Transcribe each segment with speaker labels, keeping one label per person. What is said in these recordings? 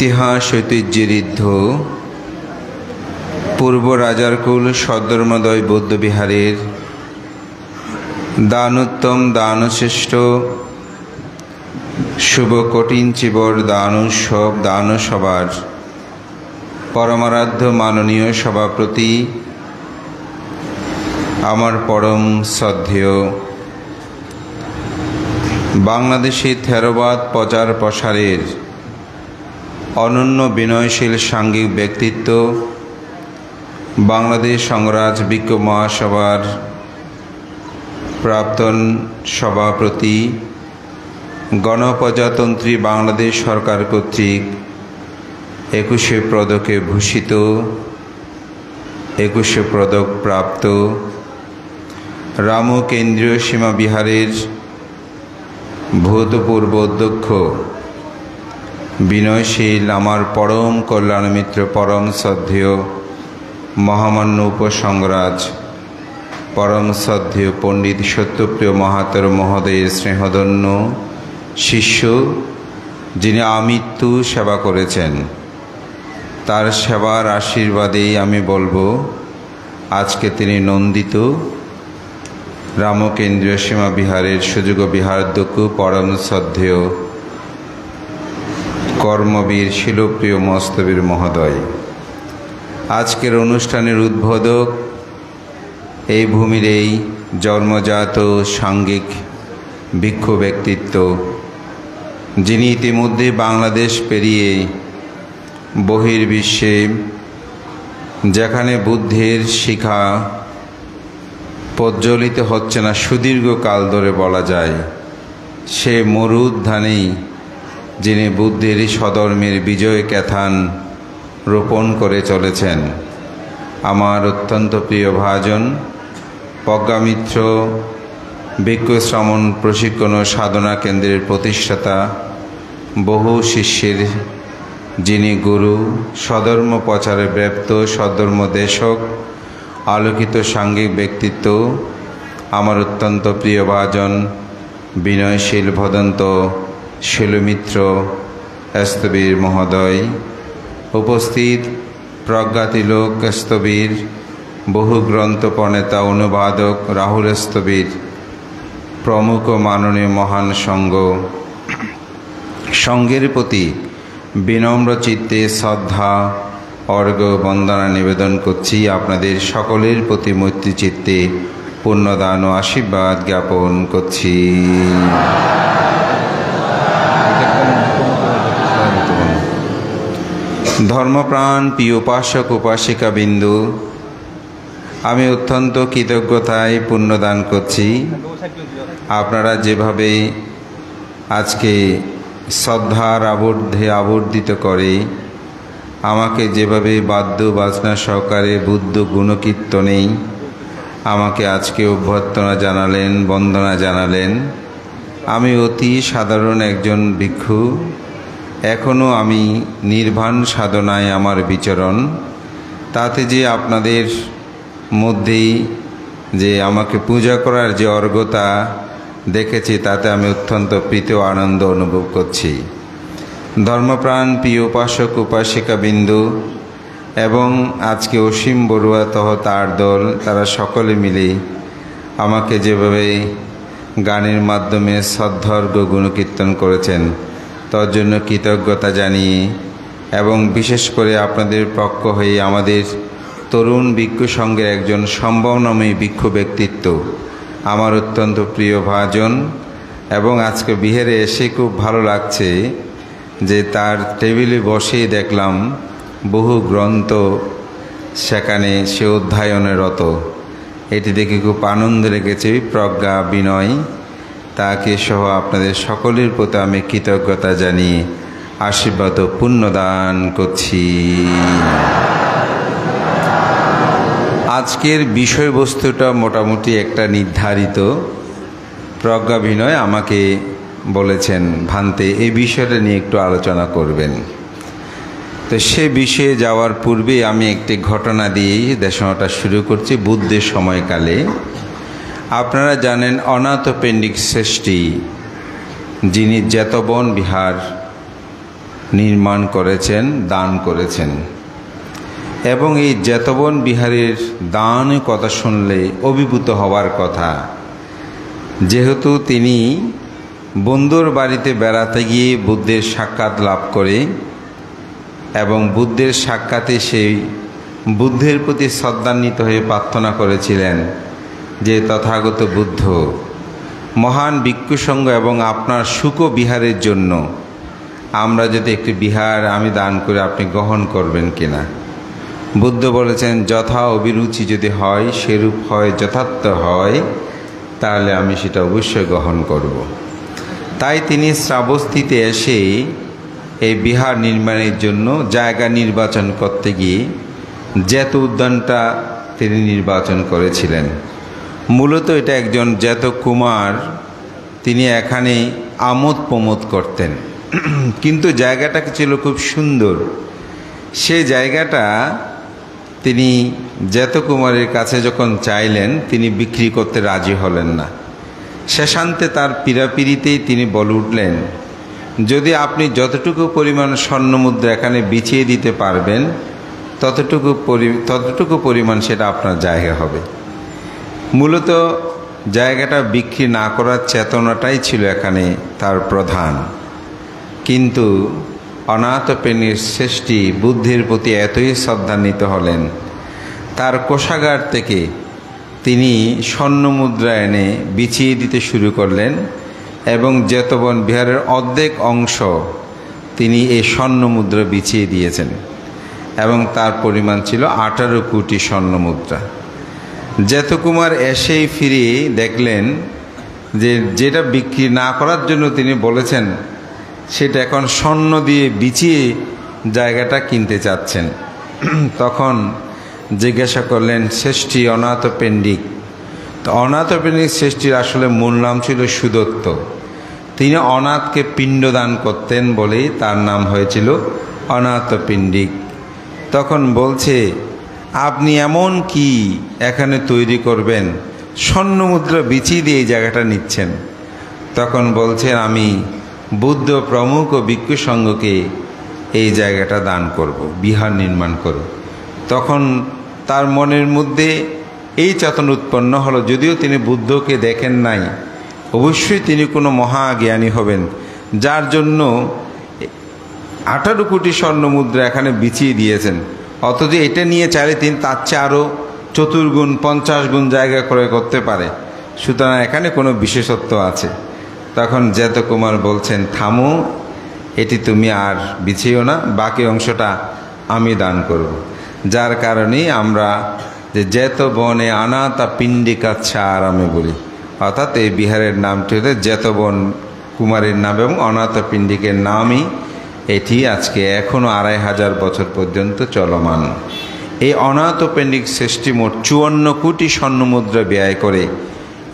Speaker 1: ইতিহাস ঐতিহ্যেরিদ্ধ পূর্ব রাজারকুল সদ্ধর্মোদয় বৌদ্ধবিহারের দানোত্তম দানশ্রেষ্ঠ শুভ কঠিন চিবর দান উৎসব দান সভার পরমারাধ্য মাননীয় সভাপতি আমার পরম শ্রদ্ধেয় বাংলাদেশে থেরোবাদ প্রচার প্রসারের অনন্য বিনয়শীল সাঙ্গিক ব্যক্তিত্ব বাংলাদেশ সংরাজ বিক্ষোভ মহাসভার প্রাক্তন সভাপতি গণপ্রজাতন্ত্রী বাংলাদেশ সরকার কর্তৃক 21 পদকে ভূষিত 21 পদক প্রাপ্ত রামু কেন্দ্রীয় সীমা বিহারের ভূতপূর্ব অধ্যক্ষ বিনয়শীল আমার পরম কল্যাণ মিত্র পরম শ্রদ্ধেয় মহামান্য উপসংরাজ পরম শ্রদ্ধেয় পণ্ডিত সত্যপ্রিয় মহাতর মহোদয়ের স্নেহধন্য শিষ্য যিনি আমৃত্যু সেবা করেছেন, তার সেবার আশীর্বাদেই আমি বলবো আজকে তিনি নন্দিত রামকেন্দ্রীয় সীমা বিহারের সুযোগ্য বিহারাধ্যক্ষ পরম শ্রদ্ধেয় কর্মবীর শিলপ্রিয় মস্তবীর মহোদয়। আজকের অনুষ্ঠানের উদ্বোধক এই ভূমির এই জন্মজাত সাঙ্গিক ভিক্ষ ব্যক্তিত্ব, যিনি ইতিমধ্যে বাংলাদেশ পেরিয়ে বহির্বিশ্বে যেখানে বুদ্ধের শিখা প্রজ্বলিত হচ্ছে না সুদীর্ঘকাল ধরে বলা যায়, সে মরুদ্যানেই যিনি বুদ্ধের স্বধর্মের বিজয় ক্যাথান রোপণ করে চলেছেন। আমার অত্যন্ত প্রিয় ভাজন প্রজ্ঞামিত্র ভিক্ষু শ্রমণ প্রশিক্ষণ ও সাধনা কেন্দ্রের প্রতিষ্ঠাতা, বহু শিষ্যের যিনি গুরু, স্বধর্ম প্রচারে ব্যাপ্ত স্বধর্ম দেশক, আলোকিত সাঙ্গিক ব্যক্তিত্ব, আমার অত্যন্ত প্রিয় ভাজন বিনয়শীল ভদন্ত শিলমিত্র স্থবির মহোদয়, উপস্থিত প্রজ্ঞাতিলোক স্থবির, বহু গ্রন্থ প্রণেতা অনুবাদক রাহুল স্থবির প্রমুখ মাননীয় মহান সঙ্ঘের প্রতি বিনম্র চিত্তে শ্রদ্ধা অর্ঘ্য বন্দনা নিবেদন করছি। আপনাদের সকলের প্রতি মৈত্রী চিত্তে পুণ্যদান ও আশীর্বাদ জ্ঞাপন করছি। ধর্মপ্রাণ প্রিয় উপাসক উপাসিকা বিন্দু, আমি অত্যন্ত কৃতজ্ঞতায় পুণ্যদান করছি। আপনারা যেভাবে আজকে শ্রদ্ধার আবর্ধে আবর্ধিত করে আমাকে যেভাবে বাদ্য বাজনা সহকারে বুদ্ধ গুণকীর্তনেই আমাকে আজকে অভ্যর্থনা জানালেন, বন্দনা জানালেন। আমি অতি সাধারণ একজন ভিক্ষু, এখনও আমি নির্বাণ সাধনায় আমার বিচরণ। তাতে যে আপনাদের মধ্যেই যে আমাকে পূজা করার যে অর্ঘ্যতা দেখেছি, তাতে আমি অত্যন্ত প্রীতি ও আনন্দ অনুভব করছি। ধর্মপ্রাণ প্রিয় উপাসক উপাসিকা বিন্দু এবং আজকে অসীম বড়ুয়া তহ তার দল, তারা সকলে মিলে আমাকে যেভাবে গানের মাধ্যমে শ্রদ্ধর্ঘ গুণকীর্তন করেছেন, তার জন্য কৃতজ্ঞতা জানিয়ে এবং বিশেষ করে আপনাদের পক্ষ হয়ে আমাদের তরুণ ভিক্ষু সংঘের একজন সম্ভাবনাময়ী ভিক্ষু ব্যক্তিত্ব, আমার অত্যন্ত প্রিয় ভাজন, এবং আজকে বিহারে এসে খুব ভালো লাগছে যে তার টেবিলে বসেই দেখলাম বহু গ্রন্থ সেখানে সে অধ্যয়নে রত। এটি দেখে খুব আনন্দ লেগেছে। প্রজ্ঞা বিনয় তাকে সহ আপনাদের সকলের প্রতি আমি কৃতজ্ঞতা জানিয়ে আশীর্বাদ ও পুণ্যদান করছি। আজকের বিষয়বস্তুটা মোটামুটি একটা নির্ধারিত। প্রজ্ঞা বিনয় আমাকে বলেছেন ভান্তে এই বিষয়টা নিয়ে একটু আলোচনা করবেন। তো সে বিষয়ে যাওয়ার পূর্বে আমি একটি ঘটনা দিয়েই দেশনাটা শুরু করছি। বুদ্ধের সময়কালে আপনারা জানেন অনাথ পেন্ডিক শ্রেষ্ঠী, যিনি জেতবন বিহার নির্মাণ করেছেন, দান করেছেন। এবং এই জেতবন বিহারের দানের কথা শুনলে অভিভূত হওয়ার কথা। যেহেতু তিনি বন্ধুর বাড়িতে বেড়াতে গিয়ে বুদ্ধের সাক্ষাৎ লাভ করে এবং বুদ্ধের সাক্ষাতে সেই বুদ্ধের প্রতি শ্রদ্ধান্বিত হয়ে প্রার্থনা করেছিলেন যে তথাগত বুদ্ধ, মহান ভিক্ষু সংঘ এবং আপনার সুখ বিহারের জন্য আমরা যদি একটি বিহার আমি দান করে আপনি গ্রহণ করবেন কিনা। বুদ্ধ বলেছেন, যথা অভিরুচি যদি হয়, সেরূপ হয়, যথার্থ হয়, তাহলে আমি সেটা অবশ্যই গ্রহণ করব। তাই তিনি শ্রাবস্তিতে এসে এই বিহার নির্মাণের জন্য জায়গা নির্বাচন করতে গিয়ে জেত উদ্যানটা তিনি নির্বাচন করেছিলেন। মূলত এটা একজন জেত কুমার, তিনি এখানে আমোদ প্রমোদ করতেন, কিন্তু জায়গাটা ছিল খুব সুন্দর। সেই জায়গাটা তিনি জেত কুমারের কাছে যখন চাইলেন, তিনি বিক্রি করতে রাজি হলেন না। শেষান্তে তার পীড়াপিড়িতেই তিনি বলে উঠলেন, যদি আপনি যতটুকু পরিমাণ স্বর্ণমুদ্রা এখানে বিছিয়ে দিতে পারবেন ততটুকু পরিমাণ সেটা আপনার জায়গা হবে। মূলত জায়গাটা বিক্রি না করার চেতনাটাই ছিল এখানে তার প্রধান। কিন্তু অনাথপেনির সৃষ্টি বুদ্ধের প্রতি এতই শ্রদ্ধান্বিত হলেন, তার কোষাগার থেকে তিনি স্বর্ণমুদ্রা এনে বিছিয়ে দিতে শুরু করলেন এবং জেতবন বিহারের অর্ধেক অংশ তিনি এই স্বর্ণমুদ্রা বিছিয়ে দিয়েছেন এবং তার পরিমাণ ছিল 18 কোটি স্বর্ণমুদ্রা। জেতকুমার এসেই ফিরে দেখলেন যে যেটা বিক্রি না করার জন্য তিনি বলেছেন সেটা এখন স্বর্ণ দিয়ে বিছিয়ে জায়গাটা কিনতে চাচ্ছেন। তখন জিজ্ঞাসা করলেন, শ্রেষ্ঠী অনাথপেণ্ডিক। তো অনাথপেণ্ডিক শ্রেষ্ঠীর আসলে মূল নাম ছিল সুদত্ত। তিনি অনাথকে পিণ্ডদান করতেন বলেই তার নাম হয়েছিল অনাথপিণ্ডিক। তখন বলছে, আপনি এমন কি এখানে তৈরি করবেন, স্বর্ণমুদ্রা বিছিয়ে দিয়ে এই জায়গাটা নিচ্ছেন? তখন বলছেন, আমি বুদ্ধ প্রমুখ ও ভিক্ষু সংঘকে এই জায়গাটা দান করব, বিহার নির্মাণ করব। তখন তার মনের মধ্যে এই চেতনা উৎপন্ন হলো, যদিও তিনি বুদ্ধকে দেখেন নাই, অবশ্যই তিনি কোনো মহাজ্ঞানী হবেন, যার জন্য 18 কোটি স্বর্ণমুদ্রা এখানে বিছিয়ে দিয়েছেন। অথচ এটা নিয়ে চাইলে তিনি তার চেয়ে আরও 4 গুণ 50 গুণ জায়গা ক্রয় করতে পারে, সুতরাং এখানে কোনো বিশেষত্ব আছে। তখন জেতকুমার বলছেন, থামো, এটি তুমি আর বিছিও না, বাকি অংশটা আমি দান করব। যার কারণেই আমরা যে জেতবনে অনাথা পিণ্ডিকা ছাড় আমি বলি, অর্থাৎ এই বিহারের নামটি হচ্ছে জেতবন কুমারের নাম এবং অনাথা পিণ্ডিকের নামই এটি আজকে এখনও 2500 বছর পর্যন্ত চলমান। এই অনাথপেণ্ডিক সৃষ্টি মোট 54 কোটি স্বর্ণমুদ্রা ব্যয় করে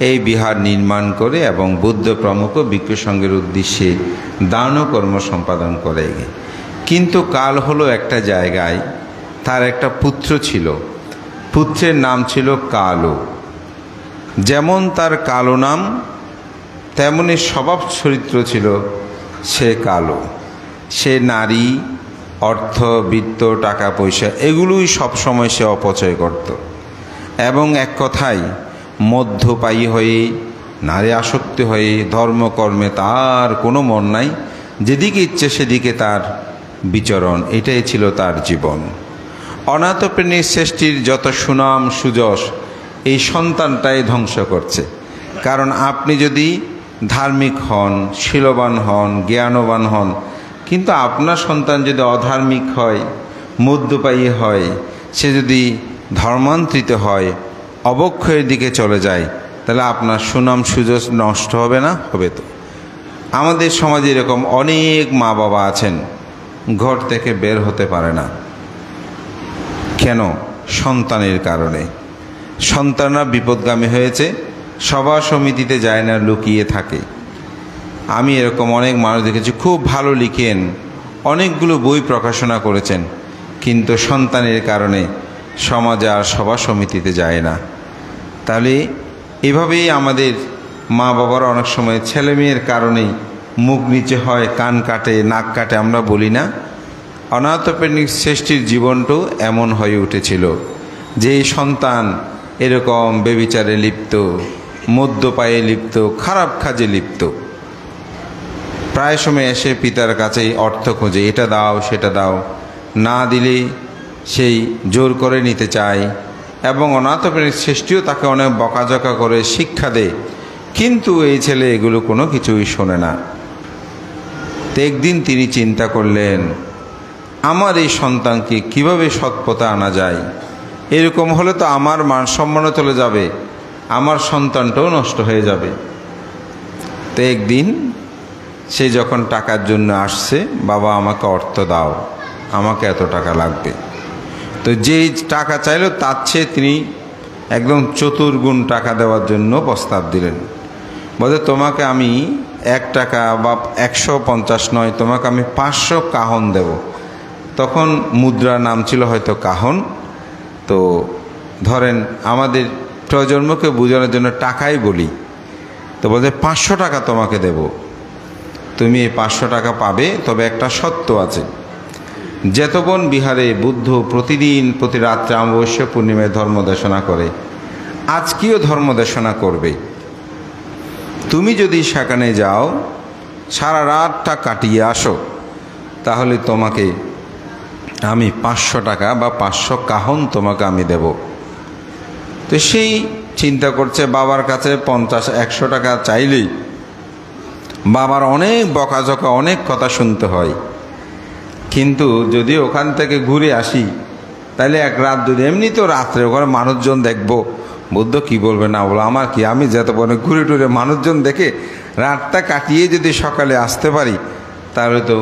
Speaker 1: এই বিহার নির্মাণ করে এবং বুদ্ধ প্রমুখ ভিক্ষু সংঘের উদ্দেশ্যে দান কর্ম সম্পাদন করে। কিন্তু কাল হলো একটা জায়গায় তার একটা পুত্র ছিল, পুত্রের নাম ছিল কালো। যেমন তার কালো নাম, তেমনি স্বভাব চরিত্র ছিল সে কালো। সে নারী, অর্থ, বিত্ত, টাকা পয়সা এগুলোই সবসময় সে অপচয় করত এবং এক কথায় মধ্যপায়ী হয়ে, নারী আসক্তি হয়ে ধর্মকর্মে তার কোনো মন নাই, যেদিকে ইচ্ছে সেদিকে তার বিচরণ, এটাই ছিল তার জীবন। অনাথপ্রেণীর সৃষ্টির যত সুনাম সুযশ এই সন্তানটাই ধ্বংস করছে। কারণ আপনি যদি ধার্মিক হন, শীলবান হন, জ্ঞানবান হন, কিন্তু আপনার সন্তান যদি অধার্মিক হয়, মধ্যপায়ী হয়, সে যদি ধর্মান্তরিত হয়, অবক্ষয়ের দিকে চলে যায়, তাহলে আপনার সুনাম সুযশ নষ্ট হবে না? হবে তো। আমাদের সমাজে এরকম অনেক মা বাবা আছেন, ঘর থেকে বের হতে পারে না। কেন? সন্তানের কারণে। সন্তানরা বিপদগামী হয়েছে, সভা সমিতিতে যায় না, লুকিয়ে থাকে। আমি এরকম অনেক মানুষ দেখেছি, খুব ভালো লিখেন, অনেকগুলো বই প্রকাশনা করেছেন, কিন্তু সন্তানের কারণে সমাজে আর সভা সমিতিতে যায় না। তাহলে এভাবেই আমাদের মা বাবারা অনেক সময় ছেলে মেয়ের কারণেই মুখ নিচে হয়, কান কাটে, নাক কাটে, আমরা বলি না? অনাথপ্রেমিক শ্রেষ্ঠীর জীবনটাও এমন হয়ে উঠেছিল যে এই সন্তান এরকম বেবিচারে লিপ্ত, মদ্যপায়ে লিপ্ত, খারাপ কাজে লিপ্ত। প্রায় সময় এসে পিতার কাছেই অর্থ খোঁজে, এটা দাও সেটা দাও, না দিলে সেই জোর করে নিতে চায় এবং অনাথপ্রেমিক শ্রেষ্ঠীও তাকে অনেক বকাঝকা করে শিক্ষা দেয়, কিন্তু এই ছেলে এগুলো কোনো কিছুই শোনে না। তো একদিন তিনি চিন্তা করলেন, আমার এই সন্তানকে কিভাবে সৎপথে আনা যায়? এরকম হলে তো আমার মান সম্মানও চলে যাবে, আমার সন্তানটাও নষ্ট হয়ে যাবে। তো একদিন সে যখন টাকার জন্য আসছে, বাবা আমাকে অর্থ দাও, আমাকে এত টাকা লাগবে। তো যেই টাকা চাইলো তার চেয়ে তিনি একদম চতুর্গুণ টাকা দেওয়ার জন্য প্রস্তাব দিলেন। বলে তোমাকে আমি 1 টাকা বা 150 নয়, তোমাকে আমি 500 কাহন দেব। তখন মুদ্রার নাম ছিল হয়তো কাহন। তো ধরেন আমাদের প্রজন্মকে বোঝানোর জন্য টাকাই বলি। তো বলছে 500 টাকা তোমাকে দেব, তুমি এই 500 টাকা পাবে, তবে একটা শর্ত আছে। যেতবন বিহারে বুদ্ধ প্রতিদিন প্রতি রাত্রে অমাবস্যা পূর্ণিমায় ধর্মদেশনা করে, আজকেও ধর্মদেশনা করবে। তুমি যদি সেখানে যাও, সারা রাতটা কাটিয়ে আসো, তাহলে তোমাকে আমি 500 টাকা বা 500 কাহন তোমাকে আমি দেব। তো সেই চিন্তা করছে, বাবার কাছে 50-100 টাকা চাইলেই বাবার অনেক বকাঝকা, অনেক কথা শুনতে হয়। কিন্তু যদি ওখান থেকে ঘুরে আসি, তাহলে এক রাত যদি এমনি তো রাত্রে ওখানে মানুষজন দেখবো, বুদ্ধ কি বলবে না বলো, আমার কি, আমি যত বনে ঘুরে টুরে মানুষজন দেখে রাতটা কাটিয়ে যদি সকালে আসতে পারি, তাহলে তো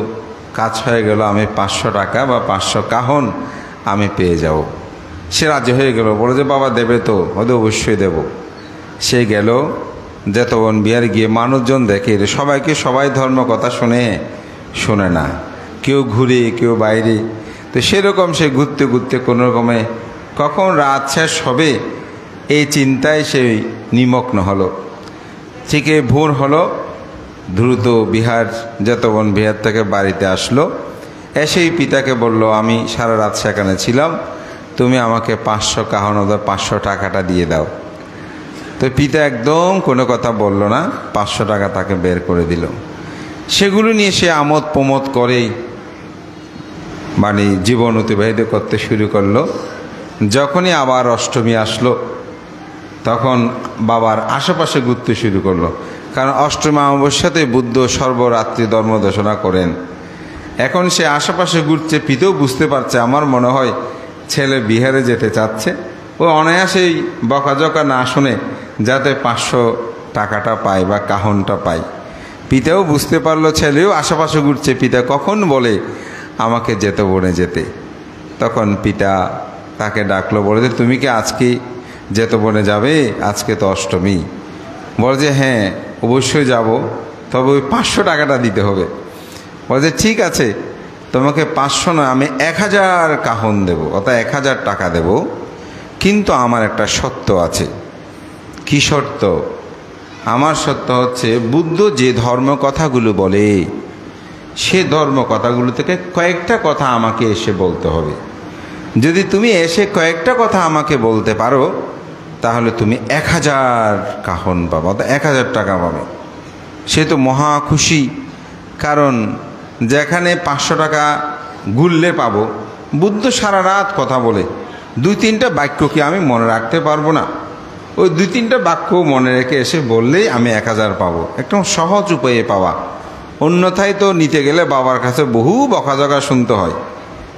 Speaker 1: কাজ হয়ে গেল, আমি 500 টাকা বা 500 কাহন আমি পেয়ে যাব। সে রাজি হয়ে গেল, বলে যে বাবা দেবে তো, ওদের অবশ্যই দেব। সে গেল যেতবন বিহারে, গিয়ে মানুষজন দেখে সবাইকে, সবাই ধর্ম কথা শোনে না, কেউ ঘুরে কেউ বাইরে। তো সেরকম সে ঘুরতে ঘুরতে কোনো রকমে কখন রাত শেষ হবে এই চিন্তায় সে নিমগ্ন হলো। ঠিক ভোর হলো, দ্রুত যেতবন বিহার থেকে বাড়িতে আসলো। এসেই পিতাকে বলল, আমি সারা রাত সেখানে ছিলাম, তুমি আমাকে 500 কাহন, 500 টাকাটা দিয়ে দাও। তো পিতা একদম কোনো কথা বলল না, 500 টাকা তাকে বের করে দিল। সেগুলো নিয়ে সে আমোদ প্রমোদ করেই মানে জীবন অতিবাহিত করতে শুরু করলো। যখনই আবার অষ্টমী আসলো, তখন বাবার আশেপাশে ঘুরতে শুরু করলো, কারণ অষ্টমী অমাবস্যাতে বুদ্ধ সর্বরাত্রি ধর্মদেশনা করেন। এখন সে আশেপাশে ঘুরছে, পিতাও বুঝতে পারছে, আমার মনে হয় ছেলে বিহারে যেতে চাচ্ছে। ও অনায়াসেই বকাঝকা না শুনে যাতে 500 টাকাটা পায় বা কাহনটা পায়। পিতাও বুঝতে পারলো ছেলেও আশেপাশে ঘুরছে, পিতা কখন বলে আমাকে যেতে বনে যেতে। তখন পিতা তাকে ডাকলো, বলে যে তুমি কি আজকে যেতে বনে যাবে? আজকে তো অষ্টমী। বলে যে হ্যাঁ অবশ্যই যাব, তবে ওই 500 টাকাটা দিতে হবে। বলে যে ঠিক আছে, তোমাকে 500 নয়, আমি 1000 কাহন দেব, অর্থাৎ 1000 টাকা দেব, কিন্তু আমার একটা শর্ত আছে। কি শর্ত? আমার শর্ত হচ্ছে, বুদ্ধ যে ধর্ম কথাগুলো বলে সে ধর্ম কথাগুলো থেকে কয়েকটা কথা আমাকে এসে বলতে হবে। যদি তুমি এসে কয়েকটা কথা আমাকে বলতে পারো, তাহলে তুমি 1000 কাহন পাবে, অর্থাৎ 1000 টাকা পাবে। সে তো মহা খুশি, কারণ যেখানে 500 টাকা গুললে পাবো, বুদ্ধ সারা রাত কথা বলে, 2-3টা বাক্য কি আমি মনে রাখতে পারবো না? ওই 2-3টা বাক্য মনে রেখে এসে বললেই আমি 1000 পাবো, একদম সহজ উপায়ে পাওয়া। অন্যথায় তো নিতে গেলে বাবার কাছে বহু বকাঝকা শুনতে হয়।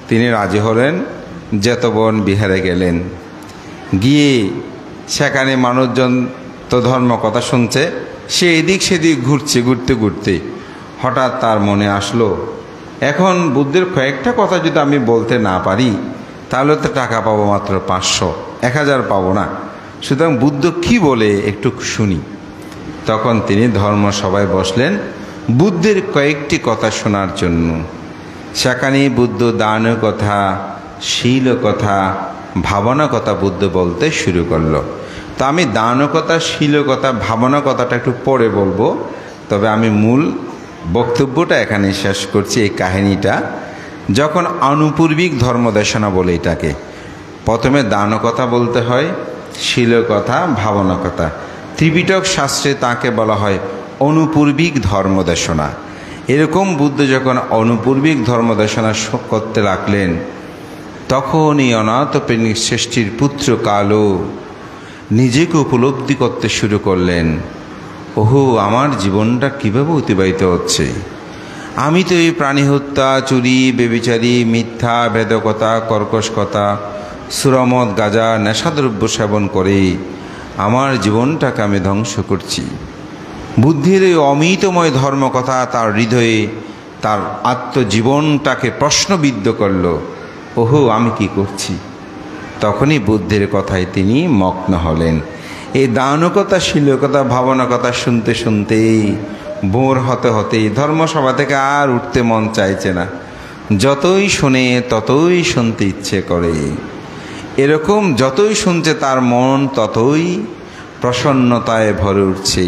Speaker 1: তিনি রাজি হলেন, যেতবন বিহারে গেলেন। গিয়ে সেখানে মানুষজন তো ধর্ম কথা শুনছে, সে এদিক সেদিক ঘুরছে, ঘুরতে ঘুরতে হঠাৎ তার মনে আসলো, এখন বুদ্ধের কয়েকটা কথা যদি আমি বলতে না পারি, তাহলে তো টাকা পাবো মাত্র 500, 1000 পাবো না। সুতরাং বুদ্ধ কি বলে একটু শুনি। তখন তিনি ধর্মসভায় বসলেন বুদ্ধের কয়েকটি কথা শোনার জন্য। সেখানে বুদ্ধ দান কথা, শীল কথা, ভাবনা কথা বুদ্ধ বলতে শুরু করলো। তো আমি দান কথা, শীল কথা, ভাবনা কথাটা একটু পরে বলবো, তবে আমি মূল বক্তব্যটা এখানে শেষ করছি। এই কাহিনীটা যখন আনুপূর্বিক ধর্মদেশনা বলে এটাকে, প্রথমে দানকথা বলতে হয়, শীলকথা, ভাবনাকথা। ত্রিপিটক শাস্ত্রে তাকে বলা হয় অনুপূর্বিক ধর্মদেশনা। এরকম বুদ্ধ যখন অনুপূর্বিক ধর্মদেশনা করতে লাগলেন, তখন এই অনাথপ্রেমিক শ্রেষ্ঠীর পুত্র কালো নিজেকে উপলব্ধি করতে শুরু করলেন। ওহো, আমার জীবনটা কীভাবে অতিবাহিত হচ্ছে! আমি তো এই প্রাণী হত্যা, চুরি, বেবিচারি, মিথ্যা, ভেদকতা, কর্কশকতা, সুরামদ, গাঁজা, নেশাদ্রব্য সেবন করে আমার জীবনটাকে আমি ধ্বংস করছি। বুদ্ধির এই অমিতময় ধর্মকথা তার হৃদয়ে তার আত্মজীবনটাকে প্রশ্নবিদ্ধ করল। ওহো, আমি কি করছি! তখনই বুদ্ধের কথায় তিনি মগ্ন হলেন। এই দানকতা, শীলকতা, ভাবনাকতা শুনতে শুনতেই বোর হতে হতেই ধর্মসভা থেকে আর উঠতে মন চাইছে না। যতই শোনে ততই শুনতে ইচ্ছে করে। এরকম যতই শুনছে তার মন ততই প্রসন্নতায় ভরে উঠছে।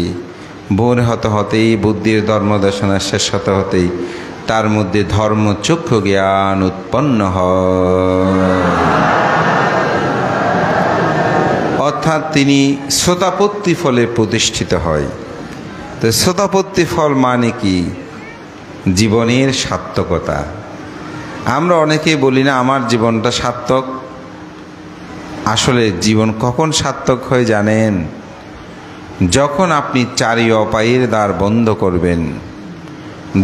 Speaker 1: বোর হতে হতেই, বুদ্ধির ধর্মদর্শনা শেষ হতে হতেই তার মধ্যে ধর্মচক্ষু জ্ঞান উৎপন্ন হয়, অর্থাৎ তিনি শ্রোতাপত্তি ফলে প্রতিষ্ঠিত হয়। তো শ্রোতাপত্তি ফল মানে কি? জীবনের সার্থকতা। আমরা অনেকেই বলি না আমার জীবনটা সার্থক। আসলে জীবন কখন সার্থক হয় জানেন? যখন আপনি চারি অপায়ের দ্বার বন্ধ করবেন,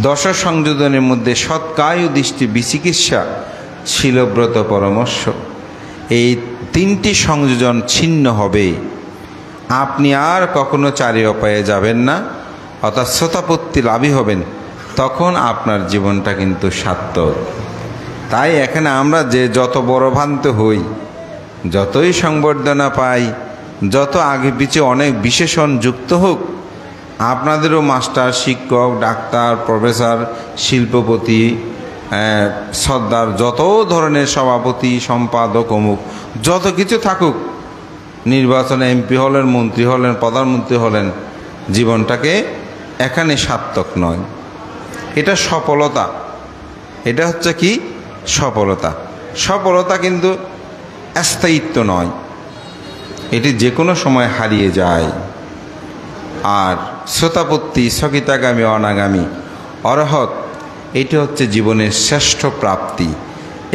Speaker 1: দশ সংযোজনের মধ্যে সৎকায় দৃষ্টি, বিচিকিৎসা, শীলব্রত, পরামর্শ, এই তিনটি সংযোজন ছিন্ন হবে। আপনি আর কখনো চারি অপায়ে যাবেন না, অর্থাৎ শ্রোতাপত্তি লাভই হবেন। তখন আপনার জীবনটা কিন্তু সার্থক। তাই এখানে আমরা যে যত বড় ভ্রান্ত হই, যতই সংবর্ধনা পাই, যত আগে পিছে অনেক বিশেষণ যুক্ত হোক, আপনাদেরও মাস্টার, শিক্ষক, ডাক্তার, প্রফেসর, শিল্পপতি, সর্দার, যত ধরনের সভাপতি, সম্পাদক, অমুক যত কিছু থাকুক, নির্বাচনে এমপি হলেন, মন্ত্রী হলেন, প্রধানমন্ত্রী হলেন, জীবনটাকে এখানে সার্থক নয়। এটা সফলতা। এটা হচ্ছে কি? সফলতা। সফলতা কিন্তু স্থায়িত্ব নয়, এটি যে কোনো সময় হারিয়ে যায়। আর শ্রোতাপত্তি, স্থগিতাগামী, অনাগামী, অরহত, এটি হচ্ছে জীবনের শ্রেষ্ঠ প্রাপ্তি।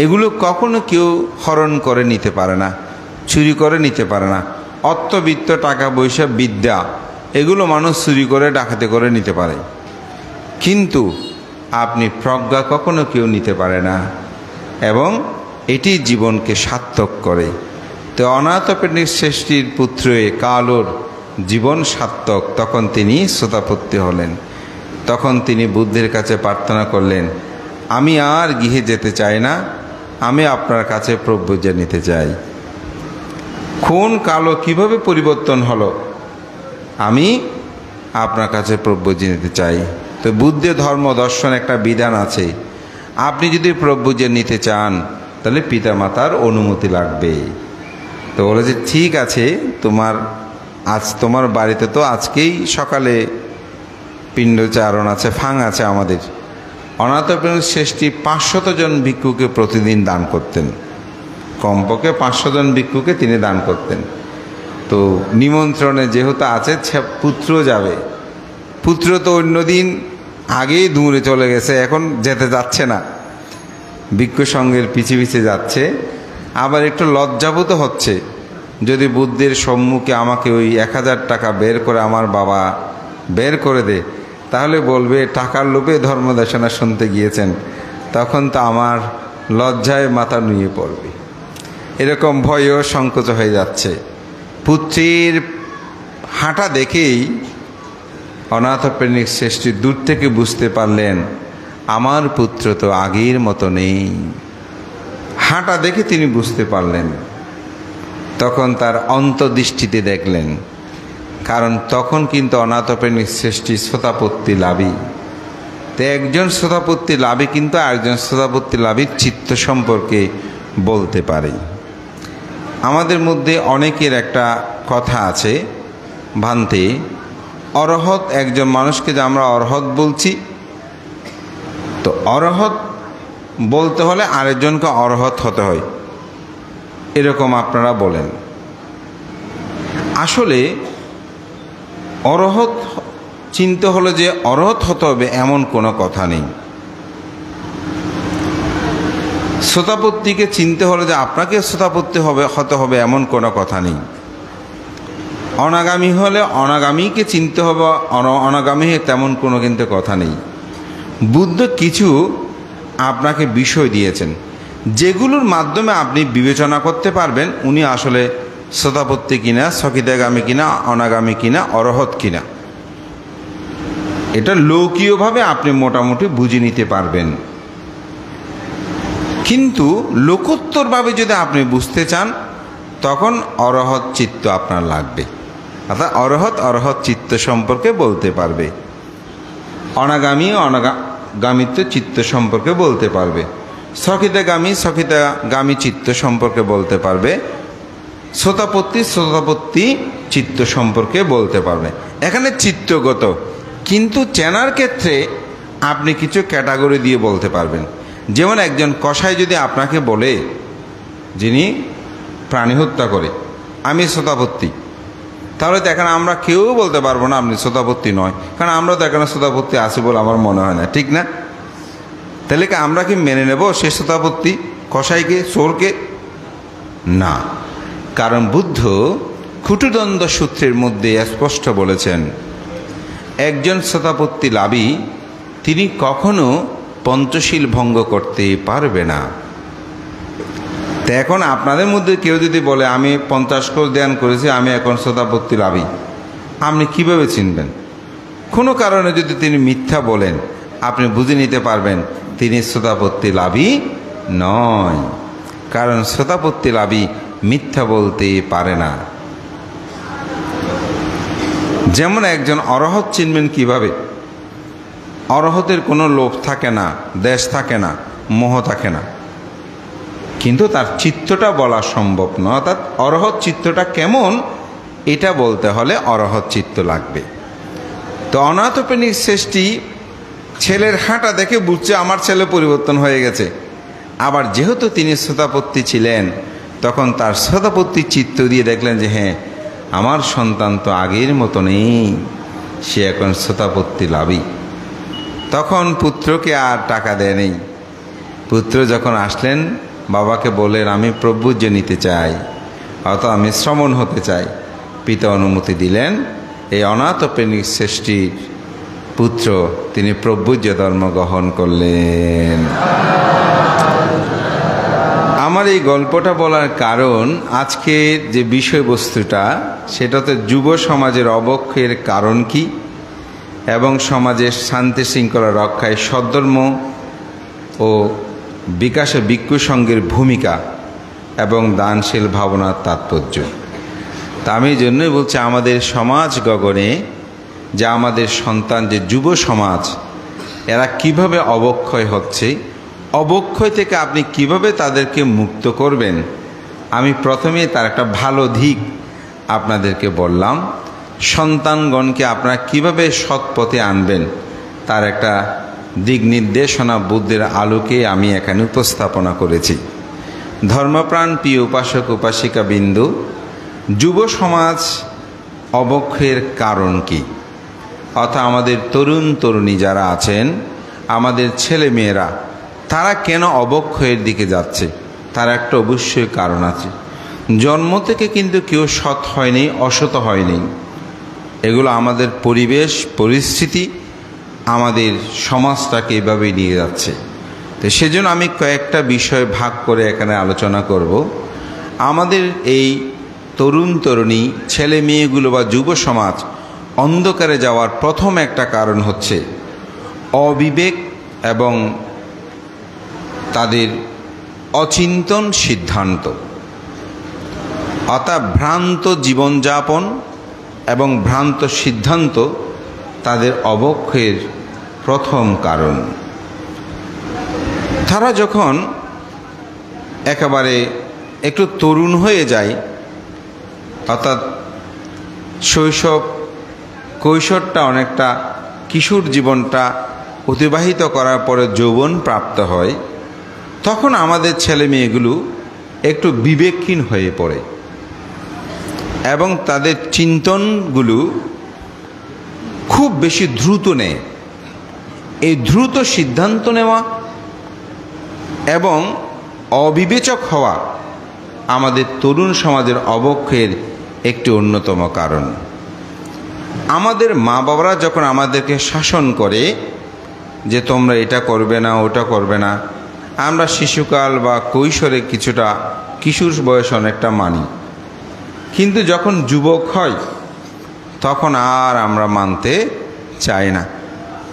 Speaker 1: এগুলো কখনো কেউ হরণ করে নিতে পারে না, চুরি করে নিতে পারে না। অর্থবিত্ত, টাকা পয়সা, বিদ্যা, এগুলো মানুষ চুরি করে, ডাকাতি করে নিতে পারে, কিন্তু আপনি প্রজ্ঞা কখনো কেউ নিতে পারে না, এবং এটি জীবনকে সার্থক করে। তো অনাথপ্রেমিক শ্রেষ্ঠীর পুত্র কালোর জীবন সার্থক। তখন তিনি শ্রোতাপত্তি হলেন। তখন তিনি বুদ্ধের কাছে প্রার্থনা করলেন, আমি আর গৃহে যেতে চাই না, আমি আপনার কাছে প্রব্রজা নিতে চাই। কোন কালো কিভাবে পরিবর্তন হলো? আমি আপনার কাছে প্রব্রজা নিতে চাই। তো বুদ্ধের ধর্ম দর্শন একটা বিধান আছে, আপনি যদি প্রব্রজা নিতে চান তাহলে পিতামাতার অনুমতি লাগবে। তো বলে যে ঠিক আছে, তোমার বাড়িতে তো আজকেই সকালে পিণ্ডচারণ আছে, ফাং আছে। আমাদের অনাথপ্রেমিক শ্রেষ্ঠী 500 জন ভিক্ষুকে প্রতিদিন দান করতেন, কমপক্ষে 500 জন ভিক্ষুকে তিনি দান করতেন। তো নিমন্ত্রণে যেহেতু আছে, পুত্র যাবে। পুত্র তো অন্যদিন আগেই দূরে চলে গেছে, এখন যেতে যাচ্ছে না, ভিক্ষু সঙ্গের পিছে পিছে যাচ্ছে। আবার একটু লজ্জাবোধ হচ্ছে, যদি বুদ্ধের সম্মুখে আমাকে ওই 1000 টাকা বের করে আমার বাবা বের করে দে, তাহলে বলবে টাকার লোভে ধর্মদেশনা শুনতে গিয়েছেন, তখন তো আমার লজ্জায় মাথা নুয়ে পড়বে। এরকম ভয়ও সংকোচ হয়ে যাচ্ছে। পুত্রের হাঁটা দেখেই অনাথপ্রেমিক শ্রেষ্ঠী দূর থেকে বুঝতে পারলেন, আমার পুত্র তো আগের মতো নেই। হাঁটা দেখে তিনি বুঝতে পারলেন। তখন তার অন্তর্দৃষ্টিতে দেখলেন, কারণ তখন কিন্তু অনাথপ্রেমিক শ্রেষ্ঠী শ্রোতাপত্তি লাভী। তো একজন শ্রোতাপত্তি লাভী কিন্তু আরেকজন শ্রোতাপত্তি লাভীর চিত্ত সম্পর্কে বলতে পারে। আমাদের মধ্যে অনেকের একটা কথা আছে ভ্রান্তি, অরহত একজন মানুষকে যে আমরা অরহত বলছি, তো অরহত বলতে হলে আরেকজনকে অরহত হতে হয়, এরকম আপনারা বলেন। আসলে অরহত চিনতে হলে যে অরহত হতে হবে এমন কোনো কথা নেই। শ্রোতাপত্তিকে চিনতে হলে যে আপনাকে শ্রোতাপত্তি হতে হবে এমন কোনো কথা নেই। অনাগামী হলে অনাগামীকে চিনতে হবে, অনাগামী তেমন কোনো কিন্তু কথা নেই। বুদ্ধ কিছু আপনাকে বিষয় দিয়েছেন যেগুলোর মাধ্যমে আপনি বিবেচনা করতে পারবেন উনি আসলে শ্রোতাপত্তি কিনা, সকিতাগামী কিনা, অনাগামী কিনা, অরহত কিনা। এটা লৌকিকভাবে আপনি মোটামুটি বুঝে নিতে পারবেন। কিন্তু লোকোত্তরভাবে যদি আপনি বুঝতে চান তখন অরহত চিত্ত আপনার লাগবে, অর্থাৎ অরহত চিত্ত সম্পর্কে বলতে পারবে, অনাগামিত্ব চিত্ত সম্পর্কে বলতে পারবে, সকিতাগামী চিত্ত সম্পর্কে বলতে পারবে, শ্রোতাপত্তি চিত্ত সম্পর্কে বলতে পারবে। এখানে চিত্তগত, কিন্তু চেনার ক্ষেত্রে আপনি কিছু ক্যাটাগরি দিয়ে বলতে পারবেন। যেমন একজন কসাই যদি আপনাকে বলে, যিনি প্রাণী হত্যা করে, আমি শ্রোতাপত্তি, তাহলে দেখেন আমরা কেউ বলতে পারবো না আপনি শ্রোতাপত্তি নয়, কারণ আমরা তো এখানে শ্রোতাপত্তি আছে বলে আমার মনে হয় না, ঠিক না? তাহলে কি আমরা কি মেনে নেব সে শ্রোতাপত্তি কসাইকে, চোরকে? না, কারণ বুদ্ধ খুটুদ্বন্দ্ব সূত্রের মধ্যে স্পষ্ট বলেছেন একজন শ্রোতাপত্তি লাভী তিনি কখনো পঞ্চশীল ভঙ্গ করতে পারবে না। তো এখন আপনাদের মধ্যে কেউ যদি বলে আমি 50 কোষ ধ্যান করেছি, আমি এখন শ্রোতাপত্তি লাভী, আপনি কিভাবে চিনবেন? কোনো কারণে যদি তিনি মিথ্যা বলেন আপনি বুঝে নিতে পারবেন তিনি শ্রোতাপত্তি লাভী নয়, কারণ শ্রোতাপত্তি লাভী মিথ্যা বলতে পারে না। যেমন একজন অরহত চিনবেন কিভাবে? অরহতের কোনো লোভ থাকে না, দেশ থাকে না, মোহ থাকে না, কিন্তু তার চিত্তটা বলা সম্ভব নয়। অর্থাৎ অরহত চিত্তটা কেমন এটা বলতে হলে অরহত চিত্ত লাগবে। তো অনাথপ্রেমিক শ্রেষ্ঠী ছেলের হাঁটা দেখে বুঝছে আমার ছেলে পরিবর্তন হয়ে গেছে। আবার যেহেতু তিনি শ্রোতাপত্তি ছিলেন তখন তার শ্রোতাপত্তি চিত্ত দিয়ে দেখলেন যে হ্যাঁ আমার সন্তান তো আগের মতো নেই, সে এখন শ্রোতাপত্তি লাভী। তখন পুত্রকে আর টাকা দেয় নেই। পুত্র যখন আসলেন বাবাকে বললেন আমি প্রভুজ্য নিতে চাই, অত আমি শ্রমণ হতে চাই। পিতা অনুমতি দিলেন। এই অনাথপ্রেমিক শ্রেষ্ঠীর পুত্র তিনি প্রভুজ্য ধর্ম গ্রহণ করলেন। আমার এই গল্পটা বলার কারণ আজকে যে বিষয়বস্তুটা সেটাতে যুব সমাজের অবক্ষয়ের কারণ কি এবং সমাজের শান্তি শৃঙ্খলা রক্ষায় সদ্ধর্ম ও বিকাশে ভিক্ষু সংঘের ভূমিকা এবং দানশীল ভাবনার তাৎপর্য। তা আমি এই জন্যই বলছি আমাদের সমাজ গগনে যে আমাদের সন্তান যে যুব সমাজ এরা কিভাবে অবক্ষয় হচ্ছে, অবক্ষয় থেকে আপনি কিভাবে তাদেরকে মুক্ত করবেন, আমি প্রথমে তার একটা ভালো দিক আপনাদেরকে বললাম। সন্তানগণকে আপনারা কিভাবে সৎ পথে আনবেন তার একটা দিক নির্দেশনা বুদ্ধের আলোকে আমি এখানে উপস্থাপনা করেছি। ধর্মপ্রাণ প্রিয় উপাসক উপাসিকা বিন্দু, যুব সমাজ অবক্ষয়ের কারণ কি, অর্থাৎ আমাদের তরুণ তরুণী যারা আছেন, আমাদের ছেলে মেয়েরা তারা কেন অবক্ষয়ের দিকে যাচ্ছে, তার একটা অবশ্যই কারণ আছে। জন্ম থেকে কিন্তু কেউ সৎ হয়নি, অসৎ হয়নি। এগুলো আমাদের পরিবেশ পরিস্থিতি আমাদের সমাজটাকে এভাবে নিয়ে যাচ্ছে। তো সেজন্য আমি কয়েকটা বিষয় ভাগ করে এখানে আলোচনা করব। আমাদের এই তরুণ তরুণী ছেলে মেয়েগুলো বা যুব সমাজ অন্ধকারে যাওয়ার প্রথম একটা কারণ হচ্ছে অবিবেক এবং তাদের অচিন্তন সিদ্ধান্ত, অর্থাৎ ভ্রান্ত জীবনযাপন এবং ভ্রান্ত সিদ্ধান্ত তাদের অবক্ষয়ের প্রথম কারণ। তারা যখন একেবারে একটু তরুণ হয়ে যায়, অর্থাৎ শৈশব কৈশোরটা অনেকটা কিশোর জীবনটা অতিবাহিত করার পরে যৌবন প্রাপ্ত হয়, তখন আমাদের ছেলে মেয়েগুলো একটু বিবেকহীন হয়ে পড়ে এবং তাদের চিন্তনগুলো খুব বেশি দ্রুত নেয়। এই দ্রুত সিদ্ধান্ত নেওয়া এবং অবিবেচক হওয়া আমাদের তরুণ সমাজের অবক্ষয়ের একটি অন্যতম কারণ। আমাদের মা বাবারা যখন আমাদেরকে শাসন করে যে তোমরা এটা করবে না, ওটা করবে না, আমরা শিশুকাল বা কৈশোরে কিছুটা কিশোর বয়স অনেকটা মানি, কিন্তু যখন যুবক হয় তখন আর আমরা মানতে চাই না।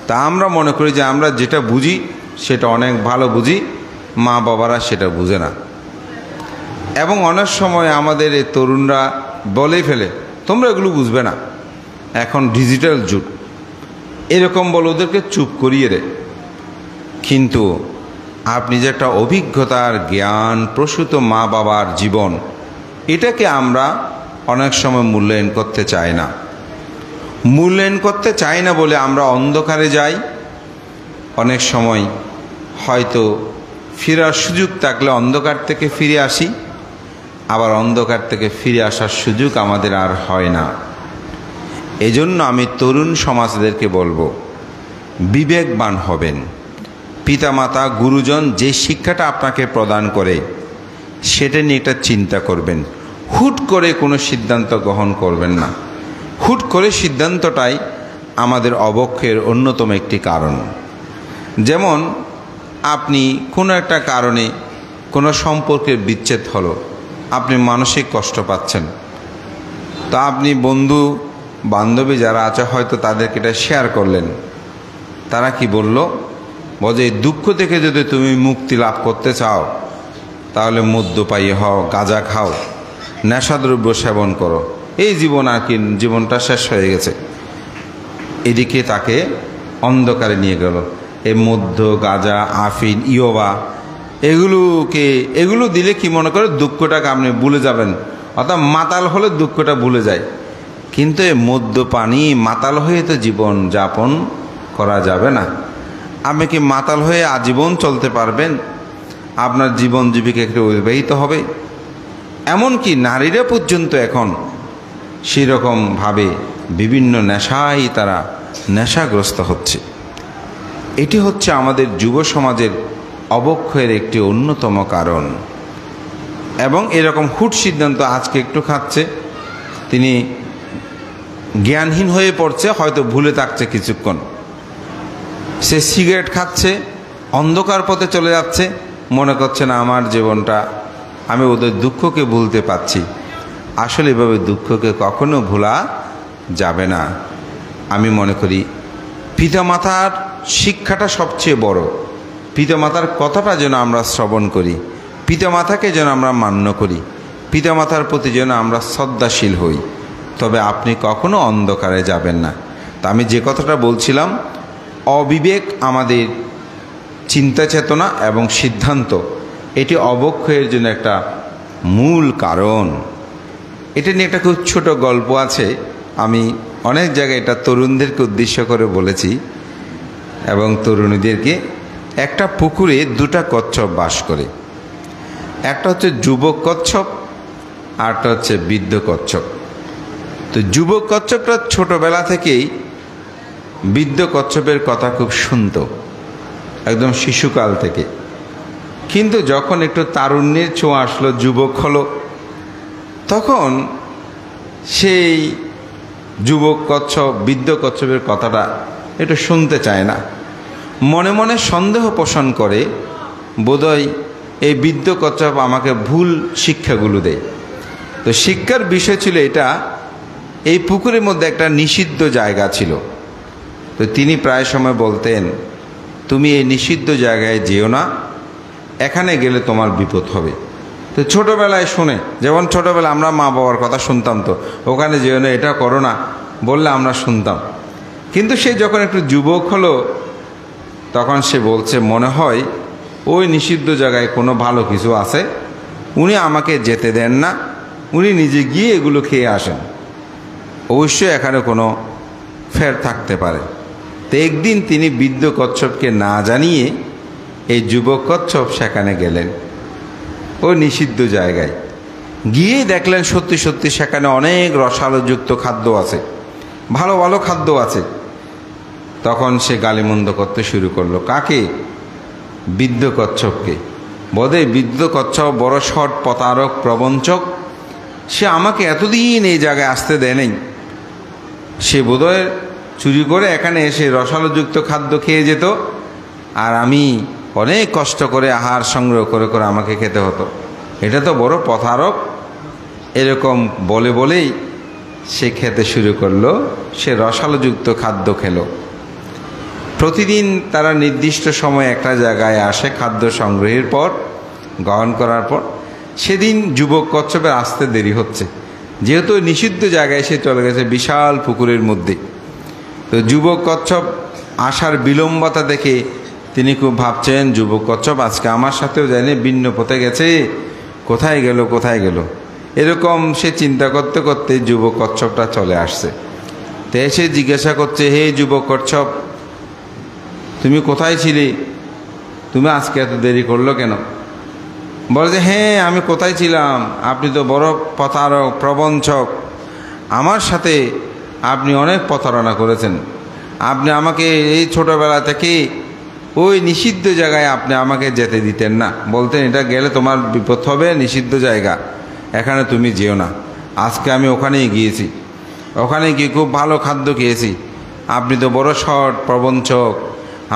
Speaker 1: তা আমরা মনে করি যে আমরা যেটা বুঝি সেটা অনেক ভালো বুঝি, মা বাবারা সেটা বুঝে না। এবং অনেক সময় আমাদের এই তরুণরা বলেই ফেলে তোমরা এগুলো বুঝবে না, এখন ডিজিটাল যুগ, এরকম বলে ওদেরকে চুপ করিয়ে দেয়। কিন্তু আপনি যে একটা অভিজ্ঞতার জ্ঞান প্রসূত মা বাবার জীবন, এটাকে আমরা অনেক সময় মূল্যায়ন করতে চাই না। মূল্যায়ন করতে চাই না বলে আমরা অন্ধকারে যাই। অনেক সময় হয়তো ফেরার সুযোগ থাকলে অন্ধকার থেকে ফিরে আসি, আবার অন্ধকার থেকে ফিরে আসার সুযোগ আমাদের আর হয় না। এজন্য আমি তরুণ সমাজদেরকে বলবো, বিবেকবান হবেন। পিতামাতা গুরুজন যে শিক্ষাটা আপনাকে প্রদান করে সেটা নিয়ে একটা চিন্তা করবেন। হুট করে কোনো সিদ্ধান্ত গ্রহণ করবেন না। হুট করে সিদ্ধান্তটাই আমাদের অবক্ষয়ের অন্যতম একটি কারণ। যেমন আপনি কোনো একটা কারণে কোনো সম্পর্কের বিচ্ছেদ হলো, আপনি মানসিক কষ্ট পাচ্ছেন, তা আপনি বন্ধু বান্ধবী যারা আছে হয়তো তাদেরকে এটা শেয়ার করলেন। তারা কি বলল, বলে এই দুঃখ থেকে যদি তুমি মুক্তি লাভ করতে চাও তাহলে মদ্যপায়ী হও, গাঁজা খাও, নেশাদ্রব্য সেবন করো, এই জীবন আর কি, জীবনটা শেষ হয়ে গেছে। এদিকে তাকে অন্ধকারে নিয়ে গেল। এই মধ্য, গাঁজা, আফিন, ইয়োবা এগুলো দিলে কি মনে করে দুঃখটাকে আপনি ভুলে যাবেন, অর্থাৎ মাতাল হলে দুঃখটা ভুলে যায়। কিন্তু এই মদ্যপানি মাতাল হয়ে তো জীবন যাপন করা যাবে না। আপনি কি মাতাল হয়ে আজীবন চলতে পারবেন? আপনার জীবন জীবিকা একটু অতিবাহিত হবে। এমনকি নারীরা পর্যন্ত এখন সেরকমভাবে বিভিন্ন নেশায় তারা নেশাগ্রস্ত হচ্ছে। এটি হচ্ছে আমাদের যুব সমাজের অবক্ষয়ের একটি অন্যতম কারণ। এবং এরকম হুট সিদ্ধান্ত, আজকে একটু খাচ্ছে, তিনি জ্ঞানহীন হয়ে পড়ছে, হয়তো ভুলে থাকছে কিছুক্ষণ, সে সিগারেট খাচ্ছে, অন্ধকার পথে চলে যাচ্ছে, মনে করছে না আমার জীবনটা, আমি ওদের দুঃখকে ভুলতে পারছি। আসলে এভাবে দুঃখকে কখনো ভোলা যাবে না। আমি মনে করি পিতামাতার শিক্ষাটা সবচেয়ে বড়। পিতামাতার কথাটা যেন আমরা শ্রবণ করি, পিতামাতাকে যেন আমরা মান্য করি, পিতামাতার প্রতি যেন আমরা শ্রদ্ধাশীল হই, তবে আপনি কখনো অন্ধকারে যাবেন না। তা আমি যে কথাটা বলছিলাম, অবিবেক আমাদের চিন্তা চেতনা এবং সিদ্ধান্ত, এটি অবক্ষয়ের জন্য একটা মূল কারণ। এটা নিয়ে একটা খুব ছোট গল্প আছে, আমি অনেক জায়গায় এটা তরুণদেরকে উদ্দেশ্য করে বলেছি এবং তরুণীদেরকে। একটা পুকুরে দুটা কচ্ছপ বাস করে, একটা হচ্ছে যুবক কচ্ছপ, আরটা হচ্ছে বৃদ্ধ কচ্ছপ। তো যুবক কচ্ছপটা ছোটবেলা থেকেই বৃদ্ধ কচ্ছপের কথা খুব শুনত, একদম শিশুকাল থেকে। কিন্তু যখন একটু তারুণ্যের ছোঁয়া আসলো, যুবক হলো, তখন সেই যুবক কচ্ছপ বৃদ্ধ কচ্ছপের কথাটা একটু শুনতে চায় না। মনে মনে সন্দেহ পোষণ করে, বোধহয় এই বৃদ্ধ কচ্ছপ আমাকে ভুল শিক্ষাগুলো দেয়। তো শিক্ষার বিষয় ছিল এটা, এই পুকুরের মধ্যে একটা নিষিদ্ধ জায়গা ছিল। তো তিনি প্রায় সময় বলতেন, তুমি এই নিষিদ্ধ জায়গায় যেও না, এখানে গেলে তোমার বিপদ হবে। তো ছোটোবেলায় শুনে, যেমন ছোটোবেলায় আমরা মা বাবার কথা শুনতাম, তো ওখানে যেও না, এটা করো না বললে আমরা শুনতাম। কিন্তু সে যখন একটু যুবক হলো, তখন সে বলছে মনে হয় ওই নিষিদ্ধ জায়গায় কোনো ভালো কিছু আছে, উনি আমাকে যেতে দেন না, উনি নিজে গিয়ে এগুলো খেয়ে আসেন, অবশ্যই এখানে কোনো ফের থাকতে পারে। তো একদিন তিনি বৃদ্ধ কচ্ছপকে না জানিয়ে এই যুবক কচ্ছপ সেখানে গেলেন, ও নিষিদ্ধ জায়গায় গিয়ে দেখলেন সত্যি সত্যি সেখানে অনেক রসালোযুক্ত খাদ্য আছে, ভালো ভালো খাদ্য আছে। তখন সে গালিমন্দ করতে শুরু করলো। কাকে? বৃদ্ধ কচ্ছপকে। বোধহয় বৃদ্ধ কচ্ছপ বড় শট প্রতারক প্রবঞ্চক, সে আমাকে এতদিন এই জায়গায় আসতে দেয় নাই, সে বোধহয় চুরি করে এখানে এসে রসালোযুক্ত খাদ্য খেয়ে যেত, আর আমি অনেক কষ্ট করে আহার সংগ্রহ করে করে আমাকে খেতে হতো। এটা তো বড় প্রতারক। এরকম বলে বলেই সে খেতে শুরু করলো, সে রসালোযুক্ত খাদ্য খেলো। প্রতিদিন তারা নির্দিষ্ট সময় একটা জায়গায় আসে খাদ্য সংগ্রহের পর, গ্রহণ করার পর। সেদিন যুবক কচ্ছপের আসতে দেরি হচ্ছে, যেহেতু নিষিদ্ধ জায়গায় সে চলে গেছে বিশাল পুকুরের মধ্যে। তো যুবক কচ্ছপ আসার বিলম্বতা দেখে তিনি খুব ভাবছেন, যুবক কচ্ছপ আজকে আমার সাথেও যায়নি, ভিন্ন পথে গেছে, কোথায় গেল কোথায় গেল, এরকম সে চিন্তা করতে করতে যুবক কচ্ছপটা চলে আসছে। তো এসে জিজ্ঞাসা করছে, হে যুবক কচ্ছপ, তুমি কোথায় ছিলে? তুমি আজকে এত দেরি করলো কেন? বলে যে, হ্যাঁ আমি কোথায় ছিলাম, আপনি তো বড় প্রতারক প্রবঞ্চক, আমার সাথে আপনি অনেক প্রতারণা করেছেন। আপনি আমাকে এই ছোটোবেলা থেকে ওই নিষিদ্ধ জায়গায় আপনি আমাকে যেতে দিতেন না, বলতেন এটা গেলে তোমার বিপদ হবে, নিষিদ্ধ জায়গা, এখানে তুমি যেও না। আজকে আমি ওখানেই গিয়েছি, ওখানে গিয়ে খুব ভালো খাদ্য খেয়েছি, আপনি তো বড় শট প্রবঞ্চক,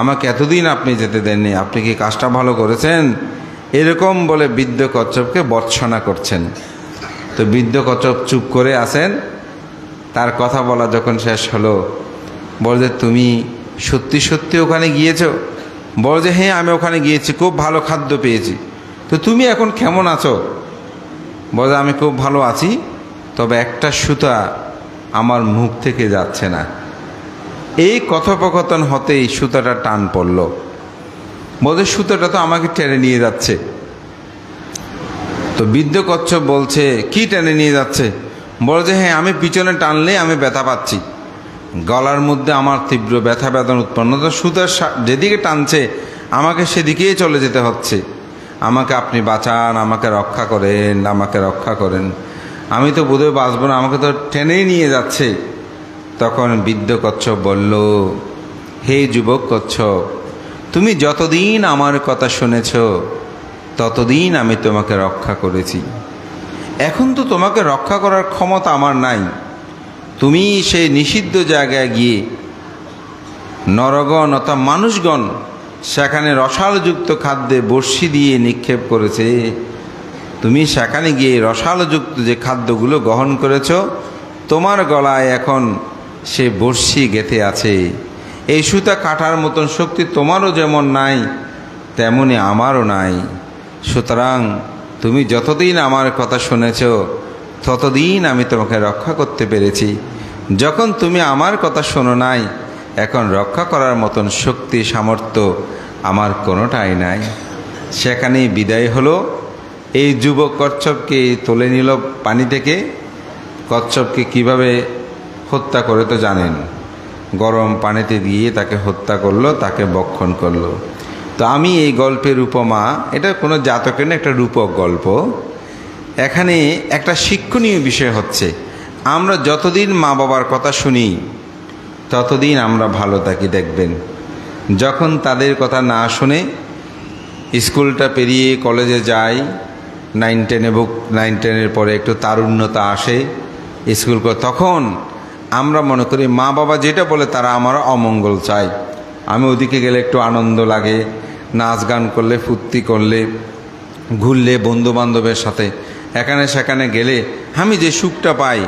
Speaker 1: আমাকে এতদিন আপনি যেতে দেননি, আপনি কি কাজটা ভালো করেছেন? এরকম বলে বৃদ্ধ কচ্ছপকে ভর্ৎসনা করছেন। তো বৃদ্ধ কচ্ছপ চুপ করে আছেন। তার কথা বলা যখন শেষ হলো, বলে, তুমি সত্যি সত্যি ওখানে গিয়েছো? বলে যে, হ্যাঁ আমি ওখানে গিয়েছি, খুব ভালো খাদ্য পেয়েছি। তো তুমি এখন কেমন আছো? বলে, আমি খুব ভালো আছি, তবে একটা সুতা আমার মুখ থেকে যাচ্ছে না। এই কথোপকথন হতেই সুতাটা টান পড়ল। বলে, সুতাটা তো আমাকে টেনে নিয়ে যাচ্ছে। তো বৃদ্ধ কচ্ছপ বলছে, কি টেনে নিয়ে যাচ্ছে? বলে যে, হ্যাঁ আমি পিছনে টানলে আমি ব্যথা পাচ্ছি, গলার মধ্যে আমার তীব্র ব্যথা বেদনা উৎপন্ন, তো সুতার যেদিকে টানছে আমাকে সেদিকেই চলে যেতে হচ্ছে, আমাকে আপনি বাঁচান, আমাকে রক্ষা করেন, আমাকে রক্ষা করেন, আমি তো বোধহয় বাঁচব না, আমাকে তো টেনেই নিয়ে যাচ্ছে। তখন বৃদ্ধ কচ্ছপ বলল, হে যুবক কচ্ছপ, তুমি যতদিন আমার কথা শুনেছ ততদিন আমি তোমাকে রক্ষা করেছি, এখন তো তোমাকে রক্ষা করার ক্ষমতা আমার নাই। তুমি সেই নিষিদ্ধ জায়গায় গিয়ে নরগণ অর্থাৎ মানুষগণ সেখানে রসালোযুক্ত খাদ্যে বড়শি দিয়ে নিক্ষেপ করেছে, তুমি সেখানে গিয়ে রসালোযুক্ত যে খাদ্যগুলো গ্রহণ করেছ, তোমার গলায় এখন সে বড়শি গেঁথে আছে। এই সুতা কাটার মতন শক্তি তোমারও যেমন নাই, তেমনি আমারও নাই। সুতরাং তুমি যতদিন আমার কথা শুনেছ ততদিন আমি তোমাকে রক্ষা করতে পেরেছি, যখন তুমি আমার কথা শোনো নাই, এখন রক্ষা করার মতন শক্তি সামর্থ্য আমার কোনোটাই নাই। সেখানেই বিদায় হলো। এই যুবক কচ্ছপকে তুলে নিল পানি থেকে। কচ্ছপকে কিভাবে হত্যা করে তো জানেন, গরম পানিতে দিয়ে তাকে হত্যা করলো, তাকে ভক্ষণ করলো। তো আমি এই গল্পের উপমা, এটা কোনো জাতকের না, একটা রূপক গল্প। এখানে একটা শিক্ষণীয় বিষয় হচ্ছে, আমরা যতদিন মা বাবার কথা শুনি ততদিন আমরা ভালো থাকি। দেখবেন যখন তাদের কথা না শুনে স্কুলটা পেরিয়ে কলেজে যাই, 9-10 এবং 9-10-এর পরে একটু তারুণ্যতা আসে, স্কুল করে, তখন আমরা মনে করি মা বাবা যেটা বলে তারা আমার অমঙ্গল চায়। আমি ওদিকে গেলে একটু আনন্দ লাগে, নাচ গান করলে, ফুর্তি করলে, ঘুরলে বন্ধু বান্ধবের সাথে, এখানে সেখানে গেলে আমি যে সুখটা পাই,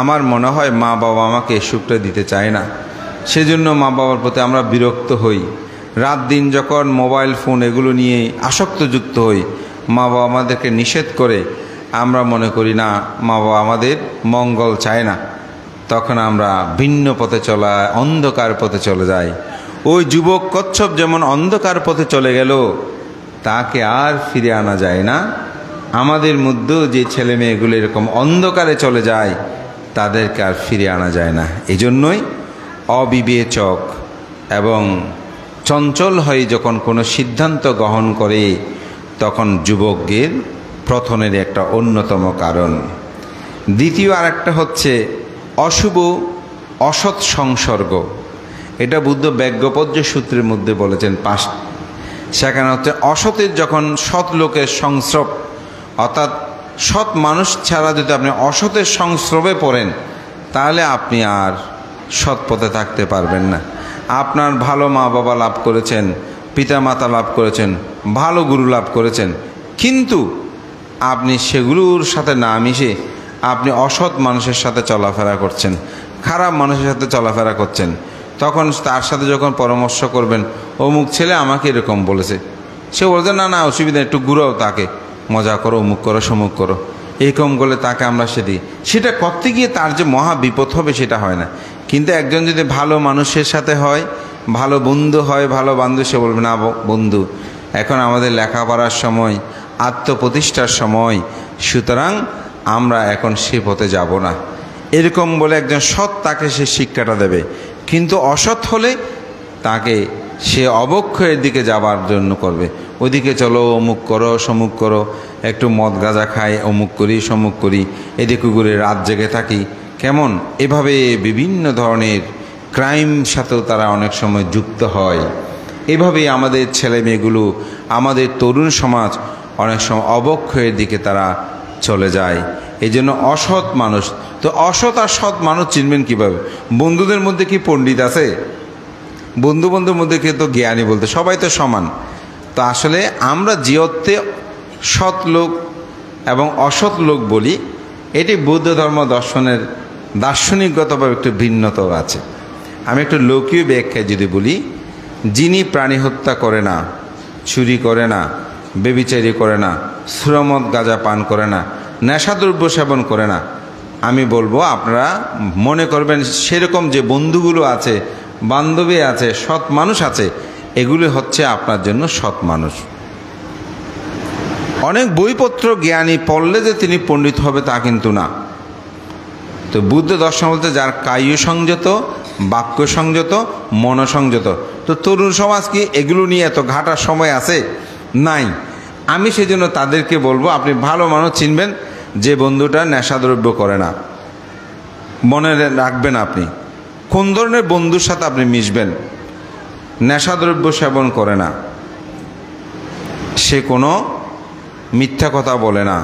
Speaker 1: আমার মনে হয় মা বাবা আমাকে এই সুখটা দিতে চায় না। সেজন্য মা বাবার প্রতি আমরা বিরক্ত হই। রাত দিন যখন মোবাইল ফোন এগুলো নিয়ে আসক্তযুক্ত হই, মা বাবা আমাদেরকে নিষেধ করে, আমরা মনে করি না মা বাবা আমাদের মঙ্গল চায় না। তখন আমরা ভিন্ন পথে চলা, অন্ধকার পথে চলে যাই। ওই যুবক কচ্ছপ যেমন অন্ধকার পথে চলে গেল, তাকে আর ফিরে আনা যায় না। আমাদের মধ্যেও যে ছেলে মেয়েগুলো এরকম অন্ধকারে চলে যায়, তাদেরকে আর ফিরে আনা যায় না। এজন্যই অবিবেচক, এবং চঞ্চল হয়ে যখন কোনো সিদ্ধান্ত গ্রহণ করে তখন যুবকদের পতনের একটা অন্যতম কারণ। দ্বিতীয় আরেকটা হচ্ছে অশুভ অসৎ সংসর্গ। এটা বুদ্ধ ব্যজ্ঞপদ্য সূত্রের মধ্যে বলেছেন 5। সেখানে হচ্ছে অসতের যখন সৎ লোকের সংস্রব, অর্থাৎ সৎ মানুষ ছাড়া যদি আপনি অসতের সংস্রবে পড়েন তাহলে আপনি আর সৎ পথে থাকতে পারবেন না। আপনার ভালো মা বাবা লাভ করেছেন, পিতা মাতা লাভ করেছেন, ভালো গুরু লাভ করেছেন, কিন্তু আপনি সেগুলোর সাথে না মিশে আপনি অসৎ মানুষের সাথে চলাফেরা করছেন, খারাপ মানুষের সাথে চলাফেরা করছেন, তখন তার সাথে যখন পরামর্শ করবেন, অমুক ছেলে আমাকে এরকম বলেছে, সে বলছে না না অসুবিধা, একটু ঘুরাও তাকে, মজা করো, অমুক করো, সমুক করো, এরকম করলে তাকে আমরা সেটা করতে গিয়ে তার যে মহা বিপদ হবে সেটা হয় না। কিন্তু একজন যদি ভালো মানুষের সাথে হয়, ভালো বন্ধু হয়, ভালো বান্ধব, সে বলবে না বন্ধু এখন আমাদের লেখাপড়ার সময়, আত্মপ্রতিষ্ঠার সময়, সুতরাং আমরা এখন সে পথে যাব না, এরকম বলে একজন সৎ তাকে সে শিক্ষাটা দেবে। কিন্তু অসৎ হলে তাকে সে অবক্ষয়ের দিকে যাবার জন্য করবে, ওইদিকে চলো, অমুক করো, সমুক করো, একটু মদ গাঁজা খাই, অমুক করি, সমুক করি, এদিকে ঘুরে রাত জেগে থাকি, কেমন এভাবে বিভিন্ন ধরনের ক্রাইম সাথেও তারা অনেক সময় যুক্ত হয়। এভাবেই আমাদের ছেলে মেয়েগুলো, আমাদের তরুণ সমাজ অনেক সময় অবক্ষয়ের দিকে তারা চলে যায়। এই জন্য অসৎ মানুষ, তো অসৎ আর সৎ মানুষ চিনবেন কিভাবে? বন্ধুদের মধ্যে কি পণ্ডিত আছে? বন্ধুদের মধ্যে কিন্তু জ্ঞানী বলতে সবাই তো সমান। তো আসলে আমরা যে অর্থে সৎ লোক এবং অসৎ লোক বলি, এটি বৌদ্ধ ধর্ম দর্শনের দার্শনিকগতভাবে একটু ভিন্নতাও আছে। আমি একটু লৌকিক ব্যাখ্যায় যদি বলি, যিনি প্রাণী হত্যা করে না, চুরি করে না, বেবিচারি করে না, সুরমদ গাঁজা পান করে না, নেশাদ্রব্য সেবন করে না, আমি বলবো আপনারা মনে করবেন সেরকম যে বন্ধুগুলো আছে, বান্ধবী আছে, সৎ মানুষ আছে, এগুলি হচ্ছে আপনার জন্য সৎ মানুষ। অনেক বইপত্র জ্ঞানী পড়লে যে তিনি পণ্ডিত হবে তা কিন্তু না। তো বুদ্ধ দর্শন বলতে যার কায়ু সংযত, বাক্য সংযত, মনসংযত। তো তরুণ সমাজ কি এগুলো নিয়ে এত ঘাটার সময় আছে? নাই। আমি সেই জন্য তাদেরকে বলবো, আপনি ভালো মানুষ চিনবেন যে বন্ধুটা নেশাদ্রব্য করে না। মনে রাখবেন আপনি কোন ধরনের বন্ধুর সাথে আপনি মিশবেন। নেশাদ্রব্য সেবন করে না, সে কোনো মিথ্যা কথা বলে না,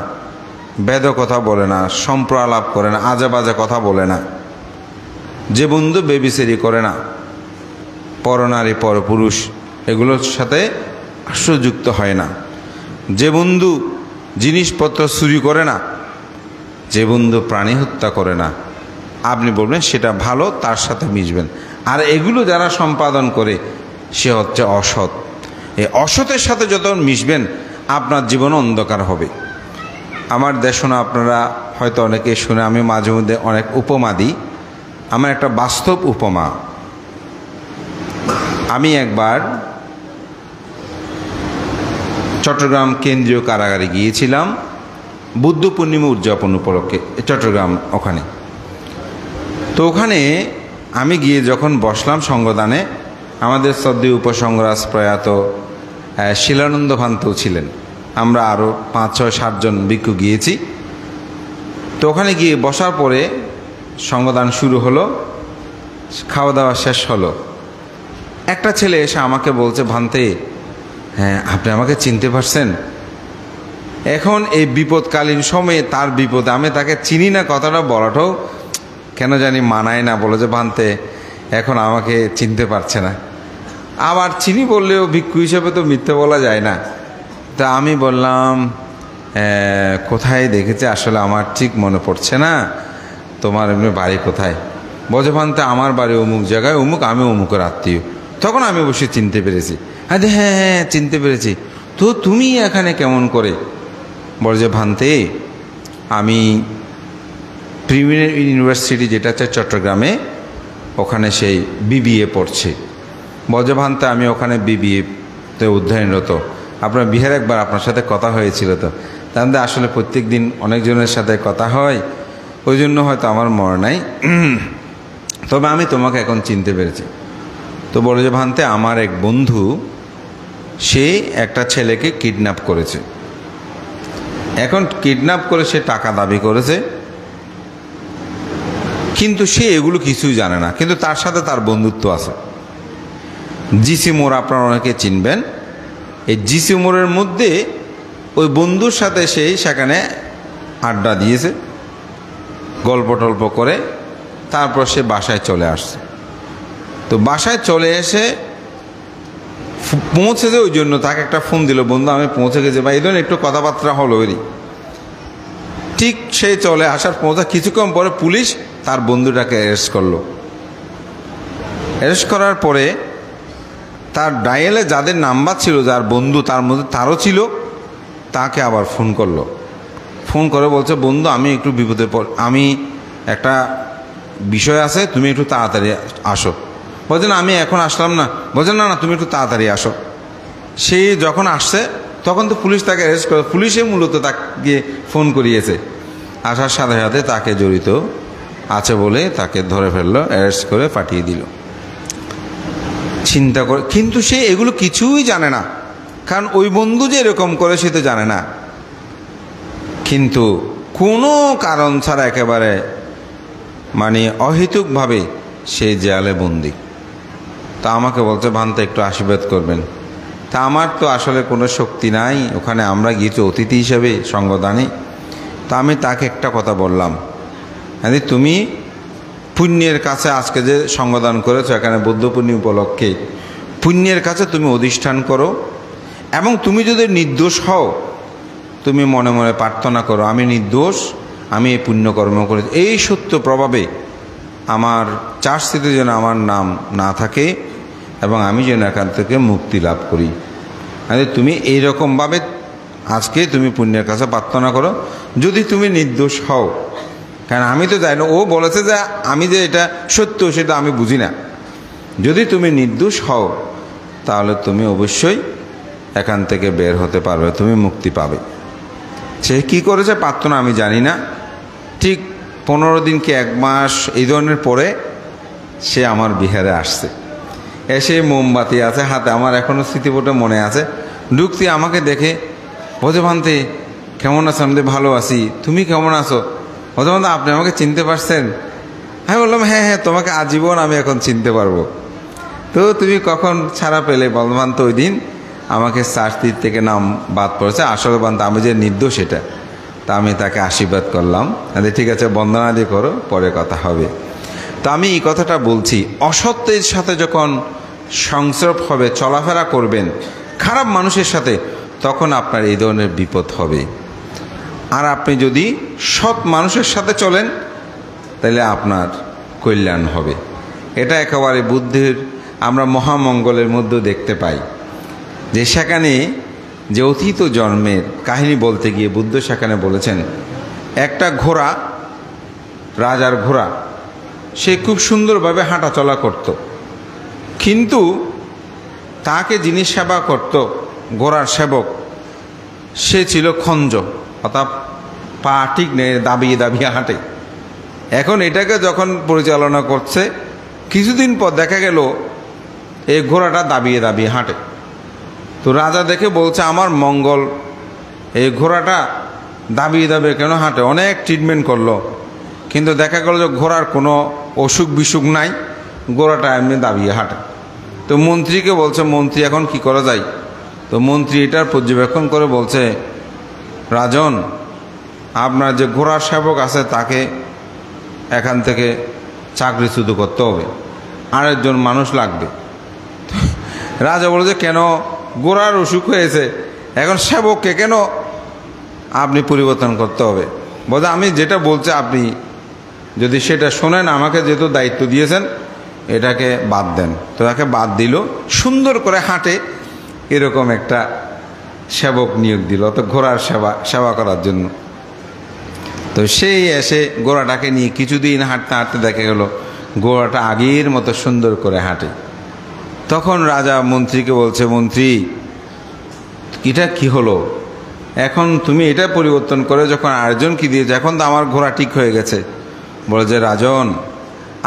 Speaker 1: বেদ কথা বলে না, সম্প্রলাপ করে না, আজে বাজে কথা বলে না। যে বন্ধু বেবিচারি করে না, পরনারী পরপুরুষ এগুলোর সাথে আশ্রযুক্ত হয় না, যে বন্ধু জিনিসপত্র চুরি করে না, যে বন্ধু প্রাণী হত্যা করে না, আপনি বলবেন সেটা ভালো, তার সাথে মিশবেন। আর এগুলো যারা সম্পাদন করে সে হচ্ছে অসৎ। এই অসতের সাথে যত মিশবেন আপনার জীবন অন্ধকার হবে। আমার দেশনা আপনারা হয়তো অনেকে শুনে, আমি মাঝে মধ্যে অনেক উপমা দিই। আমার একটা বাস্তব উপমা। আমি একবার চট্টগ্রাম কেন্দ্রীয় কারাগারে গিয়েছিলাম বুদ্ধ পূর্ণিমা উদযাপন উপলক্ষে, চট্টগ্রাম ওখানে। তো ওখানে আমি গিয়ে যখন বসলাম সঙ্গদানে, আমাদের শ্রদ্ধেয় উপসংরাজ প্রয়াত শিলানন্দ ভান্ত ছিলেন, আমরা আরও 5, 6, 7 জন ভিক্ষু গিয়েছি। তো ওখানে গিয়ে বসার পরে সঙ্গদান শুরু হলো, খাওয়া দাওয়া শেষ হলো। একটা ছেলে এসে আমাকে বলছে, ভান্তে হ্যাঁ আপনি আমাকে চিনতে পারছেন? এখন এই বিপদকালীন সময়ে তার বিপদে আমি তাকে চিনি না কথাটা বলাটাও কেন জানি মানায় না। বলে যে ভান্তে এখন আমাকে চিনতে পারছে না। আবার চিনি বললেও ভিক্ষু হিসেবে তো মিথ্যে বলা যায় না। তা আমি বললাম কোথায় দেখেছে, আসলে আমার ঠিক মনে পড়ছে না, তোমার এমনি বাড়ি কোথায়? বলছে ভান্তে আমার বাড়ি অমুক জায়গায়, অমুক, আমি অমুকের আত্মীয়। তখন আমি অবশ্যই চিনতে পেরেছি। হ্যাঁ হ্যাঁ চিনতে পেরেছি। তো তুমি এখানে কেমন করে? বলে যে ভান্তে আমি প্রিমিয়ার ইউনিভার্সিটি যেটা আছে চট্টগ্রামে, ওখানে সেই বিবিএ পড়ছে। বলে ভান্তে আমি ওখানে বিবিএতে অধ্যয়নরত। আপনার বিহারে একবার আপনার সাথে কথা হয়েছিল, তো তাহলে আসলে প্রত্যেক দিন অনেকজনের সাথে কথা হয়, ওই জন্য হয়তো আমার মনে নাই, তবে আমি তোমাকে এখন চিনতে পেরেছি। তো বলে যে ভান্তে আমার এক বন্ধু সে একটা ছেলেকে কিডন্যাপ করেছে, এখন কিডন্যাপ করে সে টাকা দাবি করেছে, কিন্তু সে এগুলো কিছুই জানে না, কিন্তু তার সাথে তার বন্ধুত্ব আছে। জিসি মোড় আপনারা অনেকে চিনবেন, এই জিসি মোড়ের মধ্যে ওই বন্ধুর সাথে সেই সেখানে আড্ডা দিয়েছে, গল্প টল্প করে তারপর সে বাসায় চলে আসছে। তো বাসায় চলে এসে পৌঁছেছে, ওই জন্য তাকে একটা ফোন দিল, বন্ধু আমি পৌঁছে গেছি বা এই ধরনের একটু কথাবার্তা হলো ওরই। ঠিক সে চলে আসার পৌঁছা কিছুক্ষণ পরে পুলিশ তার বন্ধুটাকে অ্যারেস্ট করলো। অ্যারেস্ট করার পরে তার ডায়ালে যাদের নাম্বার ছিল, যার বন্ধু তার মধ্যে তারও ছিল, তাকে আবার ফোন করলো। ফোন করে বলছে বন্ধু আমি একটু বিপদে আমি একটা বিষয় আছে, তুমি একটু তাড়াতাড়ি আসো। বলছে না আমি এখন আসলাম না। বলছে না না তুমি একটু তাড়াতাড়ি আসো। সে যখন আসছে তখন তো পুলিশ তাকে অ্যারেস্ট করে, পুলিশে মূলত তাকে ফোন করিয়েছে। আসার সাথে সাথে তাকে জড়িত আছে বলে তাকে ধরে ফেললো, অ্যারেস্ট করে পাঠিয়ে দিল। চিন্তা করে, কিন্তু সে এগুলো কিছুই জানে না, কারণ ওই বন্ধু যে এরকম করে সে তো জানে না। কিন্তু কোনো কারণ ছাড়া একেবারে মানে অহেতুকভাবে সে জেলে বন্দি। তা আমাকে বলছে ভান্তে একটু আশীর্বাদ করবেন। তা আমার তো আসলে কোনো শক্তি নাই, ওখানে আমরা গিয়েছি অতিথি হিসেবে সঙ্গদানে। তা আমি তাকে একটা কথা বললাম, তুমি পুণ্যের কাছে আজকে যে সঙ্গদান করেছো এখানে বৌদ্ধ পূর্ণিমা উপলক্ষে, পুণ্যের কাছে তুমি অধিষ্ঠান করো এবং তুমি যদি নির্দোষ হও তুমি মনে মনে প্রার্থনা করো আমি নির্দোষ, আমি এই পুণ্যকর্ম করেছি, এই সত্য প্রভাবে আমার চার্জশিটে যেন আমার নাম না থাকে এবং আমি যেন এখান থেকে মুক্তি লাভ করি। তুমি এইরকমভাবে আজকে তুমি পুণ্যের কাছে প্রার্থনা করো, যদি তুমি নির্দোষ হও। কারণ আমি তো জানি না, ও বলেছে যে আমি যে এটা সত্য সেটা আমি বুঝি না। যদি তুমি নির্দোষ হও তাহলে তুমি অবশ্যই এখান থেকে বের হতে পারবে, তুমি মুক্তি পাবে। সে কি করেছে প্রার্থনা আমি জানি না, ঠিক 15 দিন কি 1 মাস এই ধরনের পরে সে আমার বিহারে আসছে। এসে মোমবাতি আছে হাতে, আমার এখনও স্মৃতিপটে মনে আছে। ঢুকতে আমাকে দেখে বলছে ভান্তে কেমন আছো? আমি ভালো আছি, তুমি কেমন আছো? বলছে ভান্তে আপনি আমাকে চিনতে পারছেন? আমি বললাম হ্যাঁ হ্যাঁ তোমাকে আজীবন আমি এখন চিনতে পারবো। তো তুমি কখন ছাড়া পেলে? বলবান্ত ওই দিন আমাকে চার্জশিট থেকে নাম বাদ পড়েছে, আসলে বান্ত আমি যে নির্দোষ এটা। তা আমি তাকে আশীর্বাদ করলাম, ঠিক আছে বন্দনাদি করো, পরে কথা হবে। তো আমি এই কথাটা বলছি, অসত্যের সাথে যখন সংস্রব হবে, চলাফেরা করবেন খারাপ মানুষের সাথে, তখন আপনার এই ধরনের বিপদ হবে। আর আপনি যদি সৎ মানুষের সাথে চলেন তাহলে আপনার কল্যাণ হবে। এটা একেবারে বুদ্ধের আমরা মহামঙ্গলের মধ্যে দেখতে পাই যে সেখানে যে অতীত জন্মের কাহিনী বলতে গিয়ে বুদ্ধ সেখানে বলেছেন, একটা ঘোড়া, রাজার ঘোড়া, সে খুব সুন্দরভাবে হাঁটা চলা করত, কিন্তু তাকে যিনি সেবা করত ঘোড়ার সেবক, সে ছিল খঞ্জ, অর্থাৎ পা ঠিক নেই, দাবিয়ে দাবিয়ে হাঁটে। এখন এটাকে যখন পরিচালনা করছে, কিছুদিন পর দেখা গেল এই ঘোড়াটা দাবিয়ে দাবিয়ে হাঁটে। তো রাজা দেখে বলছে আমার মঙ্গল, এই ঘোড়াটা দাবিয়ে দাবিয়ে কেন হাঁটে? অনেক ট্রিটমেন্ট করলো, কিন্তু দেখা গেল যে ঘোড়ার কোনো অসুখ বিসুখ নাই, ঘোড়াটা এমনি দাবিয়ে হাঁটে। তো মন্ত্রীকে বলছে মন্ত্রী এখন কি করা যায়? তো মন্ত্রী এটার পর্যবেক্ষণ করে বলছে, রাজন আপনার যে ঘোড়ার সেবক আছে তাকে এখান থেকে চাকরিচ্যুত করতে হবে, আরেকজন মানুষ লাগবে। রাজা বলেছে কেন? ঘোড়ার অসুখ হয়েছে, এখন সেবককে কেন আপনি পরিবর্তন করতে হবে? বলছে আমি যেটা বলছি আপনি যদি সেটা শোনেন, আমাকে যেহেতু দায়িত্ব দিয়েছেন এটাকে বাদ দেন। তো তাকে বাদ দিল, সুন্দর করে হাঁটে এরকম একটা সেবক নিয়োগ দিল, তো ঘোড়ার সেবা করার জন্য। তো সেই এসে ঘোড়াটাকে নিয়ে কিছুদিন হাঁটতে হাঁটতে দেখা গেল ঘোড়াটা আগের মতো সুন্দর করে হাঁটে। তখন রাজা মন্ত্রীকে বলছে, মন্ত্রী এটা কি হলো? এখন তুমি এটা পরিবর্তন করে যখন আরেকজন কি দিয়েছে, এখন তো আমার ঘোড়া ঠিক হয়ে গেছে। বলে যে রাজন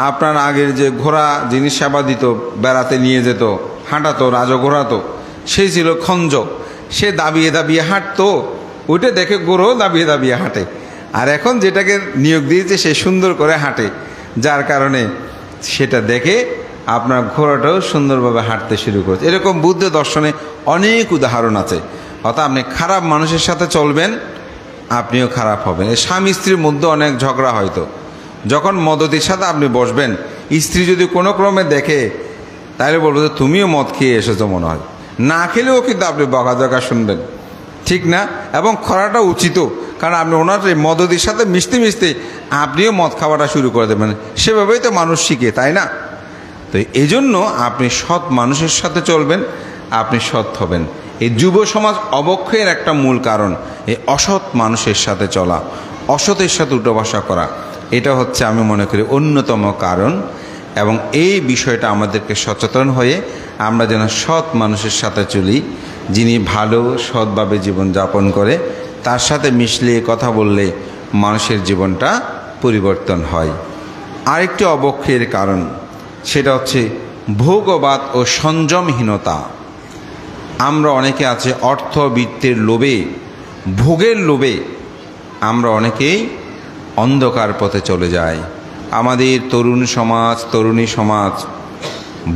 Speaker 1: আপনার আগের যে ঘোড়া যিনি সেবা দিত, বেড়াতে নিয়ে যেত, হাঁটাতো, রাজ ঘোরাতো, সেই ছিল খঞ্জ। সে দাবিয়ে দাবিয়ে হাঁটতো, ওইটা দেখে গরু দাবিয়ে দাবিয়ে হাঁটে। আর এখন যেটাকে নিয়োগ দিয়েছে সে সুন্দর করে হাঁটে, যার কারণে সেটা দেখে আপনার ঘোড়াটাও সুন্দরভাবে হাঁটতে শুরু করেছে। এরকম বুদ্ধ দর্শনে অনেক উদাহরণ আছে। অর্থাৎ আপনি খারাপ মানুষের সাথে চলবেন, আপনিও খারাপ হবেন। এই স্বামী স্ত্রীর মধ্যে অনেক ঝগড়া হয়তো, যখন মদতির সাথে আপনি বসবেন, স্ত্রী যদি কোনো ক্রমে দেখে তাহলে বলবো যে তুমিও মদ খেয়ে এসেছো মনে হয়, না খেলেও কিন্তু আপনি বকাঝকা শুনবেন, ঠিক না? এবং করাটা উচিত, কারণ আপনি ওনার মদতির সাথে মিশতে মিশতে আপনিও মদ খাওয়াটা শুরু করে দেবেন। সেভাবেই তো মানুষ শিখে, তাই না? তো এই জন্য আপনি সৎ মানুষের সাথে চলবেন, আপনি সৎ হবেন। এই যুব সমাজ অবক্ষয়ের একটা মূল কারণ এই অসৎ মানুষের সাথে চলা, অসতের সাথে উঠোবসা করা। এটা হচ্ছে আমি মনে করি অন্যতম কারণ। এবং এই বিষয়টা আমাদেরকে সচেতন হয়ে আমরা যেন সৎ মানুষের সাথে চলি, যিনি ভালো সৎভাবে জীবনযাপন করে, তার সাথে মিশলে কথা বললে মানুষের জীবনটা পরিবর্তন হয়। আরেকটি অবক্ষয়ের কারণ সেটা হচ্ছে ভোগবাদ ও সংযমহীনতা। আমরা অনেকে আছে অর্থবিত্তের লোভে, ভোগের লোভে আমরা অনেকেই অন্ধকার পথে চলে যাই। আমাদের তরুণ সমাজ, তরুণী সমাজ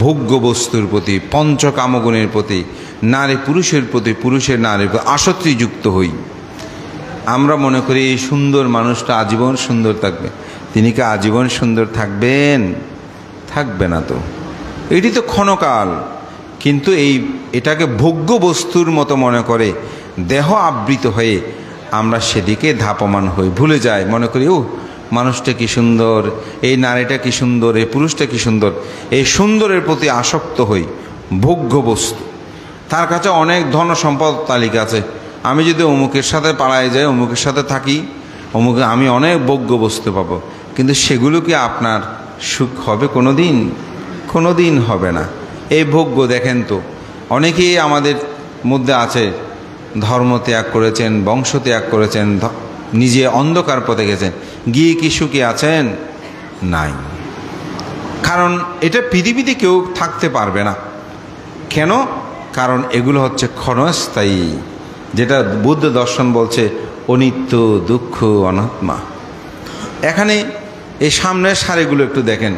Speaker 1: ভোগ্য বস্তুর প্রতি, পঞ্চকামগুণের প্রতি, নারী পুরুষের প্রতি, পুরুষের নারীর প্রতি আসক্তিযুক্ত হই। আমরা মনে করি এই সুন্দর মানুষটা আজীবন সুন্দর থাকবে। তিনি কি আজীবন সুন্দর থাকবেন? থাকবে না তো, এটি তো ক্ষণকাল। কিন্তু এটাকে ভোগ্য বস্তুর মতো মনে করে দেহ আবৃত হয়ে আমরা সেদিকে ধাপমান হই, ভুলে যাই, মনে করি ও মানুষটা কি সুন্দর, এই নারীটা কি সুন্দর, এই পুরুষটা কি সুন্দর। এই সুন্দরের প্রতি আসক্ত হই, ভোগ্য বস্তু। তার কাছে অনেক ধন সম্পদ তালিকা আছে, আমি যদি অমুকের সাথে পালায় যাই, অমুকের সাথে থাকি, অমুকে আমি অনেক ভোগ্য বস্তু পাবো। কিন্তু সেগুলো কি আপনার সুখ হবে কোনো দিন? কোনো দিন হবে না। এই ভোগ্য দেখেন তো, অনেকেই আমাদের মধ্যে আছে ধর্ম ত্যাগ করেছেন, বংশ ত্যাগ করেছেন, নিজে অন্ধকার পথে গেছেন, গিয়ে কি সুখী আছেন? নাই। কারণ এটা পৃথিবীতে কেউ থাকতে পারবে না। কেন? কারণ এগুলো হচ্ছে ক্ষণস্থায়ী, যেটা বুদ্ধ দর্শন বলছে অনিত্য, দুঃখ, অনাত্মা। এখানে এই সামনের সারিগুলো একটু দেখেন,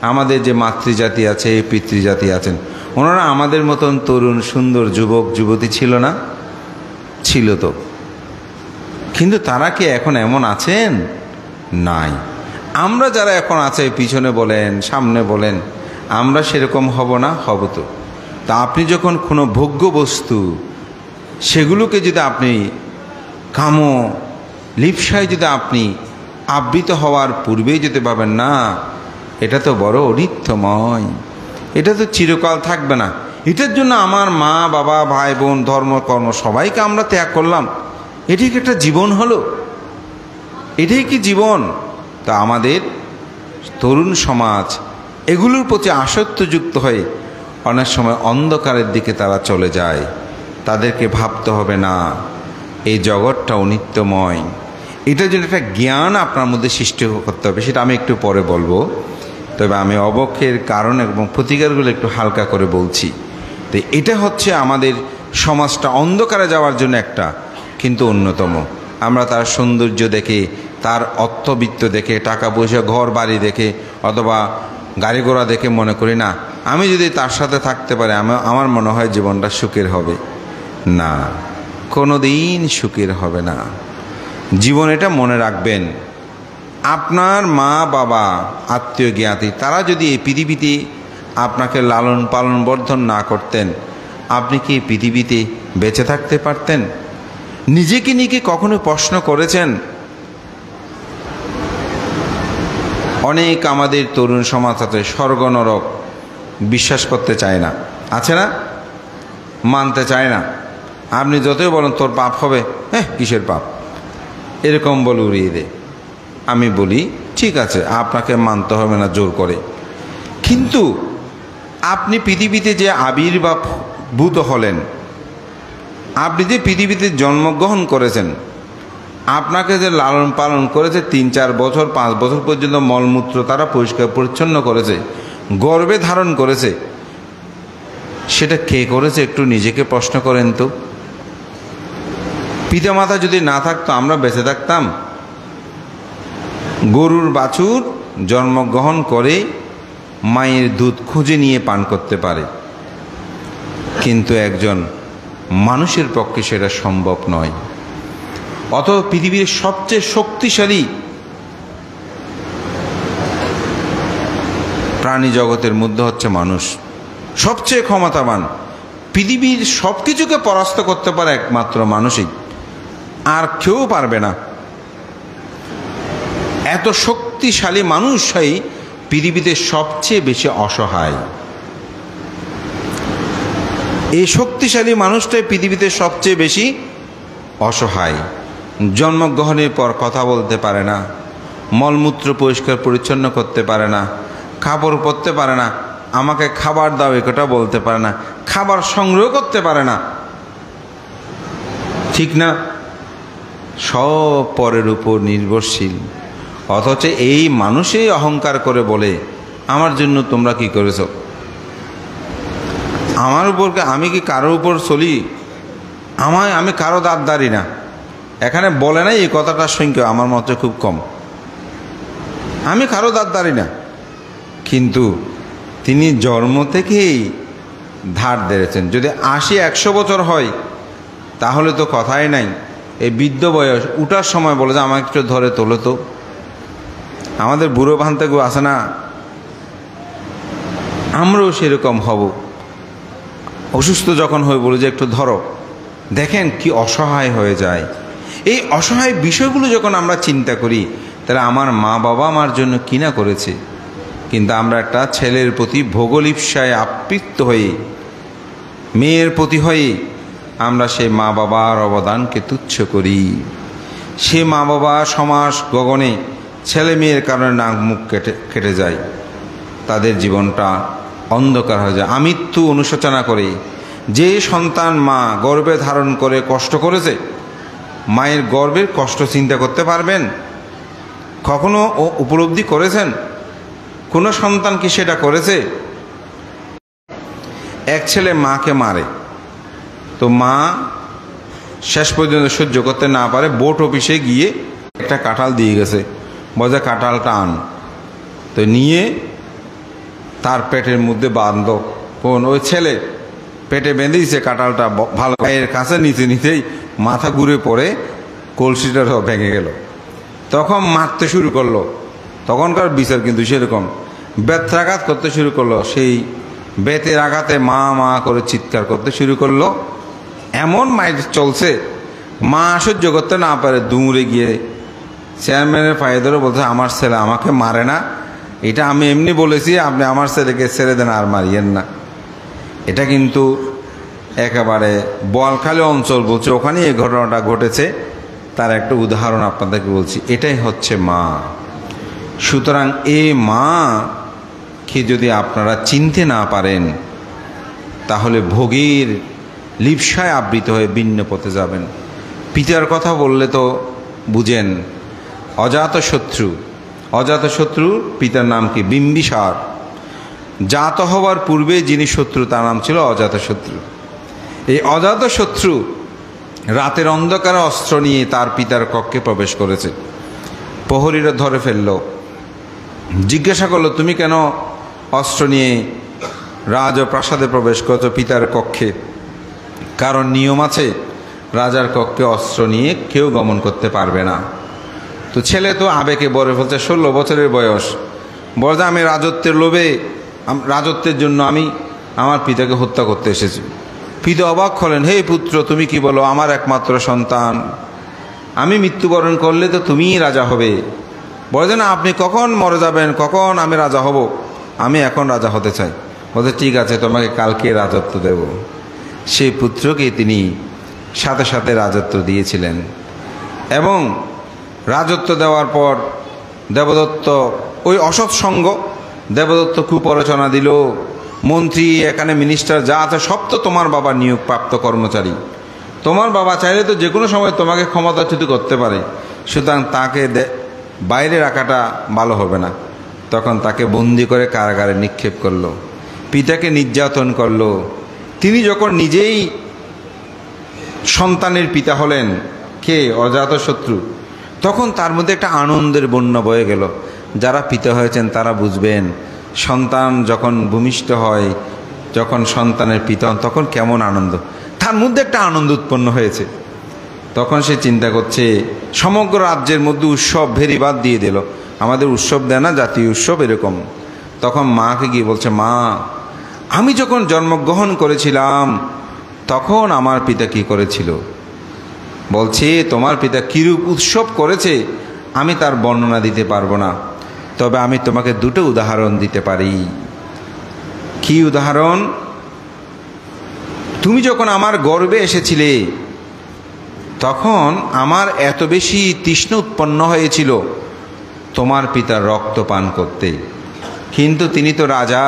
Speaker 1: আমাদের যে মাতৃজাতি আছে, পিতৃজাতি আছেন, ওনারা আমাদের মতন তরুণ সুন্দর যুবক যুবতী ছিল না? ছিল তো। কিন্তু তারা কি এখন এমন আছেন? নাই। আমরা যারা এখন আছে, পিছনে বলেন সামনে বলেন, আমরা সেরকম হব না? হব তো। তা আপনি যখন কোনো ভোগ্য বস্তু সেগুলোকে যদি আপনি কাম লিপ্সায় যদি আপনি আবৃত হওয়ার পূর্বেই যদি ভাবেন না এটা তো বড় অনিত্যময়, এটা তো চিরকাল থাকবে না, এটার জন্য আমার মা বাবা ভাই বোন ধর্ম কর্ম সবাইকে আমরা ত্যাগ করলাম, এটি কি একটা জীবন হলো? এটাই কি জীবন? তা আমাদের তরুণ সমাজ এগুলোর প্রতি আসক্তযুক্ত হয়ে অনেক সময় অন্ধকারের দিকে তারা চলে যায়। তাদেরকে ভাবতে হবে না এই জগৎটা অনিত্যময়। এটার জন্য একটা জ্ঞান আপনার মধ্যে সৃষ্টি করতে হবে, সেটা আমি একটু পরে বলবো। তবে আমি অবক্ষয়ের কারণ এবং প্রতিকারগুলো একটু হালকা করে বলছি। তো এটা হচ্ছে আমাদের সমাজটা অন্ধকারে যাওয়ার জন্য একটা, কিন্তু অন্যতম। আমরা তার সৌন্দর্য দেখে, তার অর্থবিত্ত দেখে, টাকা পয়সা ঘর বাড়ি দেখে অথবা গাড়ি ঘোড়া দেখে মনে করি না আমি যদি তার সাথে থাকতে পারি আমার মনে হয় জীবনটা সুখের হবে। না, কোনো দিন সুখের হবে না। জীবন এটা মনে রাখবেন, আপনার মা বাবা আত্মীয় জ্ঞাতি তারা যদি এই পৃথিবীতে আপনাকে লালন পালন বর্ধন না করতেন, আপনি কি এই পৃথিবীতে বেঁচে থাকতে পারতেন? নিজেকে নিয়ে কখনো প্রশ্ন করেছেন? অনেক আমাদের তরুণ সমাজ আছে স্বর্গ নরক বিশ্বাস করতে চায় না, আছে না? মানতে চায় না। আপনি যতই বলেন তোর পাপ হবে, হ্যাঁ কিসের পাপ, এরকম বলে উড়িয়ে দে। আমি বলি ঠিক আছে, আপনাকে মানতে হবে না জোর করে, কিন্তু আপনি পৃথিবীতে যে আবির্ভাবভূত হলেন, আপনি যে পৃথিবীতে জন্মগ্রহণ করেছেন, আপনাকে যে লালন পালন করেছে 3-4 বছর 5 বছর পর্যন্ত মলমূত্র তারা পরিষ্কার পরিচ্ছন্ন করেছে, গর্ভে ধারণ করেছে, সেটা কে করেছে একটু নিজেকে প্রশ্ন করেন তো। পিতামাতা যদি না থাকতো আমরা বেঁচে থাকতাম? গরুর বাছুর জন্মগ্রহণ করে মায়ের দুধ খুঁজে নিয়ে পান করতে পারে, কিন্তু একজন মানুষের পক্ষে সেটা সম্ভব নয়। অথচ পৃথিবীর সবচেয়ে শক্তিশালী প্রাণী জগতের মধ্যে হচ্ছে মানুষ, সবচেয়ে ক্ষমতাবান। পৃথিবীর সব কিছুকে পরাস্ত করতে পারে একমাত্র মানুষই, আর কেউ পারবে না। এত শক্তিশালী মানুষই পৃথিবীতে সবচেয়ে বেশি অসহায়। এই শক্তিশালী মানুষটাই পৃথিবীতে সবচেয়ে বেশি অসহায়। জন্মগ্রহণের পর কথা বলতে পারে না, মলমূত্র পরিষ্কার পরিচ্ছন্ন করতে পারে না, কাপড় পরতে পারে না, আমাকে খাবার দাও একটা বলতে পারে না, খাবার সংগ্রহ করতে পারে না, ঠিক না? সব পরের উপর নির্ভরশীল। অথচ এই মানুষই অহংকার করে বলে আমার জন্য তোমরা কি করেছো, আমার উপর, আমি কি কারোর উপর চলি, আমি কারো দাঁড়ি না। এখানে বলে নাই এই কথাটার সংখ্যা আমার মতে খুব কম, আমি কারো দাঁড়ি না। কিন্তু তিনি জন্ম থেকেই ধার ধরেছেন। যদি 80-100 বছর হয় তাহলে তো কথাই নাই। এই বৃদ্ধ বয়স উঠার সময় বলে যে আমাকে একটু ধরে তোলো তো। আমাদের বুড়ো ভান্তেগু আছে না, আমরাও সেরকম হব। অসুস্থ যখন হয়ে বলে যে একটু ধরো। দেখেন কি অসহায় হয়ে যায়। এই অসহায় বিষয়গুলো যখন আমরা চিন্তা করি, তাহলে আমার মা বাবা আমার জন্য কি না করেছে। কিন্তু আমরা একটা ছেলের প্রতি ভোগলিপ্সায় আপ্লুত হয়ে, মেয়ের প্রতি হয়ে আমরা সেই মা বাবার অবদানকে তুচ্ছ করি। সে মা বাবা সমাজ গগনে ছেলে মেয়ের কারণে নাক মুখ কেটে যায়, তাদের জীবনটা অন্ধকার হয়ে যায়। আমৃত্যু অনুশোচনা করে যে সন্তান মা গর্ভে ধারণ করে কষ্ট করেছে, মায়ের গর্ভের কষ্ট চিন্তা করতে পারবেন? কখনো উপলব্ধি করেছেন? কোনো সন্তান কি সেটা করেছে? এক ছেলে মাকে মারে, তো মা শেষ পর্যন্ত সহ্য করতে না পারে বোট অফিসে গিয়ে একটা কাঁঠাল দিয়ে গেছে, বলে কাঁঠালটা আন। তো নিয়ে তার পেটের মধ্যে বাঁধল। কোন ওই ছেলে পেটে বেঁধে দিয়েছে কাঁঠালটা, ভালো এর কাছে নিতে নিতেই মাথা ঘুরে পড়ে কলসিটা ভেঙে গেল। তখন মারতে শুরু করলো। তখনকার বিচার কিন্তু সেরকম, ব্যথাঘাত করতে শুরু করলো। সেই বেতের আঘাতে মা মা করে চিৎকার করতে শুরু করলো। এমন মাইর চলছে, মা সহ্য করতে না পারে দৌড়ে গিয়ে চেয়ারম্যানের পায়ে ধরে বলছে, আমার ছেলে আমাকে মারে না, এটা আমি এমনি বলেছি, আপনি আমার ছেলেকে ছেড়ে দেন, আর মারিয়েন না। এটা কিন্তু একেবারে বোয়ালখালী অঞ্চল বলছে, ওখানে এই ঘটনাটা ঘটেছে। তার একটা উদাহরণ আপনাদেরকে বলছি। এটাই হচ্ছে মা। সুতরাং এই মাকে যদি আপনারা চিনতে না পারেন, তাহলে ভোগের লিপ্সায় আবৃত হয়ে ভিন্ন পথে যাবেন। পিতার কথা বললে তো বুঝেন, অজাতশত্রু পিতার নাম কি? বিম্বিসার। জাত হওয়ার পূর্বে যিনি শত্রু তার নাম ছিল অজাতশত্রু। এই অজাতশত্রু রাতের অন্ধকারে অস্ত্র নিয়ে তার পিতার কক্ষে প্রবেশ করেছে। প্রহরীরা ধরে ফেলল, জিজ্ঞাসা করলো, তুমি কেন অস্ত্র নিয়ে রাজপ্রাসাদে প্রবেশ করছো পিতার কক্ষে? কারণ নিয়ম আছে, রাজার কক্ষে অস্ত্র নিয়ে কেউ গমন করতে পারবে না। তো ছেলে তো আবেগে বলে ফেলছে, 16 বছরের বয়স, বলছে আমি রাজত্বের লোভে, রাজত্বের জন্য আমি আমার পিতাকে হত্যা করতে এসেছি। পিতা অবাক হলেন, হে পুত্র তুমি কি বলো? আমার একমাত্র সন্তান, আমি মৃত্যুবরণ করলে তো তুমিই রাজা হবে। বলে না, আপনি কখন মরে যাবেন, কখন আমি রাজা হব? আমি এখন রাজা হতে চাই। বলছে ঠিক আছে, তোমাকে কালকে রাজত্ব দেব। সেই পুত্রকে তিনি সাথে সাথে রাজত্ব দিয়েছিলেন। এবং রাজত্ব দেওয়ার পর দেবদত্ত ওই অসৎ সঙ্গ, দেবদত্ত কুপ্ররোচনা দিল, মন্ত্রী এখানে মিনিস্টার যা আছে সব তো তোমার বাবার নিয়োগপ্রাপ্ত কর্মচারী, তোমার বাবা চাইলে তো যে কোনো সময় তোমাকে ক্ষমতাচ্যুত করতে পারে, সুতরাং তাকে বাইরে রাখাটা ভালো হবে না। তখন তাকে বন্দি করে কারাগারে নিক্ষেপ করলো, পিতাকে নির্যাতন করলো। তিনি যখন নিজেই সন্তানের পিতা হলেন, কে? অজাতশত্রু, তখন তার মধ্যে একটা আনন্দের বন্যা বয়ে গেল। যারা পিতা হয়েছেন তারা বুঝবেন, সন্তান যখন ভূমিষ্ঠ হয়, যখন সন্তানের পিতা হন, তখন কেমন আনন্দ। তার মধ্যে একটা আনন্দ উৎপন্ন হয়েছে। তখন সে চিন্তা করছে, সমগ্র রাজ্যের মধ্যে উৎসব ভেরিবাদ দিয়ে দিল। আমাদের উৎসব দেয় না, জাতীয় উৎসব এরকম। তখন মাকে গিয়ে বলছে, মা, আমি যখন জন্মগ্রহণ করেছিলাম তখন আমার পিতা কি করেছিল? বলছে, তোমার পিতা কিরূপ উৎসব করেছে আমি তার বর্ণনা দিতে পারবো না, তবে আমি তোমাকে দুটো উদাহরণ দিতে পারি। কি উদাহরণ? তুমি যখন আমার গর্ভে এসেছিলে তখন আমার এত বেশি তৃষ্ণা উৎপন্ন হয়েছিল তোমার পিতার রক্ত পান করতে, কিন্তু তিনি তো রাজা,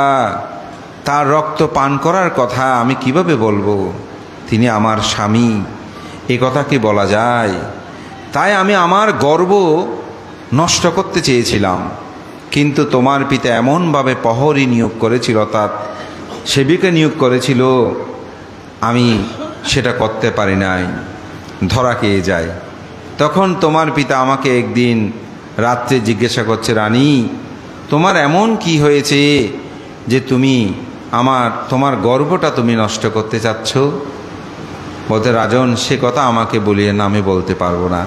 Speaker 1: তার রক্ত পান করার কথা আমি কিভাবে বলবো? তিনি আমার স্বামী, এ কথা কি বলা যায়? তাই আমি আমার গর্ব নষ্ট করতে চেয়েছিলাম, কিন্তু তোমার পিতা এমনভাবে প্রহরী নিয়োগ করেছিল, অর্থাৎ সেবিকা নিয়োগ করেছিল, আমি সেটা করতে পারি নাই, ধরা খেয়ে যায়। তখন তোমার পিতা আমাকে একদিন রাত্রে জিজ্ঞাসা করছে, রানী, তোমার এমন কি হয়েছে যে তুমি তোমার গর্বটা তুমি নষ্ট করতে চাচ্ছ? বলতে, রাজন, সে কথা আমাকে বলিয়ে না, আমি বলতে পারবো না।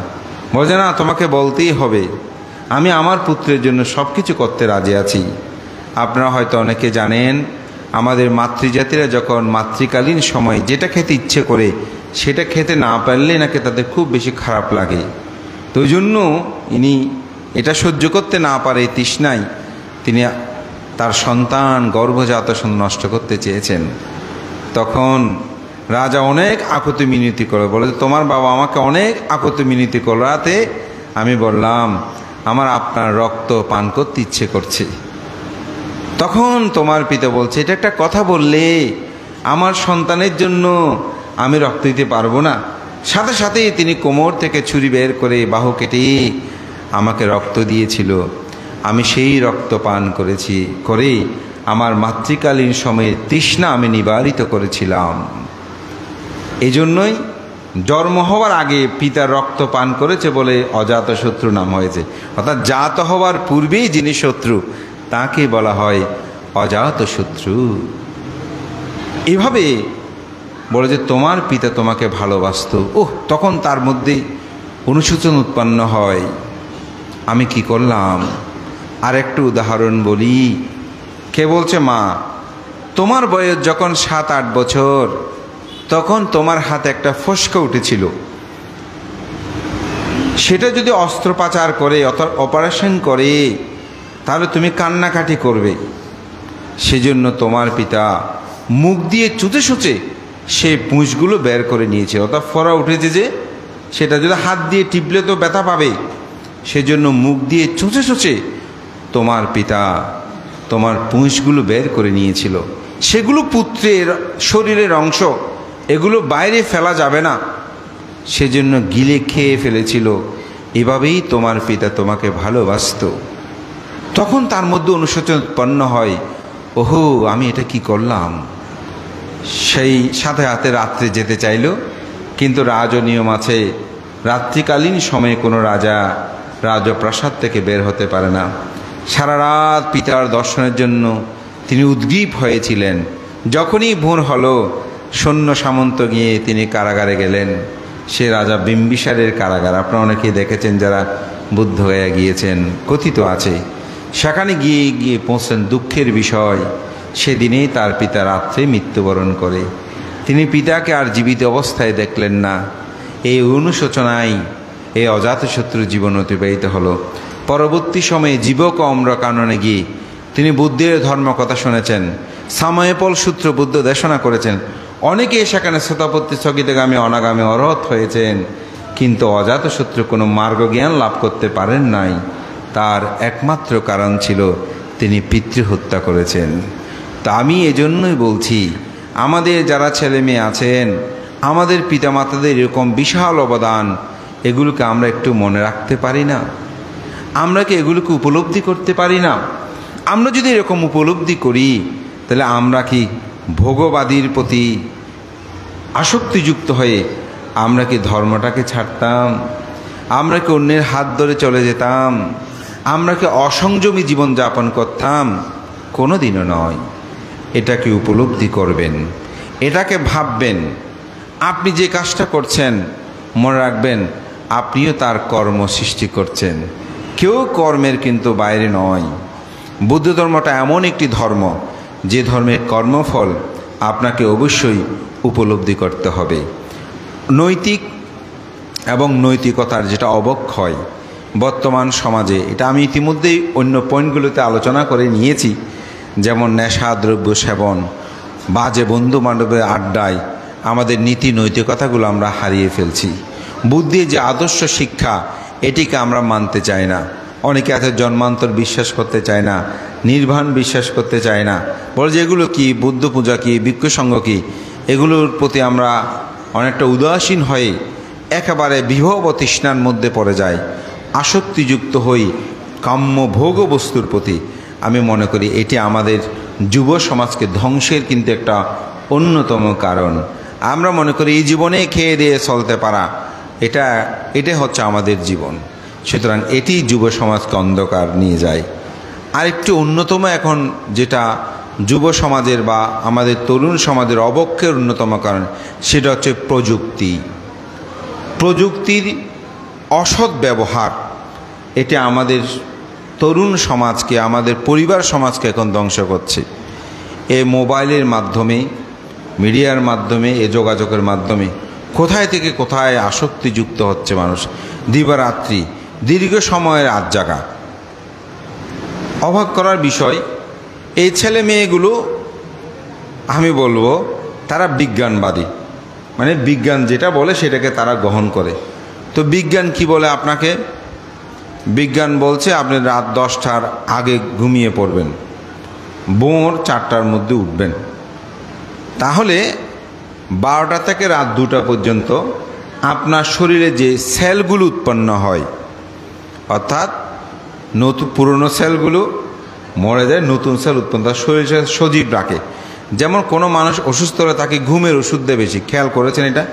Speaker 1: বলছে, না, তোমাকে বলতেই হবে, আমি আমার পুত্রের জন্য সব কিছু করতে রাজি আছি। আপনারা হয়তো অনেকে জানেন, আমাদের মাতৃজাতিরা যখন মাতৃকালীন সময় যেটা খেতে ইচ্ছে করে সেটা খেতে না পারলে নাকি তাদের খুব বেশি খারাপ লাগে। তো ওই জন্য ইনি এটা সহ্য করতে না পারে তৃষ্ণায় তিনি তার সন্তান গর্ভজাত নষ্ট করতে চেয়েছেন। তখন রাজা অনেক আকুতি মিনতি করে, বলে, তোমার বাবা আমাকে অনেক আকুতি মিনতি করাতে আমি বললাম আমার আপনার রক্ত পান করতে ইচ্ছে করছে। তখন তোমার পিতা বলছে, এটা একটা কথা বললে, আমার সন্তানের জন্য আমি রক্ত দিতে পারবো না। সাথে সাথেই তিনি কোমর থেকে ছুরি বের করে বাহু কেটে আমাকে রক্ত দিয়েছিল। আমি সেই রক্ত পান করে আমার মাতৃকালীন সময়ে তৃষ্ণা আমি নিবারিত করেছিলাম। এই জন্যই জন্ম হওয়ার আগে পিতার রক্ত পান করেছে বলে অজাতশত্রু নাম হয়েছে। অর্থাৎ জাত হওয়ার পূর্বেই যিনি শত্রু তাকে বলা হয় অজাতশত্রু। এভাবে বলে যে তোমার পিতা তোমাকে ভালোবাসত। তখন তার মধ্যে অনুশোচন উৎপন্ন হয়, আমি কি করলাম? আর একটু উদাহরণ বলি। কে বলছে, মা, তোমার বয়স যখন 7-8 বছর তখন তোমার হাতে একটা ফোস্কা উঠেছিল, সেটা যদি অস্ত্রোপচার করে অপারেশন করে তাহলে তুমি কান্নাকাটি করবে। সেজন্য তোমার পিতা মুখ দিয়ে চুচে চুচে সেই পুঁজগুলো বের করে নিয়েছে। অর্থাৎ ফোড়া উঠেছে যে, সেটা যদি হাত দিয়ে টিপলে তো ব্যথা পাবে, সেজন্য মুখ দিয়ে চুচে চুচে তোমার পিতা তোমার পুঁজগুলো বের করে নিয়েছিল। সেগুলো পুত্রের শরীরের অংশ, এগুলো বাইরে ফেলা যাবে না, সেজন্য গিলে খেয়ে ফেলেছিল। এভাবেই তোমার পিতা তোমাকে ভালোবাসত। তখন তার মধ্যে অনুশোচন উৎপন্ন হয়, ওহো, আমি এটা কি করলাম। সেই সাথে হাতে রাত্রে যেতে চাইল, কিন্তু রাজনিয়ম আছে, রাত্রিকালীন সময়ে কোনো রাজা রাজপ্রাসাদ থেকে বের হতে পারে না। সারা রাত পিতার দর্শনের জন্য তিনি উদ্গ্রীব হয়েছিলেন। যখনই ভোর হলো, সৈন্য সামন্ত গিয়ে তিনি কারাগারে গেলেন। সে রাজা বিম্বিসারের কারাগার, আপনারা অনেকেই দেখেছেন যারা বুদ্ধ হয়ে গিয়েছেন, কথিত আছে। সেখানে গিয়ে পৌঁছলেন। দুঃখের বিষয়, সেদিনেই তার পিতা রাত্রে মৃত্যুবরণ করে। তিনি পিতাকে আর জীবিত অবস্থায় দেখলেন না। এই অনুশোচনায় এই অজাতশত্রু জীবন অতিবাহিত হলো। পরবর্তী সময়ে জীবক অম্রকাননে গিয়ে তিনি বুদ্ধের ধর্ম কথা শুনেছেন। সাময়েপল সূত্র বুদ্ধ দেশনা করেছেন। অনেকে সেখানে শ্রোতাপত্তি স্থগিতগামী অনাগামী অরহত হয়েছেন, কিন্তু অজাতশত্রু কোনো মার্গজ্ঞান লাভ করতে পারেন নাই। তার একমাত্র কারণ ছিল তিনি পিতৃহত্যা করেছেন। তা আমি এজন্যই বলছি, আমাদের যারা ছেলে মেয়ে আছেন, আমাদের পিতামাতাদের এরকম বিশাল অবদান, এগুলোকে আমরা একটু মনে রাখতে পারি না? আমরা কি এগুলোকে উপলব্ধি করতে পারি না? আমরা যদি এরকম উপলব্ধি করি, তাহলে আমরা কি ভোগবাদীর প্রতি আসক্তিযুক্ত হয়ে আমরা কি ধর্মটাকে ছাড়তাম? আমরা কি অন্যের হাত ধরে চলে যেতাম? আমরা কি অসংযমী জীবনযাপন করতাম? কোনো দিনও নয়। এটাকে উপলব্ধি করবেন, এটাকে ভাববেন। আপনি যে কাজটা করছেন, মনে রাখবেন আপনিও তার কর্ম সৃষ্টি করছেন। কেউ কর্মের কিন্তু বাইরে নয়। বুদ্ধ ধর্মটা এমন একটি ধর্ম, যে ধর্মের কর্মফল আপনাকে অবশ্যই উপলব্ধি করতে হবে। নৈতিক এবং নৈতিকতার যেটা অবক্ষয় বর্তমান সমাজে, এটা আমি ইতিমধ্যেই অন্য পয়েন্টগুলোতে আলোচনা করে নিয়েছি। যেমন নেশা দ্রব্য সেবন, বাজে বন্ধু বান্ধবের আড্ডায় আমাদের নীতি নৈতিকতাগুলো আমরা হারিয়ে ফেলছি। বুদ্ধির যে আদর্শ শিক্ষা, এটিকে আমরা মানতে চাই না। অনেকে আছে জন্মান্তর বিশ্বাস করতে চায় না, নির্বাণ বিশ্বাস করতে চায় না, বলে যে এগুলো কি, বুদ্ধ পূজা কি, ভিক্ষুসঙ্ঘ কি, এগুলোর প্রতি আমরা অনেকটা উদাসীন হয়ে একেবারে বিভব তৃষ্ণার মধ্যে পড়ে যায়, আসক্তিযুক্ত হই কাম্য ভোগ বস্তুর প্রতি। আমি মনে করি এটি আমাদের যুব সমাজকে ধ্বংসের কিন্তু একটা অন্যতম কারণ। আমরা মনে করি এই জীবনে খেয়ে দিয়ে চলতে পারা, এটা হচ্ছে আমাদের জীবন। সুতরাং এটি যুব সমাজকে অন্ধকার নিয়ে যায়। আরেকটি অন্যতম এখন যেটা যুব সমাজের বা আমাদের তরুণ সমাজের অবক্ষয়ের অন্যতম কারণ, সেটা হচ্ছে প্রযুক্তি। প্রযুক্তির অসৎ ব্যবহার, এটা আমাদের তরুণ সমাজকে, আমাদের পরিবার সমাজকে এখন ধ্বংস করছে। এই মোবাইলের মাধ্যমে, মিডিয়ার মাধ্যমে, এ যোগাযোগের মাধ্যমে কোথায় থেকে কোথায় আসক্তিযুক্ত হচ্ছে মানুষ। দিবারাত্রি দীর্ঘ সময়ের রাত জাগা। অবাক করার বিষয়, এই ছেলে মেয়েগুলো আমি বলবো তারা বিজ্ঞানবাদী, মানে বিজ্ঞান যেটা বলে সেটাকে তারা গ্রহণ করে। তো বিজ্ঞান কি বলে আপনাকে? বিজ্ঞান বলছে আপনি রাত 10টার আগে ঘুমিয়ে পড়বেন, ভোর 4টার মধ্যে উঠবেন। তাহলে 12টা থেকে রাত 2টা পর্যন্ত আপনার শরীরে যে সেলগুলো উৎপন্ন হয়, অর্থাৎ পুরনো সেলগুলো মরে যায়, নতুন সেল উৎপন্ন, তার শরীরে সজীব রাখে। যেমন কোনো মানুষ অসুস্থ হলে তাকে ঘুমের ওষুধ দেয় বেশি, খেয়াল করেছেন এটা?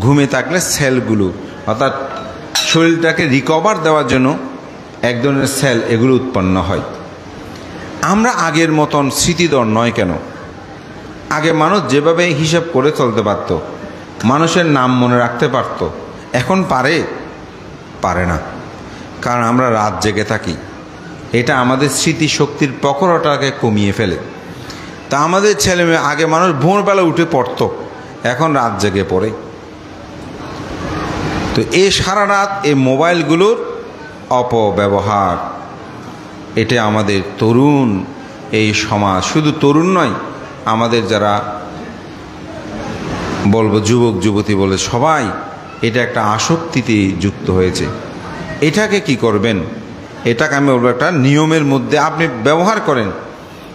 Speaker 1: ঘুমে থাকলে সেলগুলো, অর্থাৎ শরীরটাকে রিকভার দেওয়ার জন্য এক ধরনের সেল এগুলো উৎপন্ন হয়। আমরা আগের মতন স্মৃতিধর নয় কেন? আগে মানুষ যেভাবে হিসাব করে চলতে পারত, মানুষের নাম মনে রাখতে পারত, এখন পারে না। কারণ আমরা রাত জেগে থাকি। এটা আমাদের স্মৃতিশক্তির প্রখরতাকে কমিয়ে ফেলে। তা আমাদের ছেলেমেয়ে, আগে মানুষ ভোরবেলা উঠে পড়তো, এখন রাত জেগে পড়ে। তো এই সারা রাত এই মোবাইলগুলোর অপব্যবহার, এটা আমাদের তরুণ এই সমাজ, শুধু তরুণ নয়, আমাদের যারা বলবো যুবক যুবতী বলে সবাই এটা একটা আসক্তিতে যুক্ত হয়েছে। এটাকে কি করবেন? এটাকে আমি বলবো একটা নিয়মের মধ্যে আপনি ব্যবহার করেন,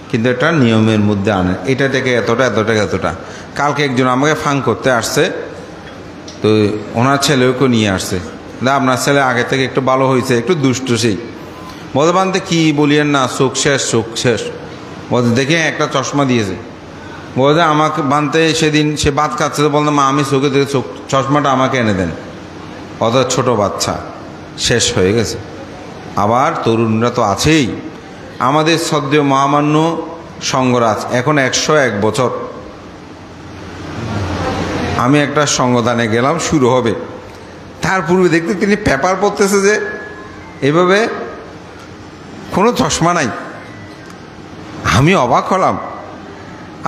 Speaker 1: কিন্তু একটা নিয়মের মধ্যে আনেন। এটা থেকে এতটা, এতটা, এতটা। কালকে একজন আমাকে ফাং করতে আসছে, তো ওনার ছেলেকে নিয়ে আসছে। আপনার ছেলে আগে থেকে একটু ভালো হয়েছে, একটু দুষ্ট, সেই বলতে বানতে কি বলিয়েন না, চোখ শেষ বলতে দেখে একটা চশমা দিয়েছে। বলতে আমাকে বানতে সেদিন সে ভাত খাচ্ছে, তো বলতে মা আমি চোখে দেখে চশমাটা আমাকে এনে দেন। অত ছোট বাচ্চা, শেষ হয়ে গেছে। আবার তরুণরা তো আছেই। আমাদের শ্রদ্ধেয় মহামান্য সঙ্গরাজ এখন 101 বছর। আমি একটা সঙ্গদানে গেলাম, শুরু হবে, তার পূর্বে দেখতে তিনি পেপার পড়তেছে যে এভাবে, কোনো চশমা নাই। আমি অবাক হলাম।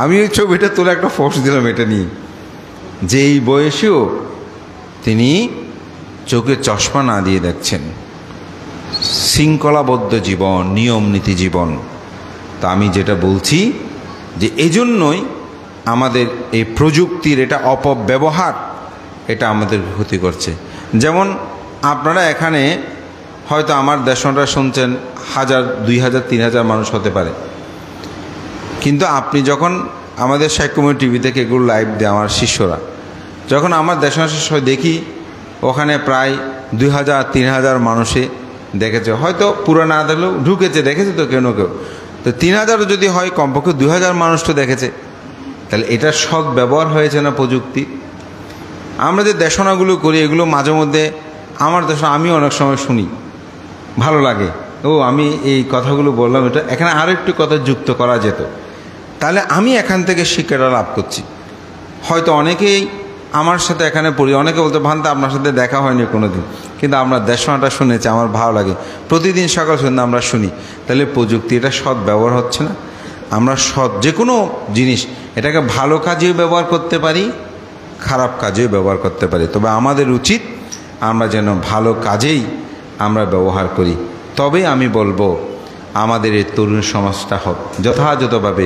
Speaker 1: আমি ওই ছবিটা তুলে একটা পোস্ট দিলাম এটা নিয়ে, যে এই বয়সেও তিনি চোখে চশমা না দিয়ে দেখছেন। শৃঙ্খলাবদ্ধ জীবন, নিয়ম নীতি জীবন। তা আমি যেটা বলছি যে এজন্যই আমাদের এই প্রযুক্তির এটা অপব্যবহার, এটা আমাদের ক্ষতি করছে। যেমন আপনারা এখানে হয়তো আমার দেশটা শুনছেন 1000, 2000, 3000 মানুষ হতে পারে, কিন্তু আপনি যখন আমাদের সাইকোময় টিভি থেকে এগুলো লাইভ দেয় আমার শিষ্যরা, যখন আমার দেশাংশের সময় দেখি ওখানে প্রায় 2000-3000 মানুষে দেখেছে, হয়তো পুরো না দেখলেও ঢুকেছে, দেখেছে তো কেউ না কেউ। তো 3000 যদি হয়, কমপক্ষে 2000 মানুষ তো দেখেছে। তাহলে এটা সৎ ব্যবহার হয়েছে না প্রযুক্তি? আমরা যে দেশনাগুলো করি এগুলো মাঝে মধ্যে আমার দেশনা আমি অনেক সময় শুনি, ভালো লাগে, ও আমি এই কথাগুলো বললাম, এটা এখানে আরও একটু কথা যুক্ত করা যেত, তাহলে আমি এখান থেকে শিক্ষাটা লাভ করছি। হয়তো অনেকেই আমার সাথে এখানে পড়ি, অনেকে বলতে ভান্তা আপনার সাথে দেখা হয়নি কোনো দিন, কিন্তু আমরা দেশনাটা শুনেছি, আমার ভালো লাগে, প্রতিদিন সকাল সন্ধ্যা আমরা শুনি। তাহলে প্রযুক্তি এটা সৎ ব্যবহার হচ্ছে না? আমরা সৎ যে কোনো জিনিস এটাকে ভালো কাজেও ব্যবহার করতে পারি, খারাপ কাজেও ব্যবহার করতে পারি, তবে আমাদের উচিত আমরা যেন ভালো কাজেই আমরা ব্যবহার করি। তবে আমি বলবো আমাদের এই তরুণ সমাজটা যথাযথভাবে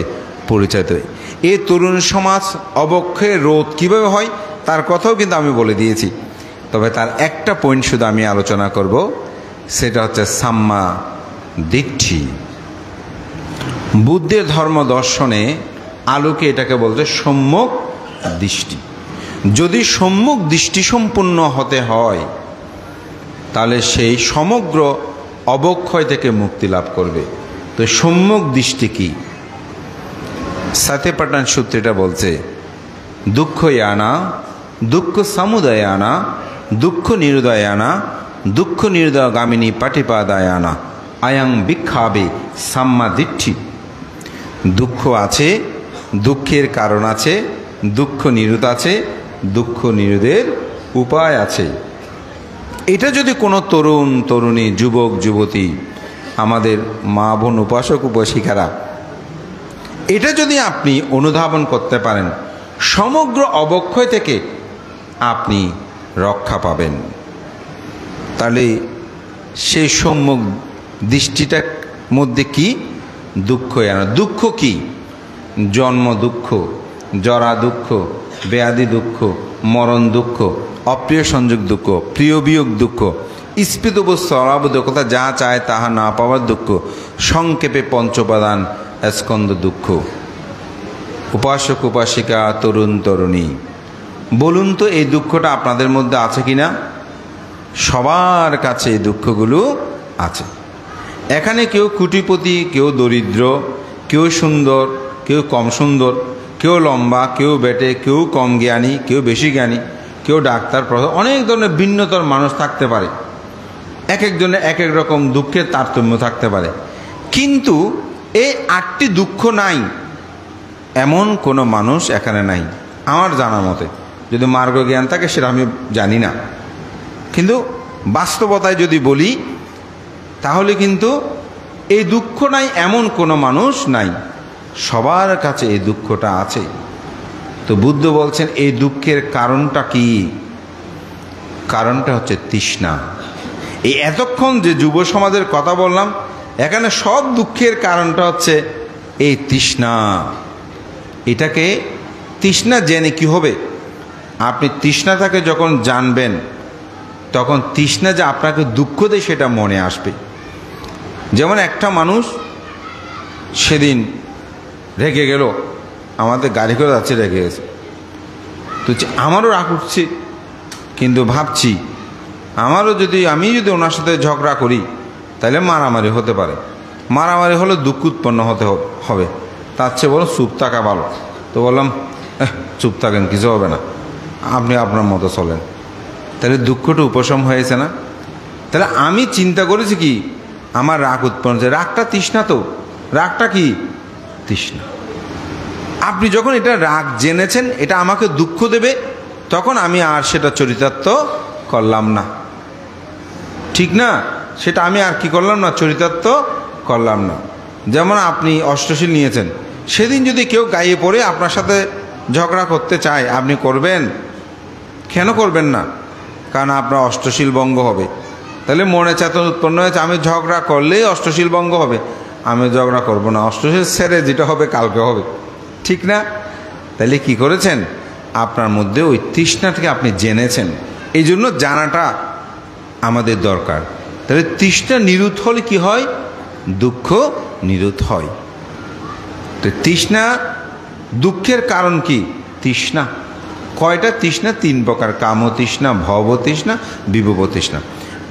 Speaker 1: পরিচালিত হয়। এই তরুণ সমাজ অবক্ষয়ের রোধ কীভাবে হয় তার কথাও কিন্তু আমি বলে দিয়েছি, তবে তার একটা পয়েন্ট শুধু আমি আলোচনা করব, সেটা হচ্ছে সাম্মা দিট্ঠি। বুদ্ধের ধর্ম দর্শনে আলোকে এটাকে বলতে সম্যক দৃষ্টি। যদি সম্যক দৃষ্টি সম্পন্ন হতে হয় তাহলে সেই সমগ্র অবক্ষয় থেকে মুক্তি লাভ করবে। তো সম্যক দৃষ্টি কি? সাতেপাটান সূত্রটা বলছে, দুঃখ ইয়ানা দুঃখ সমুদয়ানা দুঃখ নিরুদয়ানা দুঃখ নিরুদয়গামিনী পাটিপাদায়ানা আয়াং বিক্ষাবে সাম্মা দিট্ঠি। দুঃখ আছে, দুঃখের কারণ আছে, দুঃখ নিরুত আছে, দুঃখ নিরোধের উপায় আছে। এটা যদি কোনো তরুণ তরুণী, যুবক যুবতী, আমাদের মা বোন, উপাসক উপাসিকারা, এটা যদি আপনি অনুধাবন করতে পারেন, সমগ্র অবক্ষয় থেকে আপনি রক্ষা পাবেন। তাহলে সেই সম্যক দৃষ্টিটার মধ্যে কি? দুঃখ এনা। দুঃখ কি? জন্ম দুঃখ, জরা দুঃখ, ব্যাধি দুঃখ, মরণ দুঃখ, অপ্রিয় সংযোগ দুঃখ, প্রিয় বিয়োগ দুঃখ, স্ফীত বস্তু অলাবোধকতা, যা চায় তাহা না পাওয়ার দুঃখ, সংক্ষেপে পঞ্চপাদান স্কন্দ দুঃখ। উপাসক উপাসিকা, তরুণ তরুণী, বলুন তো এই দুঃখটা আপনাদের মধ্যে আছে কিনা? সবার কাছে এই দুঃখগুলো আছে। এখানে কেউ কোটিপতি, কেউ দরিদ্র, কেউ সুন্দর, কেউ কম সুন্দর, কেউ লম্বা, কেউ বেটে, কেউ কম জ্ঞানী, কেউ বেশি জ্ঞানী, কেউ ডাক্তার, অনেক ধরনের ভিন্নতর মানুষ থাকতে পারে। এক একজনের এক এক রকম দুঃখের তারতম্য থাকতে পারে, কিন্তু এই 8টি দুঃখ নাই এমন কোনো মানুষ এখানে নাই আমার জানা মতে। যদি মার্গ জ্ঞান থাকে সেটা আমি জানি না, কিন্তু বাস্তবতায় যদি বলি তাহলে কিন্তু এই দুঃখ নাই এমন কোনো মানুষ নাই, সবার কাছে এই দুঃখটা আছে। তো বুদ্ধ বলছেন এই দুঃখের কারণটা কি? কারণটা হচ্ছে তৃষ্ণা। এই এতক্ষণ যে যুব সমাজের কথা বললাম, এখানে সব দুঃখের কারণটা হচ্ছে এই তৃষ্ণা। এটাকে তৃষ্ণা জেনে কি হবে? আপনি তৃষ্ণাটাকে যখন জানবেন তখন তৃষ্ণা যে আপনাকে দুঃখ দেয় সেটা মনে আসবে। যেমন একটা মানুষ সেদিন রেগে গেল, আমাদের গাড়ি করে যাচ্ছে, রেগে গেছে, তো আমারও রাগ উঠছে, কিন্তু ভাবছি আমি যদি ওনার সাথে ঝগড়া করি তাহলে মারামারি হতে পারে, মারামারি হলে দুঃখ উৎপন্ন হবে, তার চেয়ে বলো চুপ থাকা ভালো। তো বললাম চুপ থাকেন, কিছু হবে না, আপনি আপনার মতো চলেন। তাহলে দুঃখটা উপশম হয়েছে না? তাহলে আমি চিন্তা করেছি কি, আমার রাগ উৎপন্ন হচ্ছে, রাগটা তৃষ্ণা, তো রাগটা কি? তৃষ্ণা। আপনি যখন এটা রাগ জেনেছেন এটা আমাকে দুঃখ দেবে, তখন আমি আর সেটা চরিতার্থ করলাম না, ঠিক না? সেটা আমি আর কি করলাম না, চরিতার্থ করলাম না। যেমন আপনি অষ্টশীল নিয়েছেন, সেদিন যদি কেউ গায়ে পড়ে আপনার সাথে ঝগড়া করতে চায়, আপনি করবেন? কেন করবেন না? কারণ আপনার অষ্টশীল ভঙ্গ হবে। তাহলে মনে চেতনা উৎপন্ন হয়েছে আমি ঝগড়া করলেই অষ্টশীল ভঙ্গ হবে, আমি ঝগড়া করব না, অষ্টশীল ছেড়ে যেটা হবে কালকে হবে, ঠিক না? তাহলে কি করেছেন? আপনার মধ্যে ওই তৃষ্ণাটাকে আপনি জেনেছেন, এই জন্য জানাটা আমাদের দরকার। তাহলে তৃষ্ণা নিরুদ্ধ হলে কি হয়? দুঃখ নিরুদ্ধ হয়। তো তৃষ্ণা, দুঃখের কারণ কি? তৃষ্ণা। কয়টা তৃষ্ণা? 3 প্রকার, কাম তৃষ্ণা, ভব তৃষ্ণা, বিভব তৃষ্ণা।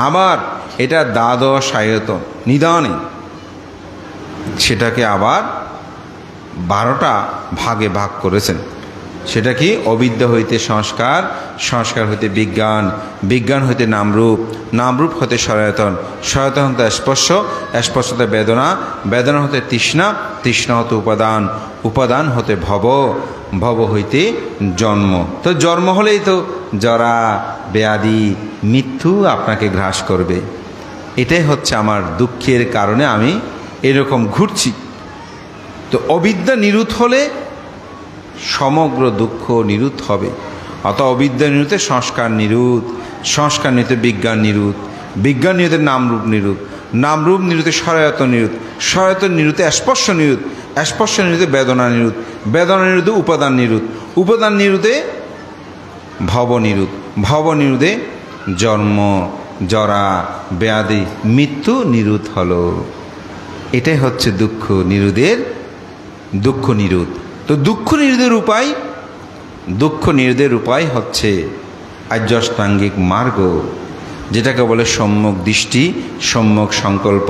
Speaker 1: আবার এটা দ্বাদশ আয়তন নিদানে, সেটাকে আবার 12টা ভাগে ভাগ করেছেন। সেটা কি? অবিদ্যা হইতে সংস্কার, সংস্কার হইতে বিজ্ঞান, বিজ্ঞান হইতে নামরূপ, নামরূপ হতে সনাতন, সনাতন হতে স্পর্শ, স্পর্শ হতে বেদনা, বেদনা হতে তৃষ্ণা, তৃষ্ণা হতে উপাদান, উপাদান হতে ভব, ভব হইতে জন্ম। তো জন্ম হলেই তো জরা ব্যাধি মৃত্যু আপনাকে গ্রাস করবে। এটাই হচ্ছে আমার দুঃখের কারণে আমি এরকম ঘুরছি। তো অবিদ্যা নিরুদ্ধ হলে সমগ্র দুঃখ নিরুদ্ধ হবে। অত অবিদ্যা নিরুদ্ধে সংস্কার নিরুদ্ধ, সংস্কার নিরুদ্ধে বিজ্ঞান নিরুদ্ধ, বিজ্ঞান নিরুদ্ধে নামরূপ নিরুদ্ধ, নামরূপ নিরুদ্ধে সনাতন নিরুদ্ধ, সনাতন নিরুদ্ধে স্পর্শ নিরুদ্ধ, স্পর্শ নিরুদ্ধে বেদনা নিরুদ্ধ, বেদনা নিরুদ্ধে উপাদান নিরুদ্ধ, উপাদান নিরুদ্ধে ভব নিরুদ্ধ, ভব নিরুদ্ধে জন্ম জরা ব্যাধি মৃত্যু নিরুদ্ধ হলো। এটাই হচ্ছে দুঃখ নিরোধের, দুঃখ নিরোধ। তো দুঃখ নিরোধের উপায়, দুঃখ নিরোধের উপায় হচ্ছে আর্যাষ্টাঙ্গিক মার্গ, যেটাকে বলে সম্যক দৃষ্টি, সম্যক সংকল্প,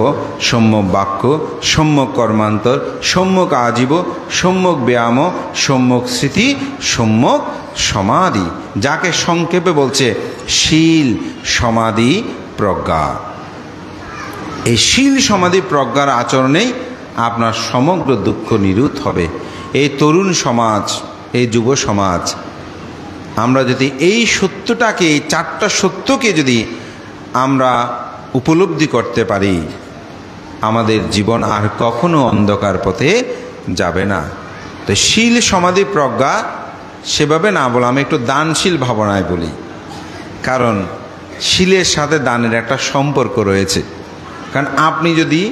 Speaker 1: সম্যক বাক্য, সম্যক কর্মান্তর, সম্যক আজীব, সম্যক ব্যায়াম, সম্যক স্মৃতি, সম্যক সমাধি, যাকে সংক্ষেপে বলছে শীল সমাধি প্রজ্ঞা। এই শীল সমাধি প্রজ্ঞার আচরণেই আপনার সমগ্র দুঃখ নিরুদ্ধ হবে। এই তরুণ সমাজ, এই যুব সমাজ, আমরা যদি এই সত্যটাকে, এই 4টা সত্যকে যদি আমরা উপলব্ধি করতে পারি, আমাদের জীবন আর কখনো অন্ধকার পথে যাবে না। তো শীল সমাধি প্রজ্ঞা সেভাবে না বলে আমি একটু দানশীল ভাবনায় বলি, কারণ শীলের সাথে দানের একটা সম্পর্ক রয়েছে। কারণ আপনি যদি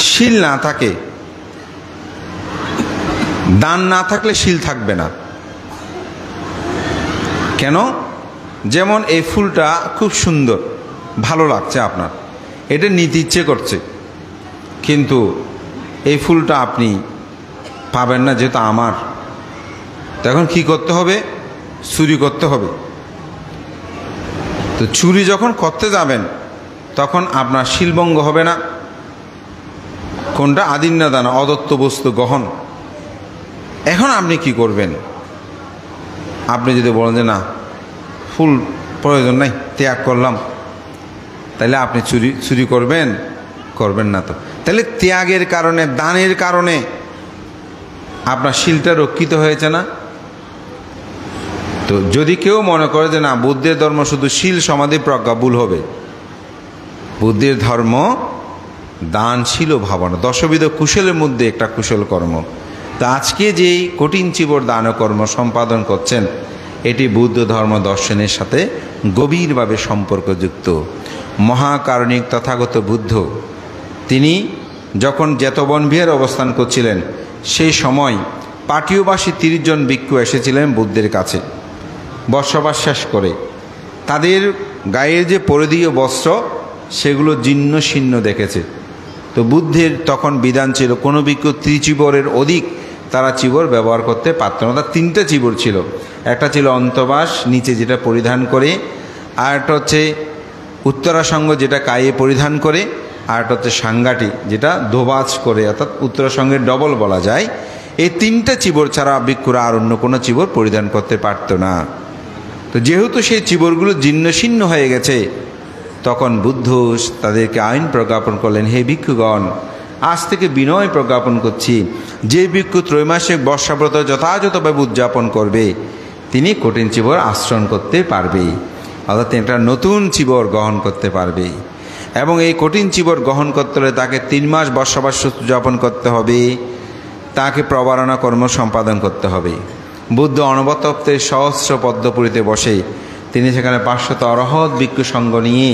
Speaker 1: শীল না থাকে, দান না থাকলে শীল থাকবে না। কেন? যেমন এই ফুলটা খুব সুন্দর, ভালো লাগছে আপনার, এটা নিতে ইচ্ছে করছে, কিন্তু এই ফুলটা আপনি পাবেন না যেহেতু আমার। তখন কি করতে হবে? চুরি করতে হবে। তো চুরি যখন করতে যাবেন তখন আপনার শিলভঙ্গ হবে না। কোনটা? আদিন্না দান, অদত্ত বস্তু গ্রহণ। এখন আপনি কি করবেন? আপনি যদি বলেন যে না, ফুল প্রয়োজন নাই, ত্যাগ করলাম, তাহলে আপনি চুরি করবেন? করবেন না। তো তাহলে ত্যাগের কারণে, দানের কারণে আপনার শীলটা রক্ষিত হয়েছে না? তো যদি কেউ মনে করে যে না, বুদ্ধের ধর্ম শুধু শীল সমাধি প্রজ্ঞা, ভুল হবে। বুদ্ধের ধর্ম দানশীল ভাবনা, দশবিধ কুশলের মধ্যে একটা কুশল কর্ম। তো আজকে যেই কঠিন চিবর দান কর্ম সম্পাদন করছেন, এটি বুদ্ধ ধর্ম দর্শনের সাথে গভীরভাবে সম্পর্কযুক্ত। মহাকারণিক তথাগত বুদ্ধ, তিনি যখন জেতবন বিহারে অবস্থান করছিলেন, সেই সময় পাটীয়বাসী 30 জন ভিক্ষু এসেছিলেন বুদ্ধের কাছে বর্ষবাস শেষ করে। তাদের গায়ের যে পরিধেয় বস্ত্র, সেগুলো জীর্ণ শীর্ণ দেখেছে। তো বুদ্ধের তখন বিধান ছিল, কোনো ভিক্ষু ত্রিচিবরের অধিক তারা চিবর ব্যবহার করতে পারত না। তার 3টে চিবর ছিল। একটা ছিল অন্তবাস, নিচে যেটা পরিধান করে, আর একটা হচ্ছে উত্তরাসঙ্গ, যেটা গায়ে পরিধান করে, আর একটা হচ্ছে সাঙ্গাটি, যেটা দোবাজ করে, অর্থাৎ উত্তরাসঙ্গের ডবল বলা যায়। এই 3টে চিবর ছাড়া ভিক্ষুরা আর অন্য কোনো চিবর পরিধান করতে পারত না। তো যেহেতু সেই চিবরগুলো জীর্ণশীর্ণ হয়ে গেছে, তখন বুদ্ধ তাদেরকে আইন প্রজ্ঞাপন করলেন, হে ভিক্ষুগণ, আজ থেকে বিনয় প্রজ্ঞাপন করছি, যে ভিক্ষু ত্রৈমাসিক বর্ষাব্রত যথাযথভাবে উদযাপন করবে, তিনি কঠিন চিবর আশ্রয়ণ করতে পারবে, অর্থাৎ একটা নতুন চিবর গ্রহণ করতে পারবে। এবং এই কঠিন চিবর গ্রহণ করতে হলে তাকে 3 মাস বর্ষাবাস উদযাপন করতে হবে, তাকে প্রবারণা কর্ম সম্পাদন করতে হবে। বুদ্ধ অনবতপ্তে সহস্র পদ্মপুরীতে বসে তিনি সেখানে 500 অরহৎ ভিক্ষু সঙ্গ নিয়ে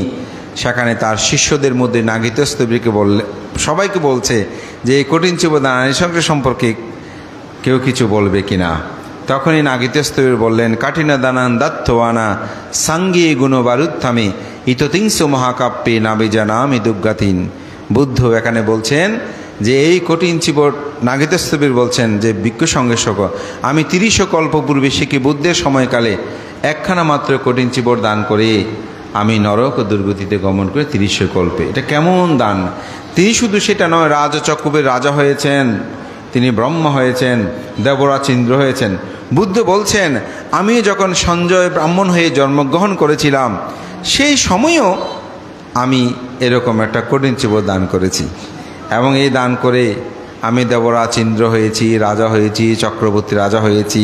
Speaker 1: সেখানে তার শিষ্যদের মধ্যে নাগিতস্তবীকে সবাইকে বলছে যে এই কঠিন চিবর দানের সম্পর্কে কেউ কিছু বলবে কিনা। তখনই নাগিতস্তবীর বললেন, কাঠিনা দানান দাত্তওয়ানা সাঙ্গী গুণবারুত্থামে ইততিংস মহাকাব্যে নাবিজানামি দুর্গাতিন। বুদ্ধ এখানে বলছেন যে এই কঠিন চিবর নাগিতস্থবির বলছেন যে ভিক্ষু সঙ্গেশক, আমি 30 কল্প পূর্বে শিখি বুদ্ধের সময়কালে একখানা মাত্র কঠিন চিবর দান করে আমি নরক ও দুর্গতিতে গমন করে 30 কল্পে। এটা কেমন দান! তিনি শুধু সেটা নয়, রাজচক্রবের রাজা হয়েছেন, তিনি ব্রহ্মা হয়েছেন, দেবরাজ ইন্দ্র হয়েছেন। বুদ্ধ বলছেন, আমি যখন সঞ্জয় ব্রাহ্মণ হয়ে জন্মগ্রহণ করেছিলাম সেই সময়ও আমি এরকম একটা কঠিন চিবর দান করেছি, এবং এই দান করে আমি দেবরাজ ইন্দ্র হয়েছি, রাজা হয়েছি, চক্রবর্তী রাজা হয়েছি,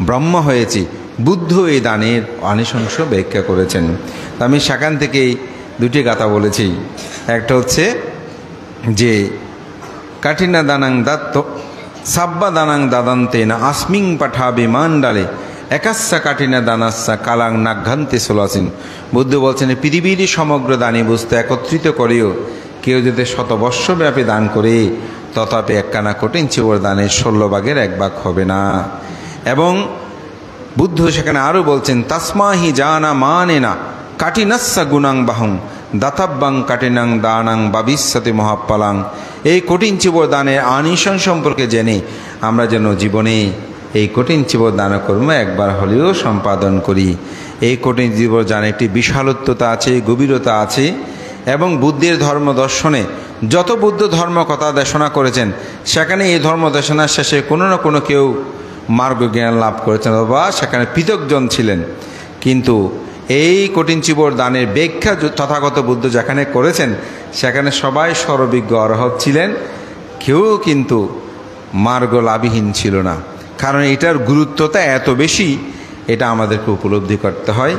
Speaker 1: ব্রহ্মা হয়েছি। বুদ্ধ এই দানের আনিশংস ব্যাখ্যা করেছেন। তো আমি সেখান থেকেই দুটি গাথা বলেছি। একটা হচ্ছে যে কাঠিনা দানাং দাত্ত সাব্বা দানাং দাদান্তে না আসমিং পাঠা বিমান্ডালে একাস্যা কাঠিনা দানাস্যা কালাং নাঘান্তে সোলাসিন। বুদ্ধ বলছেন, পৃথিবীর সমগ্র দানী বস্তু একত্রিত করেও কেউ যদি শতবর্ষব্যাপী দান করে তথাপি একখানা কঠিন চিবর দানের 16 ভাগের 1 ভাগ হবে না। এবং বুদ্ধ সেখানে আরও বলছেন, তাসমাহি জানা মানে না কাঠিনাস্যা গুণাং বাহং দাতাব্বাং কাঠিনাং দানাং বাবিষ্যতে মহাপ্পালাং। এই কঠিন চিবর দানের আনিশং সম্পর্কে জেনে আমরা যেন জীবনে এই কঠিন চিবর দান কর্ম একবার হলেও সম্পাদন করি। এই কঠিন চিবর দানের একটি বিশালত্বতা আছে, গভীরতা আছে। এবং বুদ্ধের ধর্ম দর্শনে যত বুদ্ধ ধর্ম কথা দেশনা করেছেন, সেখানে এই ধর্ম দেশনার শেষে কোনো না কোনো কেউ মার্গ জ্ঞান লাভ করেছেন বা সেখানে পৃথকজন ছিলেন। কিন্তু এই কঠিন চিবর দানের ব্যাখ্যা তথাগত বুদ্ধ যেখানে করেছেন সেখানে সবাই সর্ববিজ্ঞ অরহৎ ছিলেন, কেউ কিন্তু মার্গ লাভহীন ছিল না। কারণ এটার গুরুত্বটা এত বেশি, এটা আমাদেরকে উপলব্ধি করতে হয়।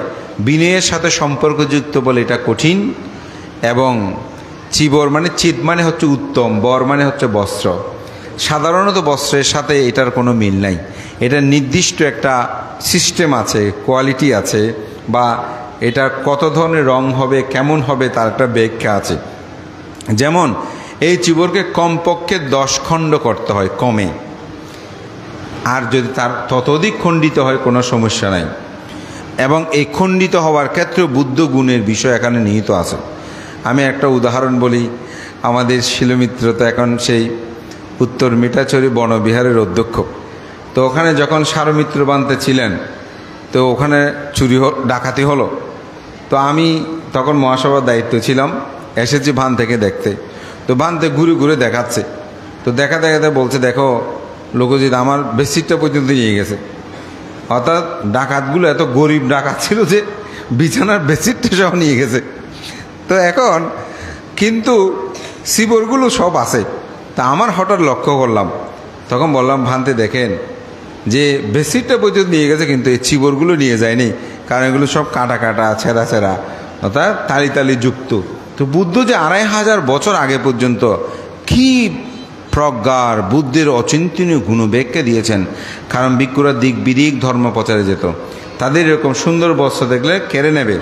Speaker 1: বিনয়ের সাথে সম্পর্কযুক্ত বলে এটা কঠিন। এবং চিবর মানে চিত মানে হচ্ছে উত্তম, বর মানে হচ্ছে বস্ত্র। সাধারণত বস্ত্রের সাথে এটার কোনো মিল নাই। এটার নির্দিষ্ট একটা সিস্টেম আছে, কোয়ালিটি আছে, বা এটা কত ধরনের রং হবে, কেমন হবে তার একটা ব্যাখ্যা আছে। যেমন এই চিবরকে কমপক্ষে 10 খণ্ড করতে হয় কমে, আর যদি তার ততোধিক খণ্ডিত হয় কোনো সমস্যা নাই। এবং এই খণ্ডিত হওয়ার ক্ষেত্রে বুদ্ধ গুণের বিষয় এখানে নিহিত আছে। আমি একটা উদাহরণ বলি। আমাদের শিলমিত্র তো এখন সেই উত্তর মিঠাচুরি বনবিহারের অধ্যক্ষ। তো ওখানে যখন সারমিত্র বানতে ছিলেন, তো ওখানে চুরি ডাকাতি হলো। তো আমি তখন মহাসভার দায়িত্ব ছিলাম, এসেছি ভান থেকে দেখতে। তো ভানতে ঘুরে ঘুরে দেখাচ্ছে। তো দেখাতে বলছে, দেখো লোকজিৎ আমার বেডশিটটা পর্যন্ত নিয়ে গেছে। অর্থাৎ ডাকাতগুলো এত গরিব ডাকাত ছিল যে বিছানার বেডশিটটা সব নিয়ে গেছে। তো এখন কিন্তু চিবরগুলো সব আছে। তা আমার হঠাৎ লক্ষ্য করলাম, তখন বললাম, ভানতে দেখেন যে বেডশিটটা পর্যন্ত নিয়ে গেছে কিন্তু এই চিবরগুলো নিয়ে যায়নি, কারণ এগুলো সব কাটা কাটা ছেঁড়া ছেঁড়া, অর্থাৎ তালি তালি যুক্ত। তো বুদ্ধ যে 2500 বছর আগে পর্যন্ত কি প্রজ্ঞার বুদ্ধের অচিন্তনীয় গুণব্যাখ্যা দিয়েছেন। কারণ ভিক্ষুরা দিক বিদিক ধর্ম প্রচারে যেত, তাদের এরকম সুন্দর বস্ত্র দেখলে কেড়ে নেবে,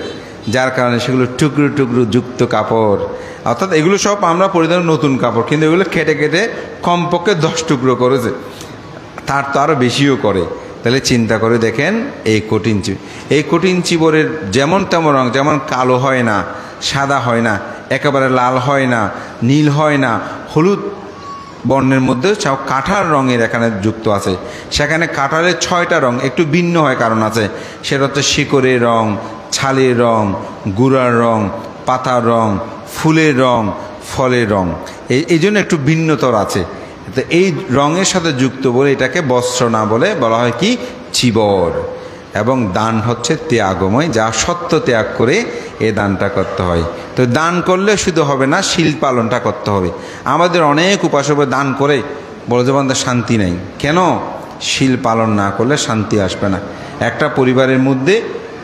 Speaker 1: যার কারণে সেগুলো টুকরো টুকরো যুক্ত কাপড়, অর্থাৎ এগুলো সব আমরা পরিধান নতুন কাপড়, কিন্তু এগুলো কেটে কেটে কমপক্ষে 10 টুকরো করেছে, তার তো আরও বেশিও করে। তাহলে চিন্তা করে দেখেন এই কঠিন চিবরের যেমন তেমন রং, যেমন কালো হয় না, সাদা হয় না, একেবারে লাল হয় না, নীল হয় না, হলুদ বর্ণের মধ্যে সব কাঁঠাল রঙের এখানে যুক্ত আছে। সেখানে কাঁঠালের 6টা রং একটু ভিন্ন হয়, কারণ আছে। সেটা হচ্ছে শিকড়ের রং, ছালের রং, গুঁড়ার রং, পাতার রং, ফুলের রং, ফলের রং, এই জন্য একটু ভিন্নতর আছে। তো এই রঙের সাথে যুক্ত বলে এটাকে বস্ত্র না বলে বলা হয় কি চিবর। এবং দান হচ্ছে ত্যাগময়, যা সত্য ত্যাগ করে এই দানটা করতে হয়। তো দান করলে শুধু হবে না, শীল পালনটা করতে হবে। আমাদের অনেক উপাসক দান করে বলে যে বান্দা শান্তি নেই। কেন? শীল পালন না করলে শান্তি আসবে না একটা পরিবারের মধ্যে।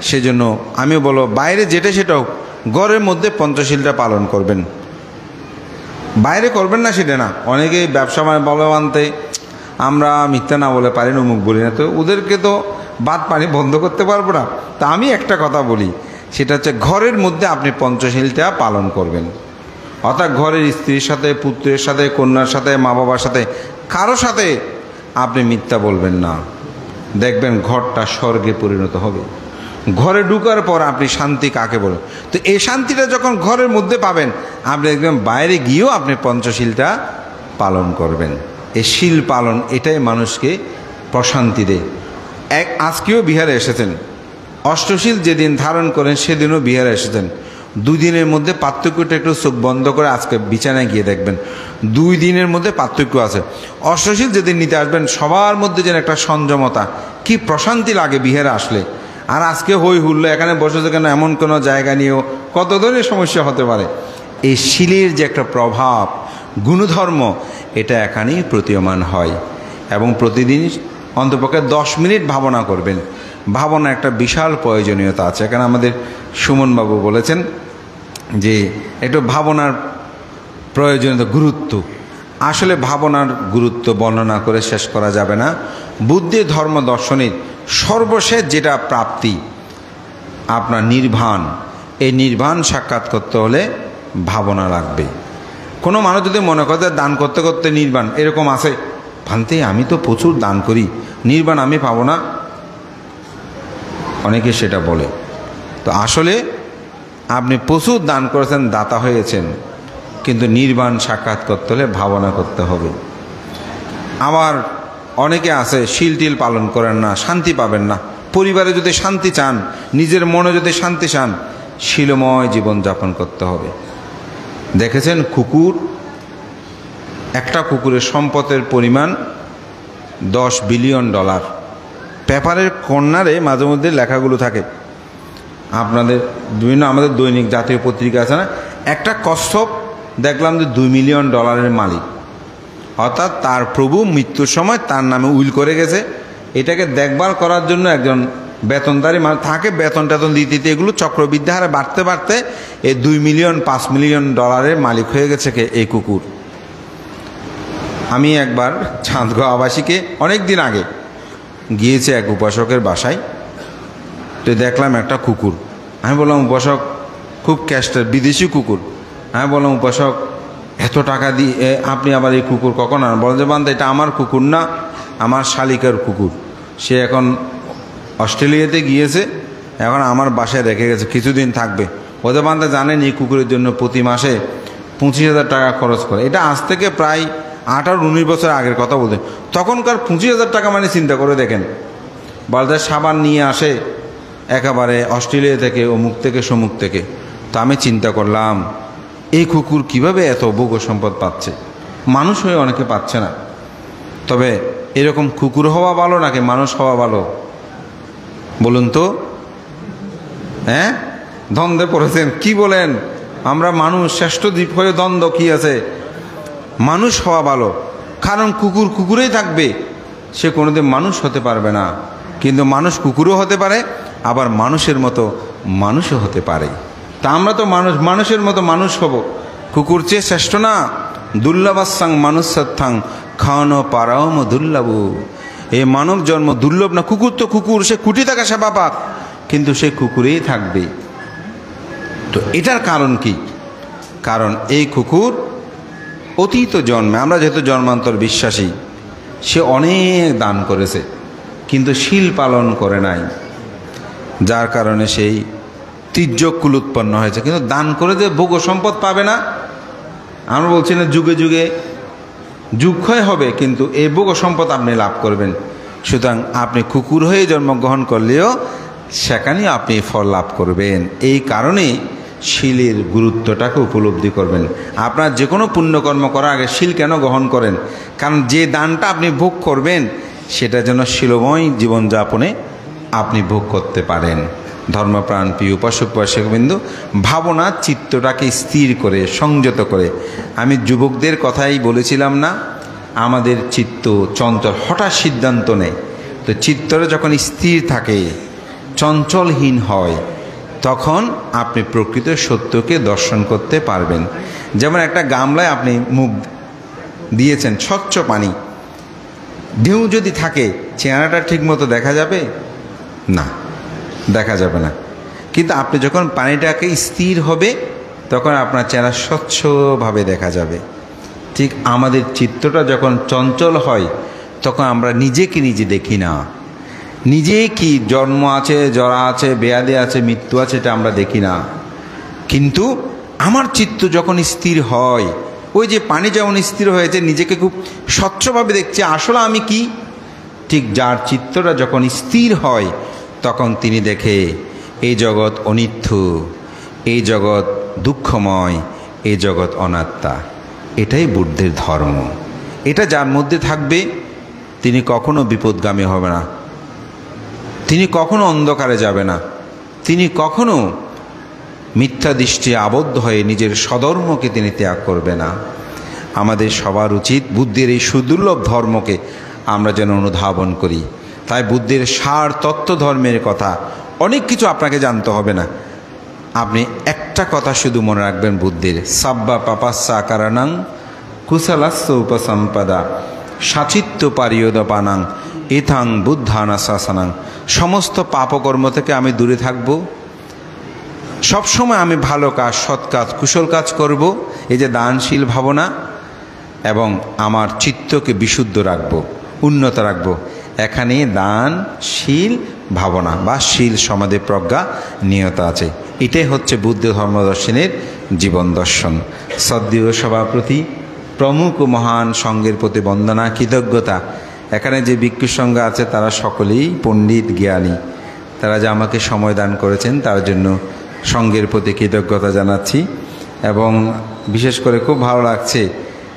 Speaker 1: সেজন্য আমি বলো, বাইরে যেটা সেটা হোক, ঘরের মধ্যে পঞ্চশীলটা পালন করবেন, বাইরে করবেন না সেটা না। অনেকেই ব্যবসা বলে আনতে আমরা মিথ্যা না বলে পারি না, মুখ বলি না, তো ওদেরকে তো ভাত পানি বন্ধ করতে পারবো না। তা আমি একটা কথা বলি, সেটা হচ্ছে ঘরের মধ্যে আপনি পঞ্চশীলটা পালন করবেন। অর্থাৎ ঘরের স্ত্রীর সাথে, পুত্রের সাথে, কন্যার সাথে, মা বাবার সাথে, কারো সাথে আপনি মিথ্যা বলবেন না। দেখবেন ঘরটা স্বর্গে পরিণত হবে। ঘরে ঢুকার পর আপনি শান্তি কাকে বলেন? তো এই শান্তিটা যখন ঘরের মধ্যে পাবেন, আপনি দেখবেন বাইরে গিয়েও আপনি পঞ্চশীলটা পালন করবেন। এই শীল পালন এটাই মানুষকে প্রশান্তি দেয়। আজকেও বিহারে এসেছেন, অষ্টশীল যেদিন ধারণ করেন সেদিনও বিহারে এসেছেন। 2 দিনের মধ্যে পার্থক্যটা একটু চোখ বন্ধ করে আজকে বিছানায় গিয়ে দেখবেন, 2 দিনের মধ্যে পার্থক্য আছে। অষ্টশীল যেদিন নিতে আসবেন সবার মধ্যে যেন একটা সংযমতা, কি প্রশান্তি লাগে বিহারে আসলে। আর আজকে হই হুল্লো, এখানে বসেছে কেন, এমন কোনো জায়গা নিয়েও কত ধরনের সমস্যা হতে পারে। এই শীলের যে একটা প্রভাব, গুণধর্ম, এটা এখানেই প্রতীয়মান হয়। এবং প্রতিদিন অন্তপক্ষে 10 মিনিট ভাবনা করবেন। ভাবনা একটা বিশাল প্রয়োজনীয়তা আছে। এখানে আমাদের সুমনবাবু বলেছেন যে একটু ভাবনার প্রয়োজনীয়তা, গুরুত্ব। আসলে ভাবনার গুরুত্ব বর্ণনা করে শেষ করা যাবে না। বুদ্ধি ধর্ম দর্শনের সর্বশেষ যেটা প্রাপ্তি আপনার নির্বাণ, এই নির্বাণ সাক্ষাৎ করতে হলে ভাবনা লাগবে। কোনো মানুষ যদি মনে করে দান করতে করতে নির্বাণ, এরকম আছে, ভান্তে আমি তো প্রচুর দান করি, নির্বাণ আমি পাবো না, অনেকে সেটা বলে। তো আসলে আপনি প্রচুর দান করেছেন, দাতা হয়েছেন, কিন্তু নির্বাণ সাক্ষাৎ করতে হলে ভাবনা করতে হবে। আবার অনেকে আছে শীল টিল পালন করেন না, শান্তি পাবেন না। পরিবারে যদি শান্তি চান, নিজের মনে যদি শান্তি চান, শীলময় জীবনযাপন করতে হবে। দেখেছেন কুকুর, একটা কুকুরের সম্পদের পরিমাণ $10 বিলিয়ন। পেপারের কর্নারে মাঝে মধ্যে লেখাগুলো থাকে, আপনাদের বিভিন্ন আমাদের দৈনিক জাতীয় পত্রিকা আছে না, একটা কচ্ছপ দেখলাম যে $2 মিলিয়ন মালিক। অর্থাৎ তার প্রভু মৃত্যুর সময় তার নামে উইল করে গেছে। এটাকে দেখভাল করার জন্য একজন বেতনদারি থাকে, বেতন টেতন দিতে দিতে এগুলো চক্রবৃদ্ধি হারে বাড়তে বাড়তে এই $2 মিলিয়ন $5 মিলিয়ন মালিক হয়ে গেছে কে, এই কুকুর। আমি একবার চাঁদগাঁও আবাসিকে অনেক দিন আগে গিয়েছে এক উপাসকের বাসায়, তো দেখলাম একটা কুকুর। আমি বললাম, উপাসক খুব ক্যাস্টের বিদেশি কুকুর। আমি বললাম, উপাসক এত টাকা দিয়ে আপনি আবার এই কুকুর কখন আন? বলেন যে বান্ধব এটা আমার কুকুর না, আমার শালিকার কুকুর। সে এখন অস্ট্রেলিয়াতে গিয়েছে, এখন আমার বাসায় রেখে গেছে, কিছুদিন থাকবে। ওদের বান্ধব জানেন এই কুকুরের জন্য প্রতি মাসে 25,000 টাকা খরচ করে। এটা আজ থেকে প্রায় 18-19 বছর আগের কথা বলতে। তখনকার 25,000 টাকা মানে চিন্তা করে দেখেন। বলতে সাবান নিয়ে আসে একেবারে অস্ট্রেলিয়া থেকে, অমুক থেকে সমুক থেকে। তো আমি চিন্তা করলাম এই কুকুর কিভাবে এত ভোগ সম্পদ পাচ্ছে, মানুষ হয়ে অনেকে পাচ্ছে না। তবে এরকম কুকুর হওয়া ভালো নাকি মানুষ হওয়া ভালো বলুন তো? হ্যাঁ, দ্বন্দ্বে পড়েছেন, কি বলেন? আমরা মানুষ, শ্রেষ্ঠ জীব হয়ে দ্বন্দ্ব কি আছে? মানুষ হওয়া ভালো, কারণ কুকুর কুকুরেই থাকবে, সে কোনোদিন মানুষ হতে পারবে না। কিন্তু মানুষ কুকুরও হতে পারে, আবার মানুষের মতো মানুষও হতে পারে। তা আমরা তো মানুষ, মানুষের মতো মানুষ হব, কুকুর চেয়ে শ্রেষ্ঠ না? দুর্লভাসাং মানুষ সত্যাং খাওয়ানো পারাওম দুর্লভ। এই মানব জন্ম দুর্লভ না? কুকুর তো কুকুর, সে কুটি থাকা সেবা পাক, কিন্তু সে কুকুরেই থাকবে। তো এটার কারণ কি? কারণ এই কুকুর অতীত জন্মে, আমরা যেহেতু জন্মান্তর বিশ্বাসী, সে অনেক দান করেছে কিন্তু শীল পালন করে নাই, যার কারণে সেই তির্যকুল উৎপন্ন হয়েছে। কিন্তু দান করে যে ভোগ সম্পদ পাবে না, আমরা বলছি না যুগে যুগে যুগক্ষয় হবে, কিন্তু এই ভোগ সম্পদ আপনি লাভ করবেন। সুতরাং আপনি কুকুর হয়ে জন্মগ্রহণ করলেও সেখানেই আপনি ফল লাভ করবেন। এই কারণে শীলের গুরুত্বটাকে উপলব্ধি করবেন। আপনার যে কোনো পুণ্যকর্ম করার আগে শীল কেন গ্রহণ করেন? কারণ যে দানটা আপনি ভোগ করবেন সেটা যেন শীলময় জীবনযাপনে আপনি ভোগ করতে পারেন। ধর্মপ্রাণ প্রিয় উপাসক উপাসকবৃন্দ, ভাবনা চিত্তটাকে স্থির করে, সংযত করে। আমি যুবকদের কথাই বলেছিলাম না, আমাদের চিত্ত চঞ্চল, হঠাৎ সিদ্ধান্ত নেয়। তো চিত্তটা যখন স্থির থাকে, চঞ্চলহীন হয়, তখন আপনি প্রকৃত সত্যকে দর্শন করতে পারবেন। যেমন একটা গামলায় আপনি মুখ দিয়েছেন, স্বচ্ছ পানি, ঢেউ যদি থাকে চেহারাটা ঠিকমতো দেখা যাবে না, দেখা যাবে না। কিন্তু আপনি যখন পানিটাকে স্থির হবে তখন আপনার চেহারা স্বচ্ছভাবে দেখা যাবে। ঠিক আমাদের চিত্তটা যখন চঞ্চল হয় তখন আমরা নিজেকে নিজে দেখি না। নিজে কি জন্ম আছে, জরা আছে, ব্যাধি আছে, মৃত্যু আছে, এটা আমরা দেখি না। কিন্তু আমার চিত্ত যখন স্থির হয় ওই যে পানি যেমন স্থির হয়েছে, নিজেকে খুব স্বচ্ছভাবে দেখছে আসলে আমি কি, ঠিক যার চিত্তটা যখন স্থির হয় তখন তিনি দেখে এই জগৎ অনিত্য, এই জগৎ দুঃখময়, এই জগৎ অনাত্মা। এটাই বুদ্ধের ধর্ম। এটা যার মধ্যে থাকবে তিনি কখনো বিপদগামী হবে না, তিনি কখনো অন্ধকারে যাবে না, তিনি কখনো মিথ্যা দৃষ্টি আবদ্ধ হয়ে নিজের স্বধর্মকে তিনি ত্যাগ করবে না। আমাদের সবার উচিত বুদ্ধের এই সুদুর্লভ ধর্মকে আমরা যেন অনুধাবন করি। তাই বুদ্ধের সার তত্ত্ব ধর্মের কথা অনেক কিছু আপনাকে জানতে হবে না, আপনি একটা কথা শুধু মনে রাখবেন বুদ্ধের, সাব্বা পাপাস্যা কারণাং কুশলাস্য উপসম্পদা সাচিত্য পারিয়দপানাং ইথাং বুদ্ধানা শাসনাং। সমস্ত পাপকর্ম থেকে আমি দূরে থাকব, সবসময় আমি ভালো কাজ, সৎ কাজ, কুশল কাজ করব, এই যে দানশীল ভাবনা, এবং আমার চিত্তকে বিশুদ্ধ রাখব, উন্নত রাখব। এখানে দানশীল ভাবনা বা শীল সমাধি প্রজ্ঞা নিয়ত আছে। এটাই হচ্ছে বুদ্ধ ধর্মদর্শনের জীবন দর্শন। সদ্দীয় সভাপতি প্রমুখ মহান সঙ্গের প্রতি বন্দনা, কৃতজ্ঞতা। এখানে যে ভিক্ষু সংঘ আছে তারা সকলেই পণ্ডিত জ্ঞানী, তারা যে আমাকে সময় দান করেছেন তার জন্য সঙ্গের প্রতি কৃতজ্ঞতা জানাচ্ছি। এবং বিশেষ করে খুব ভালো লাগছে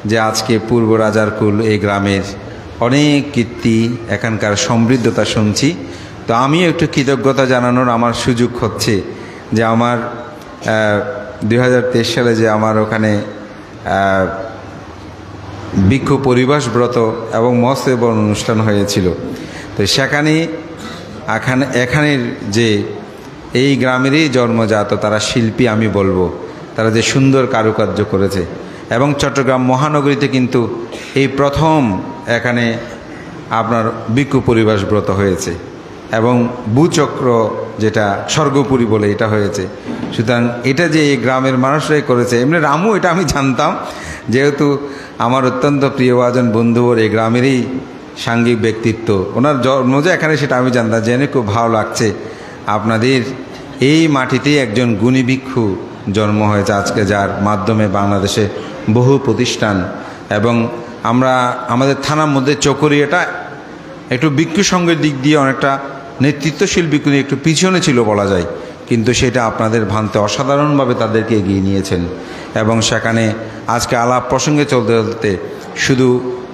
Speaker 1: যে আজকে পূর্ব রাজারকুল এই গ্রামের অনেক কীর্তি, এখানকার সমৃদ্ধতা শুনছি। তো আমিও একটু কৃতজ্ঞতা জানানোর আমার সুযোগ হচ্ছে যে আমার 2023 সালে যে আমার ওখানে ভিক্ষু পরিবাস ব্রত এবং মৎস্যবন অনুষ্ঠান হয়েছিল, তো সেখানে এখানের যে এই গ্রামেরই জন্মজাত তারা শিল্পী, আমি বলবো তারা যে সুন্দর কারুকার্য করেছে। এবং চট্টগ্রাম মহানগরীতে কিন্তু এই প্রথম এখানে আপনার ভিক্ষু পরিবাস ব্রত হয়েছে, এবং ভূচক্র যেটা স্বর্গপুরী বলে এটা হয়েছে। সুতরাং এটা যে এই গ্রামের মানুষরাই করেছে, এমনি রামু এটা আমি জানতাম, যেহেতু আমার অত্যন্ত প্রিয়ভাজন বন্ধুর এই গ্রামেরই সাংঘিক ব্যক্তিত্ব, ওনার জন্ম যে এখানে সেটা আমি জানতাম। জেনে খুব ভালো লাগছে আপনাদের এই মাটিতেই একজন গুণী ভিক্ষু জন্ম হয়েছে আজকে, যার মাধ্যমে বাংলাদেশে বহু প্রতিষ্ঠান, এবং আমরা আমাদের থানার মধ্যে চকরিয়াটা একটু ভিক্ষু সংঘের দিক দিয়ে অনেকটা নেতৃত্বশীল ভিক্ষু নিয়ে একটু পিছনে ছিল বলা যায়, কিন্তু সেটা আপনাদের ভান্তে অসাধারণভাবে তাদেরকে এগিয়ে নিয়েছেন। এবং সেখানে আজকে আলাপ প্রসঙ্গে চলতে চলতে শুধু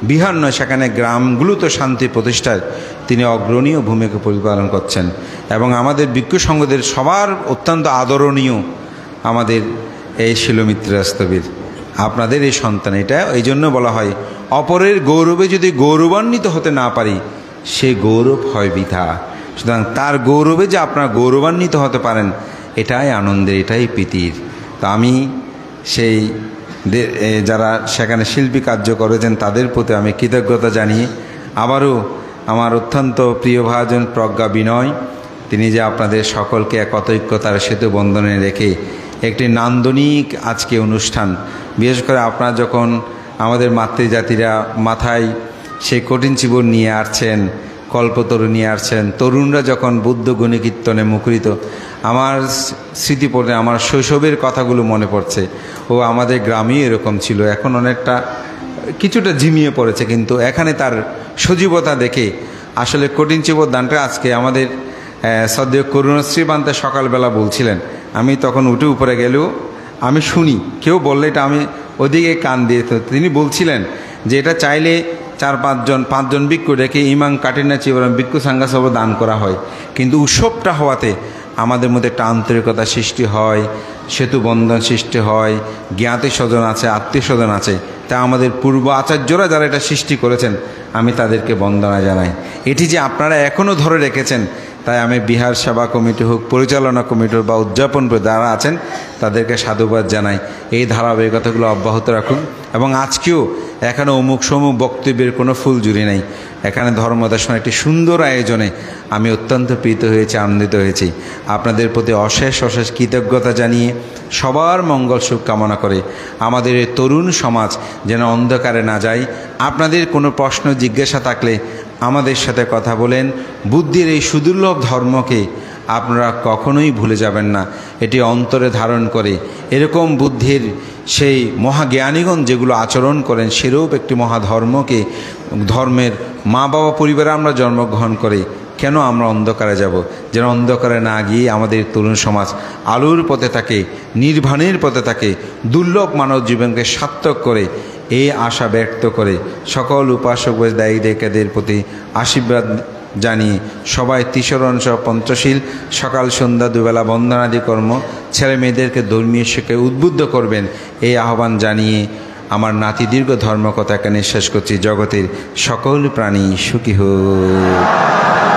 Speaker 1: বিহার নয়, সেখানে গ্রামগুলোতে শান্তি প্রতিষ্ঠায় তিনি অগ্রণীয় ভূমিকা পরিপালন করছেন। এবং আমাদের ভিক্ষু সংঘদের সবার অত্যন্ত আদরণীয় আমাদের এই শিলমিত্র রাস্তবীর, আপনাদের এই সন্তান। এটা এই জন্য বলা হয় অপরের গৌরবে যদি গৌরবান্বিত হতে না পারি সে গৌরব হয় বৃথা। সুতরাং তার গৌরবে যে আপনারা গৌরবান্বিত হতে পারেন এটাই আনন্দের, এটাই প্রীতির। তো আমি সেই যারা সেখানে শিল্পী কার্য করেছেন তাদের প্রতি আমি কৃতজ্ঞতা জানিয়ে আবারও আমার অত্যন্ত প্রিয়ভাজন প্রজ্ঞা বিনয়, তিনি যে আপনাদের সকলকে একতার সেতু বন্ধনে রেখে একটি নান্দনিক আজকে অনুষ্ঠান, বিশেষ করে আপনারা যখন আমাদের মাতৃজাতিরা মাথায় সেই কঠিন জীবন নিয়ে আসছেন, কল্পতরু নিয়ে আসছেন, তরুণরা যখন বুদ্ধ গুণী কীর্তনে মুখরিত, আমার স্মৃতি পড়ে আমার শৈশবের কথাগুলো মনে পড়ছে। ও আমাদের গ্রামেই এরকম ছিল, এখন অনেকটা কিছুটা ঝিমিয়ে পড়েছে, কিন্তু এখানে তার সজীবতা দেখে আসলে কঠিন জীবন দানটা আজকে আমাদের শ্রদ্ধেয় করুণশ্রী বান্তে সকালবেলা বলছিলেন, আমি তখন উঠে উপরে গেলেও আমি শুনি, কেউ বললে এটা আমি ওদিকে কান দিয়ে, তো তিনি বলছিলেন যে এটা চাইলে 4-5 ভিক্ষু ডেকে ইমাং কাটিনা চিবরম ভিক্ষু সাঙ্গাসব দান করা হয়, কিন্তু উৎসবটা হওয়াতে আমাদের মধ্যে একটা আন্তরিকতা সৃষ্টি হয়, সেতু বন্ধন সৃষ্টি হয়, জ্ঞাতি স্বজন আছে, আত্মীয় স্বজন আছে। তা আমাদের পূর্ব আচার্যরা যারা এটা সৃষ্টি করেছেন আমি তাদেরকে বন্দনা জানাই। এটি যে আপনারা এখনও ধরে রেখেছেন, তাই আমি বিহার সেবা কমিটি হোক, পরিচালনা কমিটি বা উদযাপন যারা আছেন তাদেরকে সাধুবাদ জানাই। এই ধারাবাহিকতাগুলো অব্যাহত রাখুন। এবং আজকেও এখানে অমুক সমুক বক্তব্যের কোনো ফুলঝুরি নেই, এখানে ধর্মদর্শন একটি সুন্দর আয়োজনে আমি অত্যন্ত প্রীত হয়েছি, আনন্দিত হয়েছি। আপনাদের প্রতি অশেষ অশেষ কৃতজ্ঞতা জানিয়ে সবার মঙ্গল সুখ কামনা করে আমাদের এই তরুণ সমাজ যেন অন্ধকারে না যায়। আপনাদের কোনো প্রশ্ন জিজ্ঞাসা থাকলে আমাদের সাথে কথা বলেন। বুদ্ধির এই সুদুর্লভ ধর্মকে আপনারা কখনোই ভুলে যাবেন না, এটি অন্তরে ধারণ করে। এরকম বুদ্ধির সেই মহাজ্ঞানীগণ যেগুলো আচরণ করেন, সেরূপ একটি মহাধর্মকে, ধর্মের মা বাবা পরিবারে আমরা জন্মগ্রহণ করি, কেন আমরা অন্ধকারে যাব? যেন অন্ধকারে না গিয়ে আমাদের তরুণ সমাজ আলোর পথে থাকে, নির্বাণের পথে থাকে, দুর্লভ মানব জীবনকে সার্থক করে, এই আশা ব্যক্ত করে সকল উপাসক দায়ীদের প্রতি আশীর্বাদ জানিয়ে সবাই তিসরণ সহ পঞ্চশীল সকাল সন্ধ্যা দুবেলা বন্দনাদি কর্ম ছেলে মেয়েদেরকে ধর্মীয় শিক্ষায় উদ্বুদ্ধ করবেন, এই আহ্বান জানিয়ে আমার নাতি দীর্ঘ ধর্মকথা এখানে শেষ করছি। জগতের সকল প্রাণী সুখী হোক।